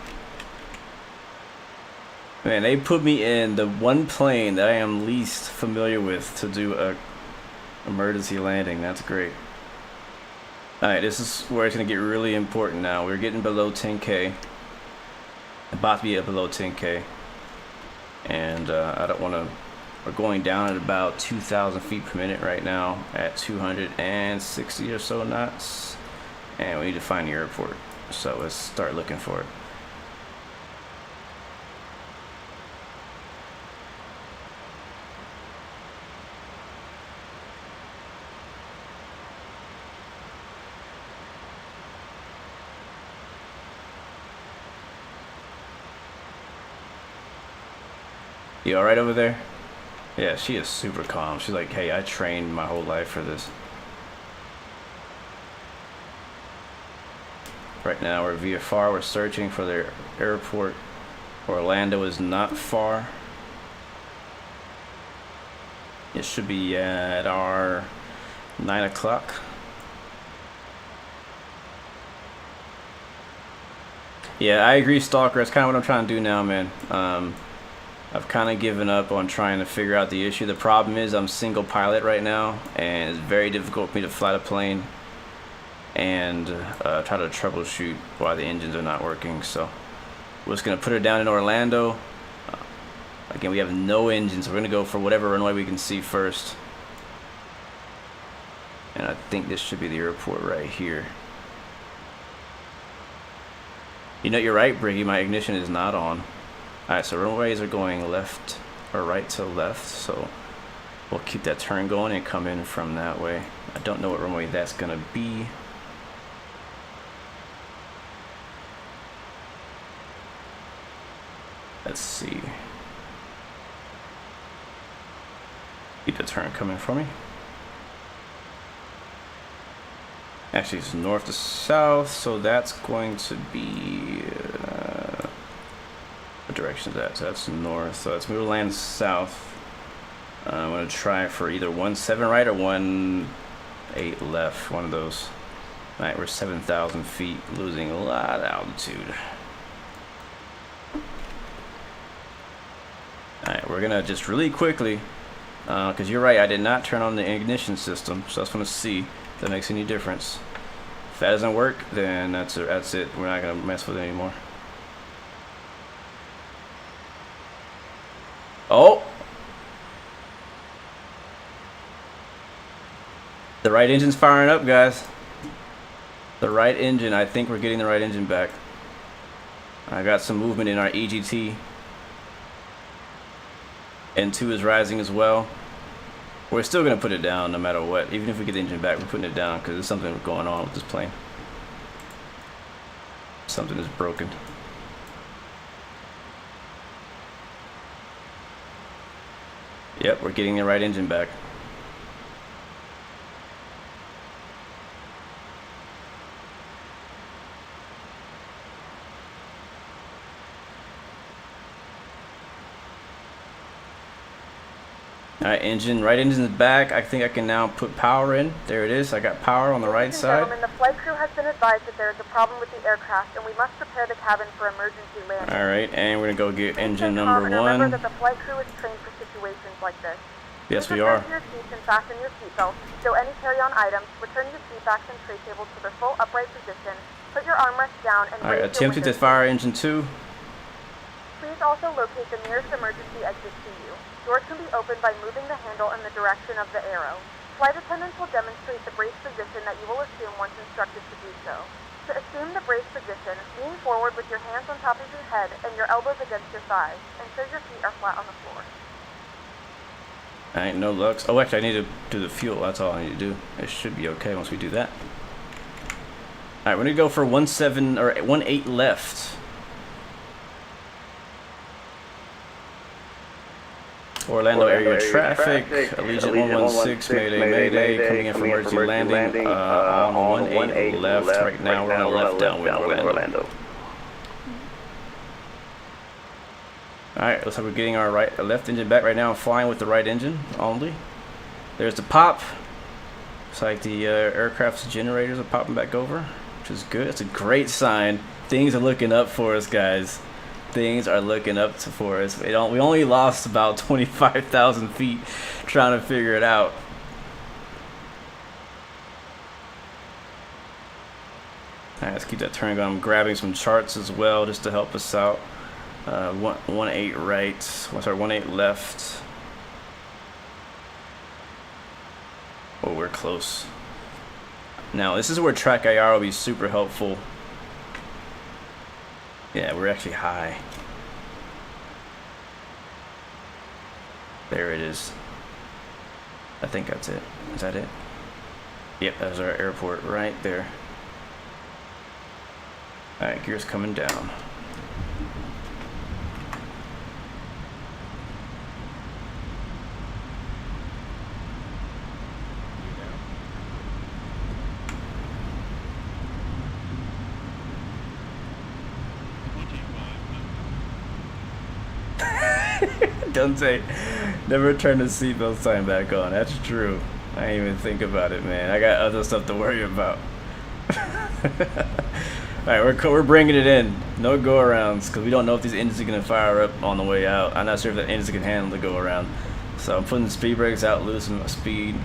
Man, they put me in the one plane that I am least familiar with to do a emergency landing. That's great. Alright, this is where it's going to get really important now. We're getting below 10K. About to be up below 10K. And I don't want to, we're going down at about 2,000 feet per minute right now at 260 or so knots. And we need to find the airport. So let's start looking for it. You alright over there? Yeah, she is super calm. She's like, hey, I trained my whole life for this. Right now we're VFR, we're searching for the airport. Orlando is not far. It should be at our 9 o'clock. Yeah, I agree, Stalker. That's kind of what I'm trying to do now, man. I've kind of given up on trying to figure out the issue. The problem is I'm single pilot right now, and it's very difficult for me to fly the plane and try to troubleshoot why the engines are not working. So we're just going to put her down in Orlando. Again, we have no engines, so we're going to go for whatever runway we can see first. And I think this should be the airport right here. You know, you're right, Briggy, my ignition is not on. Alright, so runways are going left or right to left, so we'll keep that turn going and come in from that way. I don't know what runway that's gonna be. Let's see. Keep the turn coming for me. Actually, it's north to south, so that's going to be what direction is that? So that's north. So let's move land south. I'm gonna try for either 17 right or 18 left. One of those. All right, we're 7,000 feet, losing a lot of altitude. All right, we're gonna just really quickly, because you're right, I did not turn on the ignition system, so I just want to see if that makes any difference. If that doesn't work, then that's it. We're not gonna mess with it anymore. Oh! The right engine's firing up, guys. The right engine, I think we're getting the right engine back. I got some movement in our EGT. N2 is rising as well. We're still going to put it down no matter what. Even if we get the engine back, we're putting it down because there's something going on with this plane. Something is broken. Yep, we're getting the right engine back. Alright, right engine is back. I think I can now put power in. There it is. I got power on the right side. Gentlemen, the flight crew has been advised that there is a problem with the aircraft, and we must prepare the cabin for emergency landing. Alright, and we're going to go get engine Stay number calm and 1. remember that the flight crew is trained for situations like this. Yes, we Please are. return to your seats and fasten your seatbelts. Stow any carry-on items. Return your seat backs and tray tables to their full upright position. Put your armrests down and Alright, raise your attempted to windows. fire engine 2. Please also locate the nearest emergency exit to you. Doors can be opened by moving the handle in the direction of the arrow. Flight attendants will demonstrate the brace position that you will assume once instructed to do so. To assume the brace position, lean forward with your hands on top of your head and your elbows against your thighs. Ensure your feet are flat on the floor. Alright, no lux. Oh, actually, I need to do the fuel. That's all I need to do. It should be okay once we do that. Alright, we're going to go for 18 left. Orlando area traffic, Allegiant 116, Mayday, coming in for emergency landing, on 18 left. Right now we're on left downwind Orlando. Alright, looks like we're getting our left engine back right now. I'm flying with the right engine only. There's the pop. Looks like the aircraft's generators are popping back over, which is good. It's a great sign. Things are looking up for us, guys. Things are looking up for us. We only lost about 25,000 feet trying to figure it out. Alright, let's keep that turn going. I'm grabbing some charts as well just to help us out. 1-8 right. Sorry, 1-8 left. Oh, we're close. Now, this is where track IR will be super helpful. Yeah, we're actually high. There it is. I think that's it. Is that it? Yep, that's our airport right there. Alright, gear's coming down. Dante, never turn the seatbelt sign back on. That's true. I ain't even think about it, man. I got other stuff to worry about. Alright, we're bringing it in. No go-arounds, because we don't know if these engines are going to fire up on the way out. I'm not sure if the engines can handle the go-around. So I'm putting the speed brakes out, losing my speed.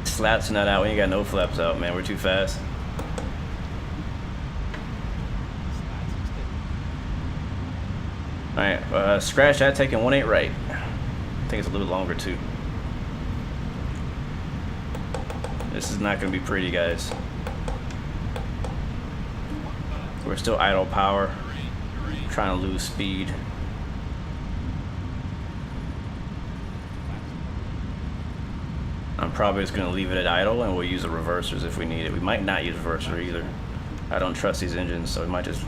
Flaps are not out. We ain't got no flaps out, man. We're too fast. Alright, scratch that, taking 1-8 right. I think it's a little longer too. This is not going to be pretty, guys. We're still idle power. Trying to lose speed. I'm probably just going to leave it at idle and we'll use the reversers if we need it. We might not use reverser either. I don't trust these engines, so we might just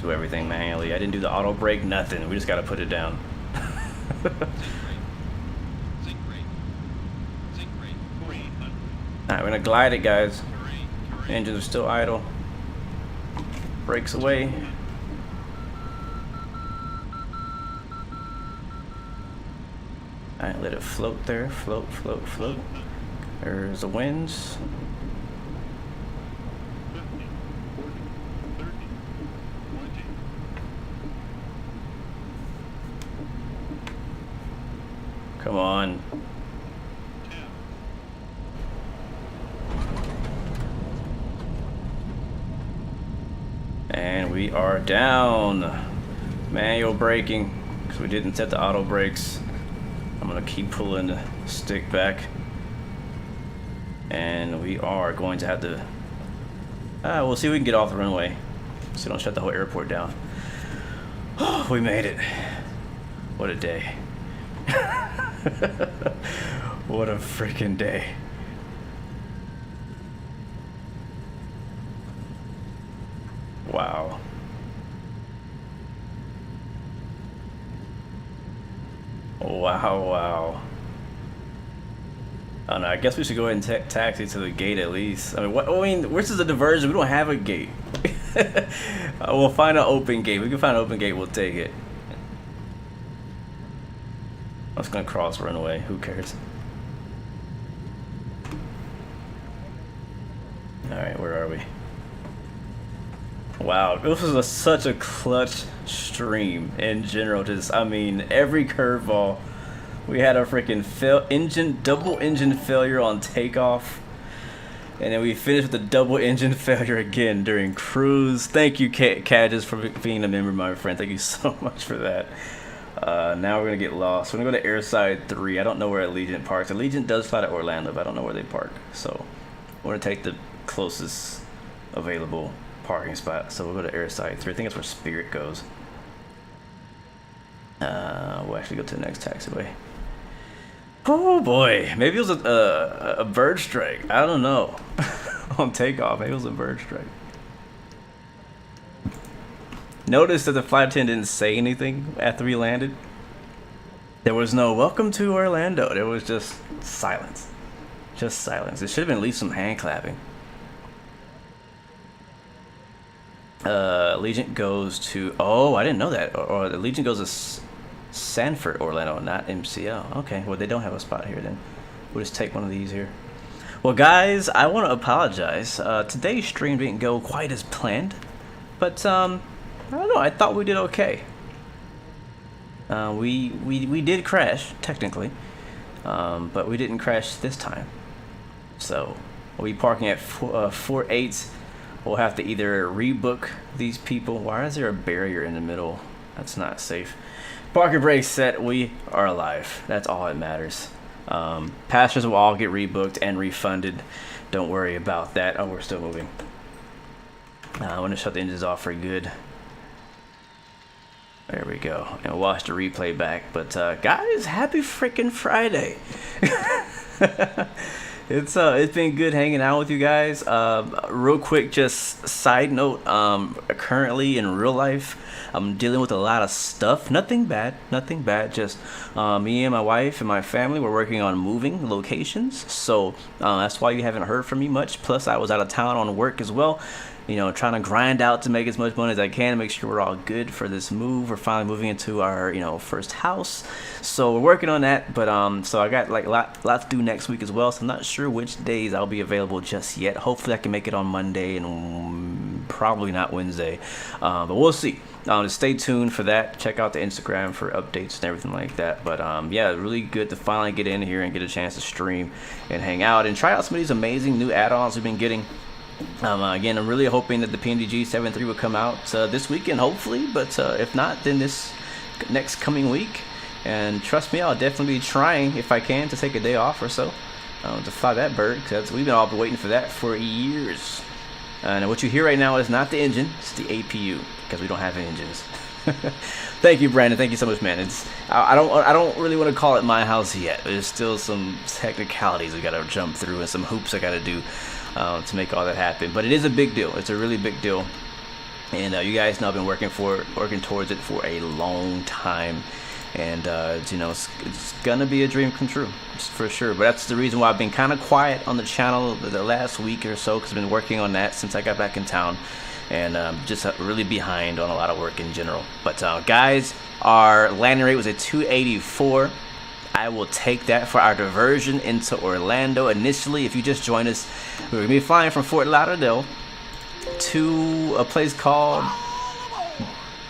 do everything manually. I didn't do the auto brake, nothing. We just got to put it down. Alright, we're going to glide it, guys. Engines are still idle. Brakes away. Alright, let it float there. Float, float, float. There's the winds. Come on. And we are down. Manual braking, because we didn't set the auto brakes. I'm gonna keep pulling the stick back. And we are going to have to... we'll see if we can get off the runway. So don't shut the whole airport down. Oh, we made it. What a day. What a freaking day. Wow. Wow, wow. I don't know, I guess we should go ahead and taxi to the gate at least. I mean, where's the diversion? We don't have a gate. We'll find an open gate. We can find an open gate, we'll take it. I'm just gonna cross runway, who cares? Alright, where are we? Wow, this was such a clutch stream in general. Just, I mean, every curveball. We had a freaking double engine failure on takeoff. And then we finished with a double engine failure again during cruise. Thank you, Cadges, for being a member, my friend. Thank you so much for that. Now we're going to get lost. We're going to go to Airside 3. I don't know where Allegiant parks. Allegiant does fly to Orlando, but I don't know where they park. So we're going to take the closest available parking spot. So we'll go to Airside 3. I think that's where Spirit goes. We'll actually go to the next taxiway. Oh boy, maybe it was a bird strike. I don't know. On takeoff, maybe it was a bird strike. Notice that the flight attendant didn't say anything after we landed. There was no "Welcome to Orlando." There was just silence. Just silence. It should have been at least some hand clapping. Allegiant goes to... Oh, I didn't know that. Or Allegiant goes to Sanford, Orlando, not MCL. Okay, well, they don't have a spot here then. We'll just take one of these here. Well, guys, I want to apologize. Today's stream didn't go quite as planned. But, I don't know. I thought we did okay. We did crash, technically. But we didn't crash this time. So, we'll be parking at 4-8 we'll have to either rebook these people. Why is there a barrier in the middle? That's not safe. Parking brake set. We are alive. That's all that matters. Passengers will all get rebooked and refunded. Don't worry about that. Oh, we're still moving. I want to shut the engines off for good. There we go. And watch the replay back. But guys, happy freaking Friday. It's been good hanging out with you guys. Real quick, just side note, currently in real life, I'm dealing with a lot of stuff. Nothing bad. Just me and my wife and my family, we're working on moving locations. So that's why you haven't heard from me much. Plus, I was out of town on work as well. You know, trying to grind out to make as much money as I can to make sure we're all good for this move. We're finally moving into our, first house. So we're working on that. But so I got like a lot to do next week as well. So I'm not sure which days I'll be available just yet. Hopefully I can make it on Monday and probably not Wednesday. But we'll see. Just stay tuned for that. Check out the Instagram for updates and everything like that. But yeah, really good to finally get in here and get a chance to stream and hang out and try out some of these amazing new add-ons we've been getting. Again, I'm really hoping that the PMDG 7.3 will come out this weekend, hopefully. But if not, then this next coming week. And trust me, I'll definitely be trying, if I can, to take a day off or so to fly that bird. Because we've been all waiting for that for years. And what you hear right now is not the engine, it's the APU, because we don't have engines. Thank you, Brandon. Thank you so much, man. I don't really want to call it my house yet. There's still some technicalities I gotta jump through and some hoops I gotta do to make all that happen. But it is a big deal. It's a really big deal. And you guys know I've been working towards it for a long time. And it's gonna be a dream come true for sure. But that's the reason why I've been kind of quiet on the channel the last week or so, because I've been working on that since I got back in town, and just really behind on a lot of work in general. But guys, our landing rate was at 284. I will take that for our diversion into Orlando. Initially, if you just joined us, we're gonna be flying from Fort Lauderdale to a place called,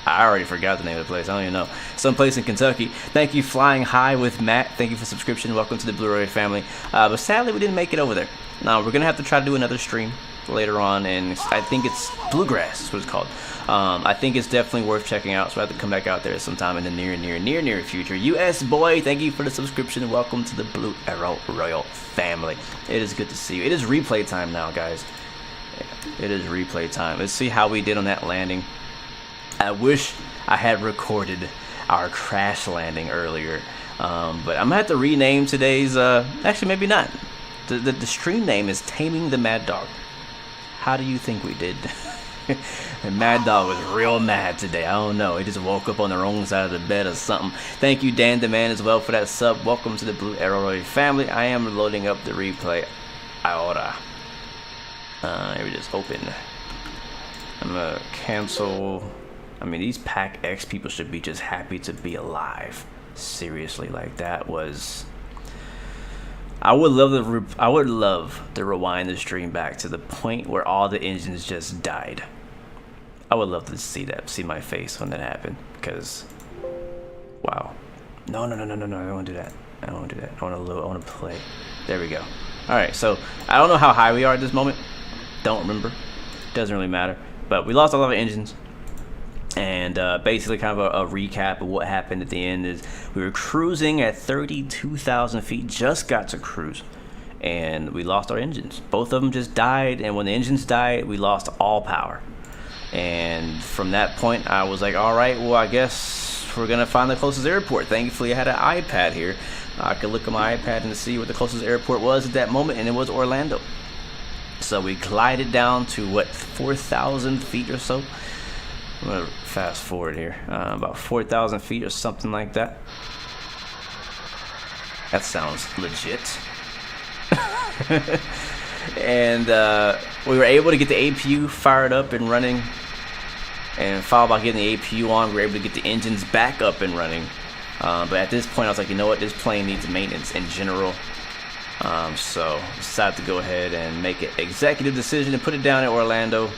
I already forgot the name of the place. I don't even know. Someplace in Kentucky. Thank you, Flying High with Matt. Thank you for subscription. Welcome to the Blu-ray family. But sadly, we didn't make it over there. Now, we're going to have to try to do another stream later on. And I think it's Bluegrass is what it's called. I think it's definitely worth checking out. So I have to come back out there sometime in the near future. US boy, thank you for the subscription. Welcome to the Blue Arrow Royal family. It is good to see you. It is replay time now, guys. It is replay time. Let's see how we did on that landing. I wish I had recorded our crash landing earlier, but I'm gonna have to rename today's. Actually, maybe not. The stream name is Taming the Maddog. How do you think we did? And Maddog was real mad today. I don't know. He just woke up on the wrong side of the bed or something. Thank you, Dan the Man, as well for that sub. Welcome to the Blue Arrow Royal family. I am loading up the replay. Ahora. Let me just open. I'm gonna cancel. I mean, these Pack X people should be just happy to be alive. Seriously, like that was. I would love to rewind the stream back to the point where all the engines just died. I would love to see my face when that happened. Because, wow. No. I don't want to do that. I want to play. There we go. All right. So I don't know how high we are at this moment. Don't remember. Doesn't really matter. But we lost a lot of engines. And basically kind of a recap of what happened at the end is we were cruising at 32,000 feet, just got to cruise, and we lost our engines. Both of them just died, and when the engines died, we lost all power. And from that point, I was like, all right, well, I guess we're going to find the closest airport. Thankfully, I had an iPad here. I could look at my iPad and see what the closest airport was at that moment, and it was Orlando. So we glided down to, 4,000 feet or so. I'm going to fast forward here. About 4,000 feet or something like that. That sounds legit. And we were able to get the APU fired up and running. And followed by getting the APU on, we were able to get the engines back up and running. But at this point, I was like, you know what? This plane needs maintenance in general. So decided to go ahead and make an executive decision and put it down in Orlando.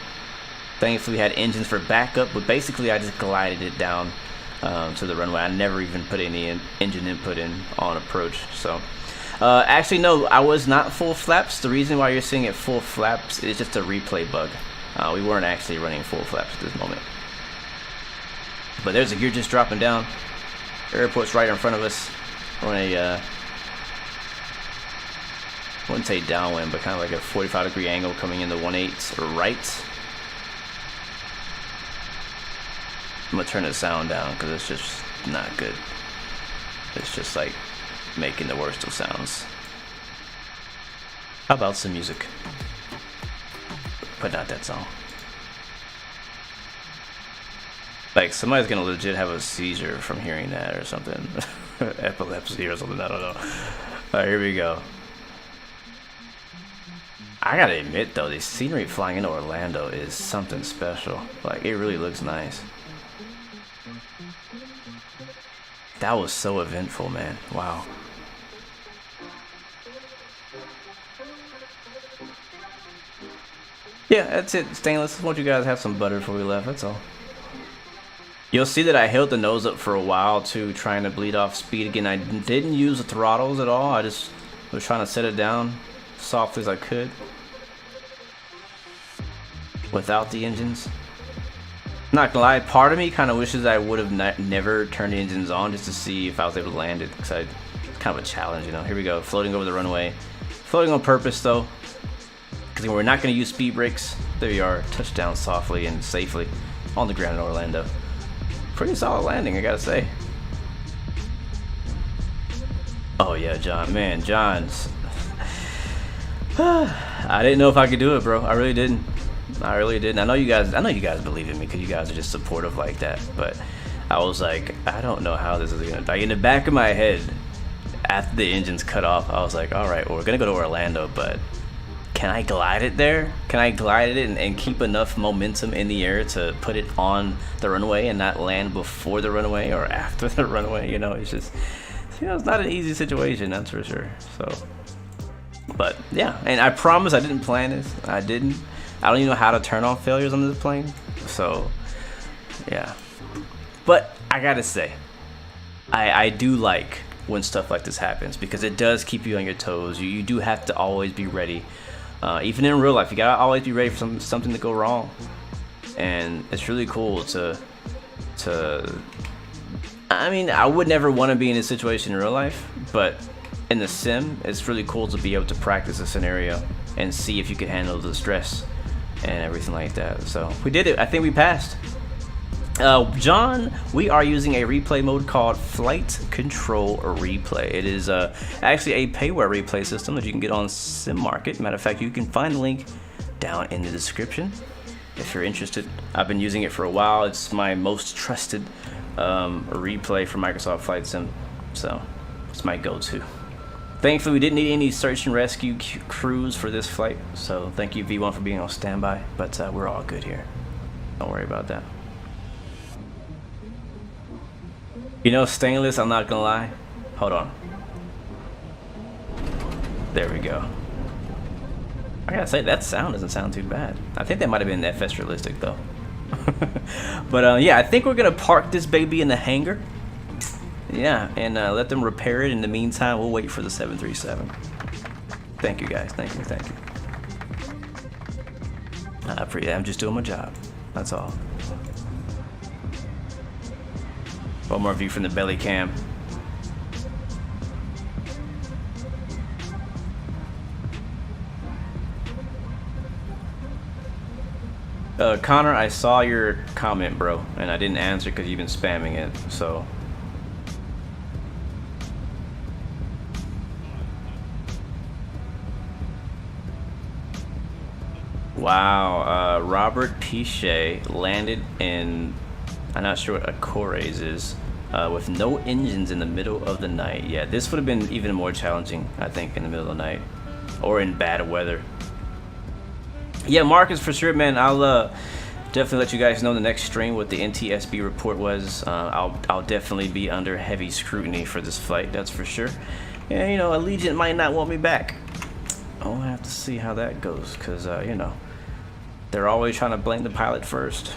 Thankfully, we had engines for backup, but basically, I just glided it down to the runway. I never even put any engine input in on approach. So, actually, no, I was not full flaps. The reason why you're seeing it full flaps is just a replay bug. We weren't actually running full flaps at this moment. But there's a gear just dropping down. The airport's right in front of us. On a, I wouldn't say downwind, but kind of like a 45-degree angle coming in the 1/8 right. I'm gonna turn the sound down because it's just not good. It's just like making the worst of sounds. How about some music? But not that song. Like somebody's gonna legit have a seizure from hearing that or something. Epilepsy or something, I don't know. Alright, here we go. I gotta admit though, the scenery flying into Orlando is something special. Like it really looks nice. That was so eventful, man. Wow. Yeah, that's it. Stainless, I want you guys to have some butter before we left, that's all. You'll see that I held the nose up for a while too, trying to bleed off speed again. I didn't use the throttles at all. I just was trying to set it down softly as I could without the engines. Not gonna lie, part of me kind of wishes I would have never turned the engines on just to see if I was able to land it, because it's kind of a challenge, you know. Here we go, floating over the runway. Floating on purpose though, because we're not gonna use speed brakes. There you are, touchdown softly and safely on the ground in Orlando. Pretty solid landing, I gotta say. Oh yeah, John, man, John's. I didn't know if I could do it, bro. I really didn't. I really didn't. I know you guys believe in me because you guys are just supportive like that. But I was like, I don't know how this is gonna. Like in the back of my head, after the engines cut off, I was like, all right, well, we're gonna go to Orlando, but can I glide it there? Can I glide it and keep enough momentum in the air to put it on the runway and not land before the runway or after the runway? You know, it's just, you know, it's not an easy situation, that's for sure. So, but yeah, and I promise I didn't plan this. I didn't. I don't even know how to turn off failures on this plane. So, yeah. But I gotta say, I do like when stuff like this happens because it does keep you on your toes. You do have to always be ready. Even in real life, you gotta always be ready for something to go wrong. And it's really cool to I mean, I would never want to be in this situation in real life, but in the sim, it's really cool to be able to practice a scenario and see if you can handle the stress and everything like that. So we did it. I think we passed. John, we are using a replay mode called Flight Control Replay. It is actually a payware replay system that you can get on Sim Market. Matter of fact, you can find the link down in the description if you're interested. I've been using it for a while. It's my most trusted replay for Microsoft Flight Sim, so it's my go-to. Thankfully, we didn't need any search and rescue crews for this flight, so thank you V1 for being on standby, but we're all good here. Don't worry about that. You know, Stainless, I'm not gonna lie. Hold on. There we go. I gotta say, that sound doesn't sound too bad. I think that might have been FS Realistic though. But yeah, I think we're gonna park this baby in the hangar. Yeah, and let them repair it. In the meantime, we'll wait for the 737. Thank you guys, thank you. I'm just doing my job, that's all. One more view from the belly cam. Connor, I saw your comment, bro, and I didn't answer because you've been spamming it, so. Wow, Robert Pichet landed in, I'm not sure what a Cores is, with no engines in the middle of the night. Yeah, this would have been even more challenging, I think, in the middle of the night, or in bad weather. Yeah, Marcus, for sure, man. I'll definitely let you guys know the next stream what the NTSB report was. I'll definitely be under heavy scrutiny for this flight, that's for sure. And you know, Allegiant might not want me back. I'll have to see how that goes, because you know, they're always trying to blame the pilot first.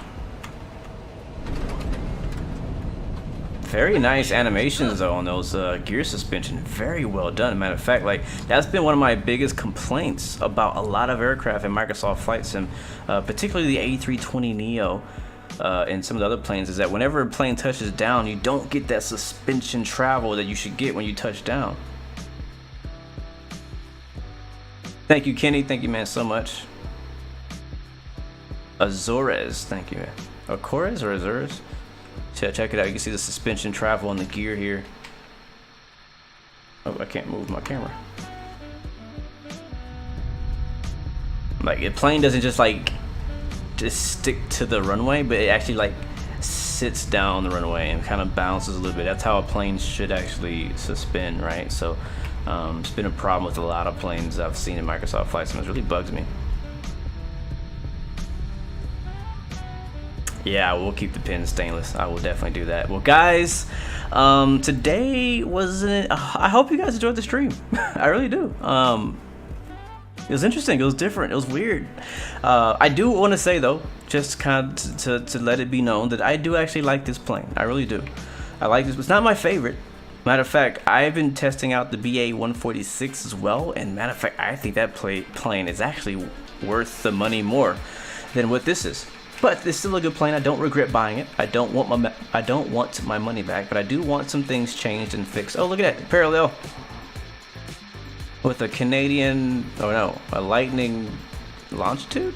Very nice animations though on those gear suspension. Very well done. Matter of fact, like that's been one of my biggest complaints about a lot of aircraft in Microsoft Flight Sim, particularly the A320neo and some of the other planes, is that whenever a plane touches down, you don't get that suspension travel that you should get when you touch down. Thank you, Kenny. Thank you, man, so much. Azores, thank you, man. Azores or Azores? Check it out. You can see the suspension travel on the gear here. Oh, I can't move my camera. Like, the plane doesn't just like just stick to the runway, but it actually like sits down the runway and kind of bounces a little bit. That's how a plane should actually suspend, right? So it's been a problem with a lot of planes I've seen in Microsoft Flight Sim. It really bugs me. Yeah, we'll keep the pin stainless. I will definitely do that. Well, guys, today wasn't. I hope you guys enjoyed the stream. I really do. It was interesting. It was different. It was weird. I do want to say though, just kind of to let it be known that I do actually like this plane. I really do. I like this. It's not my favorite. Matter of fact, I've been testing out the BA-146 as well, and matter of fact, I think that plane is actually worth the money more than what this is. But it's still a good plane. I don't regret buying it. I don't want my money back, but I do want some things changed and fixed. Oh, look at that parallel with a Canadian. Oh no, a Lightning longitude.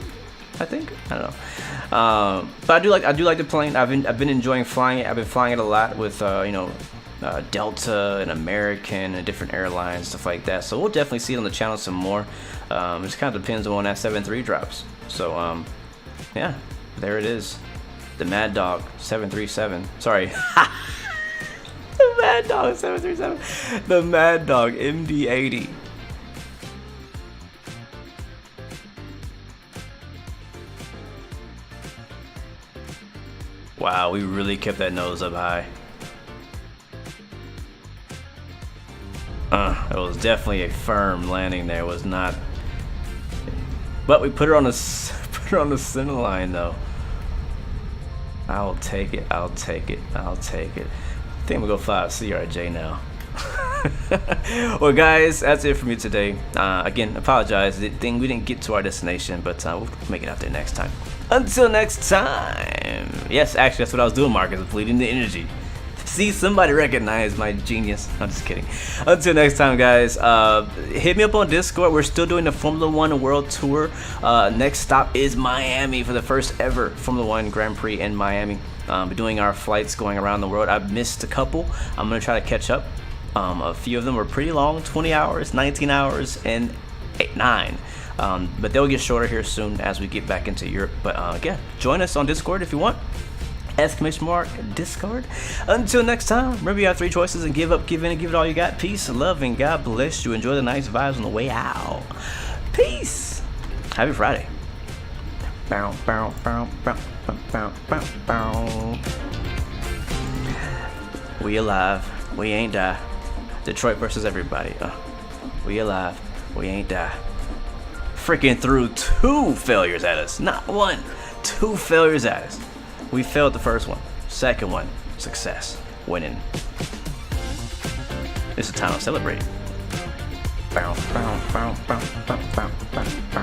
I think. I don't know. But I do like the plane. I've been enjoying flying it. I've been flying it a lot with you know, Delta and American and different airlines, stuff like that. So we'll definitely see it on the channel some more. It just kind of depends on when that 7.3 drops. So yeah. There it is, the Maddog 737. Sorry, the Maddog 737, the Maddog MD-80. Wow, we really kept that nose up high. It was definitely a firm landing there. It was not, but we put her on the center line though. I'll take it. I'll take it. I'll take it. I think we'll go fly CRJ now. Well, guys, that's it for me today. Again, apologize. We didn't get to our destination, but we'll make it out there next time. Until next time. Yes, actually, that's what I was doing, Marcus. Bleeding the energy. See, somebody recognized my genius. I'm just kidding. Until next time, guys, hit me up on Discord. We're still doing the Formula 1 World Tour. Next stop is Miami for the first ever Formula 1 Grand Prix in Miami. We're doing our flights going around the world. I've missed a couple. I'm going to try to catch up. A few of them were pretty long, 20 hours, 19 hours, and 9. But they'll get shorter here soon as we get back into Europe. But yeah, join us on Discord if you want. !Discord. Until next time, remember you have 3 choices and give up, give in, and give it all you got. Peace, love, and God bless you. Enjoy the nice vibes on the way out. Peace. Happy Friday. Bow, bow, bow, bow, bow, bow, bow. We alive. We ain't die. Detroit versus everybody. We alive. We ain't die. Freaking threw 2 failures at us. Not 1. 2 failures at us. We failed the first one. Second one, success. Winning. It's a time to celebrate. Bow, bow, bow, bow, bow, bow, bow.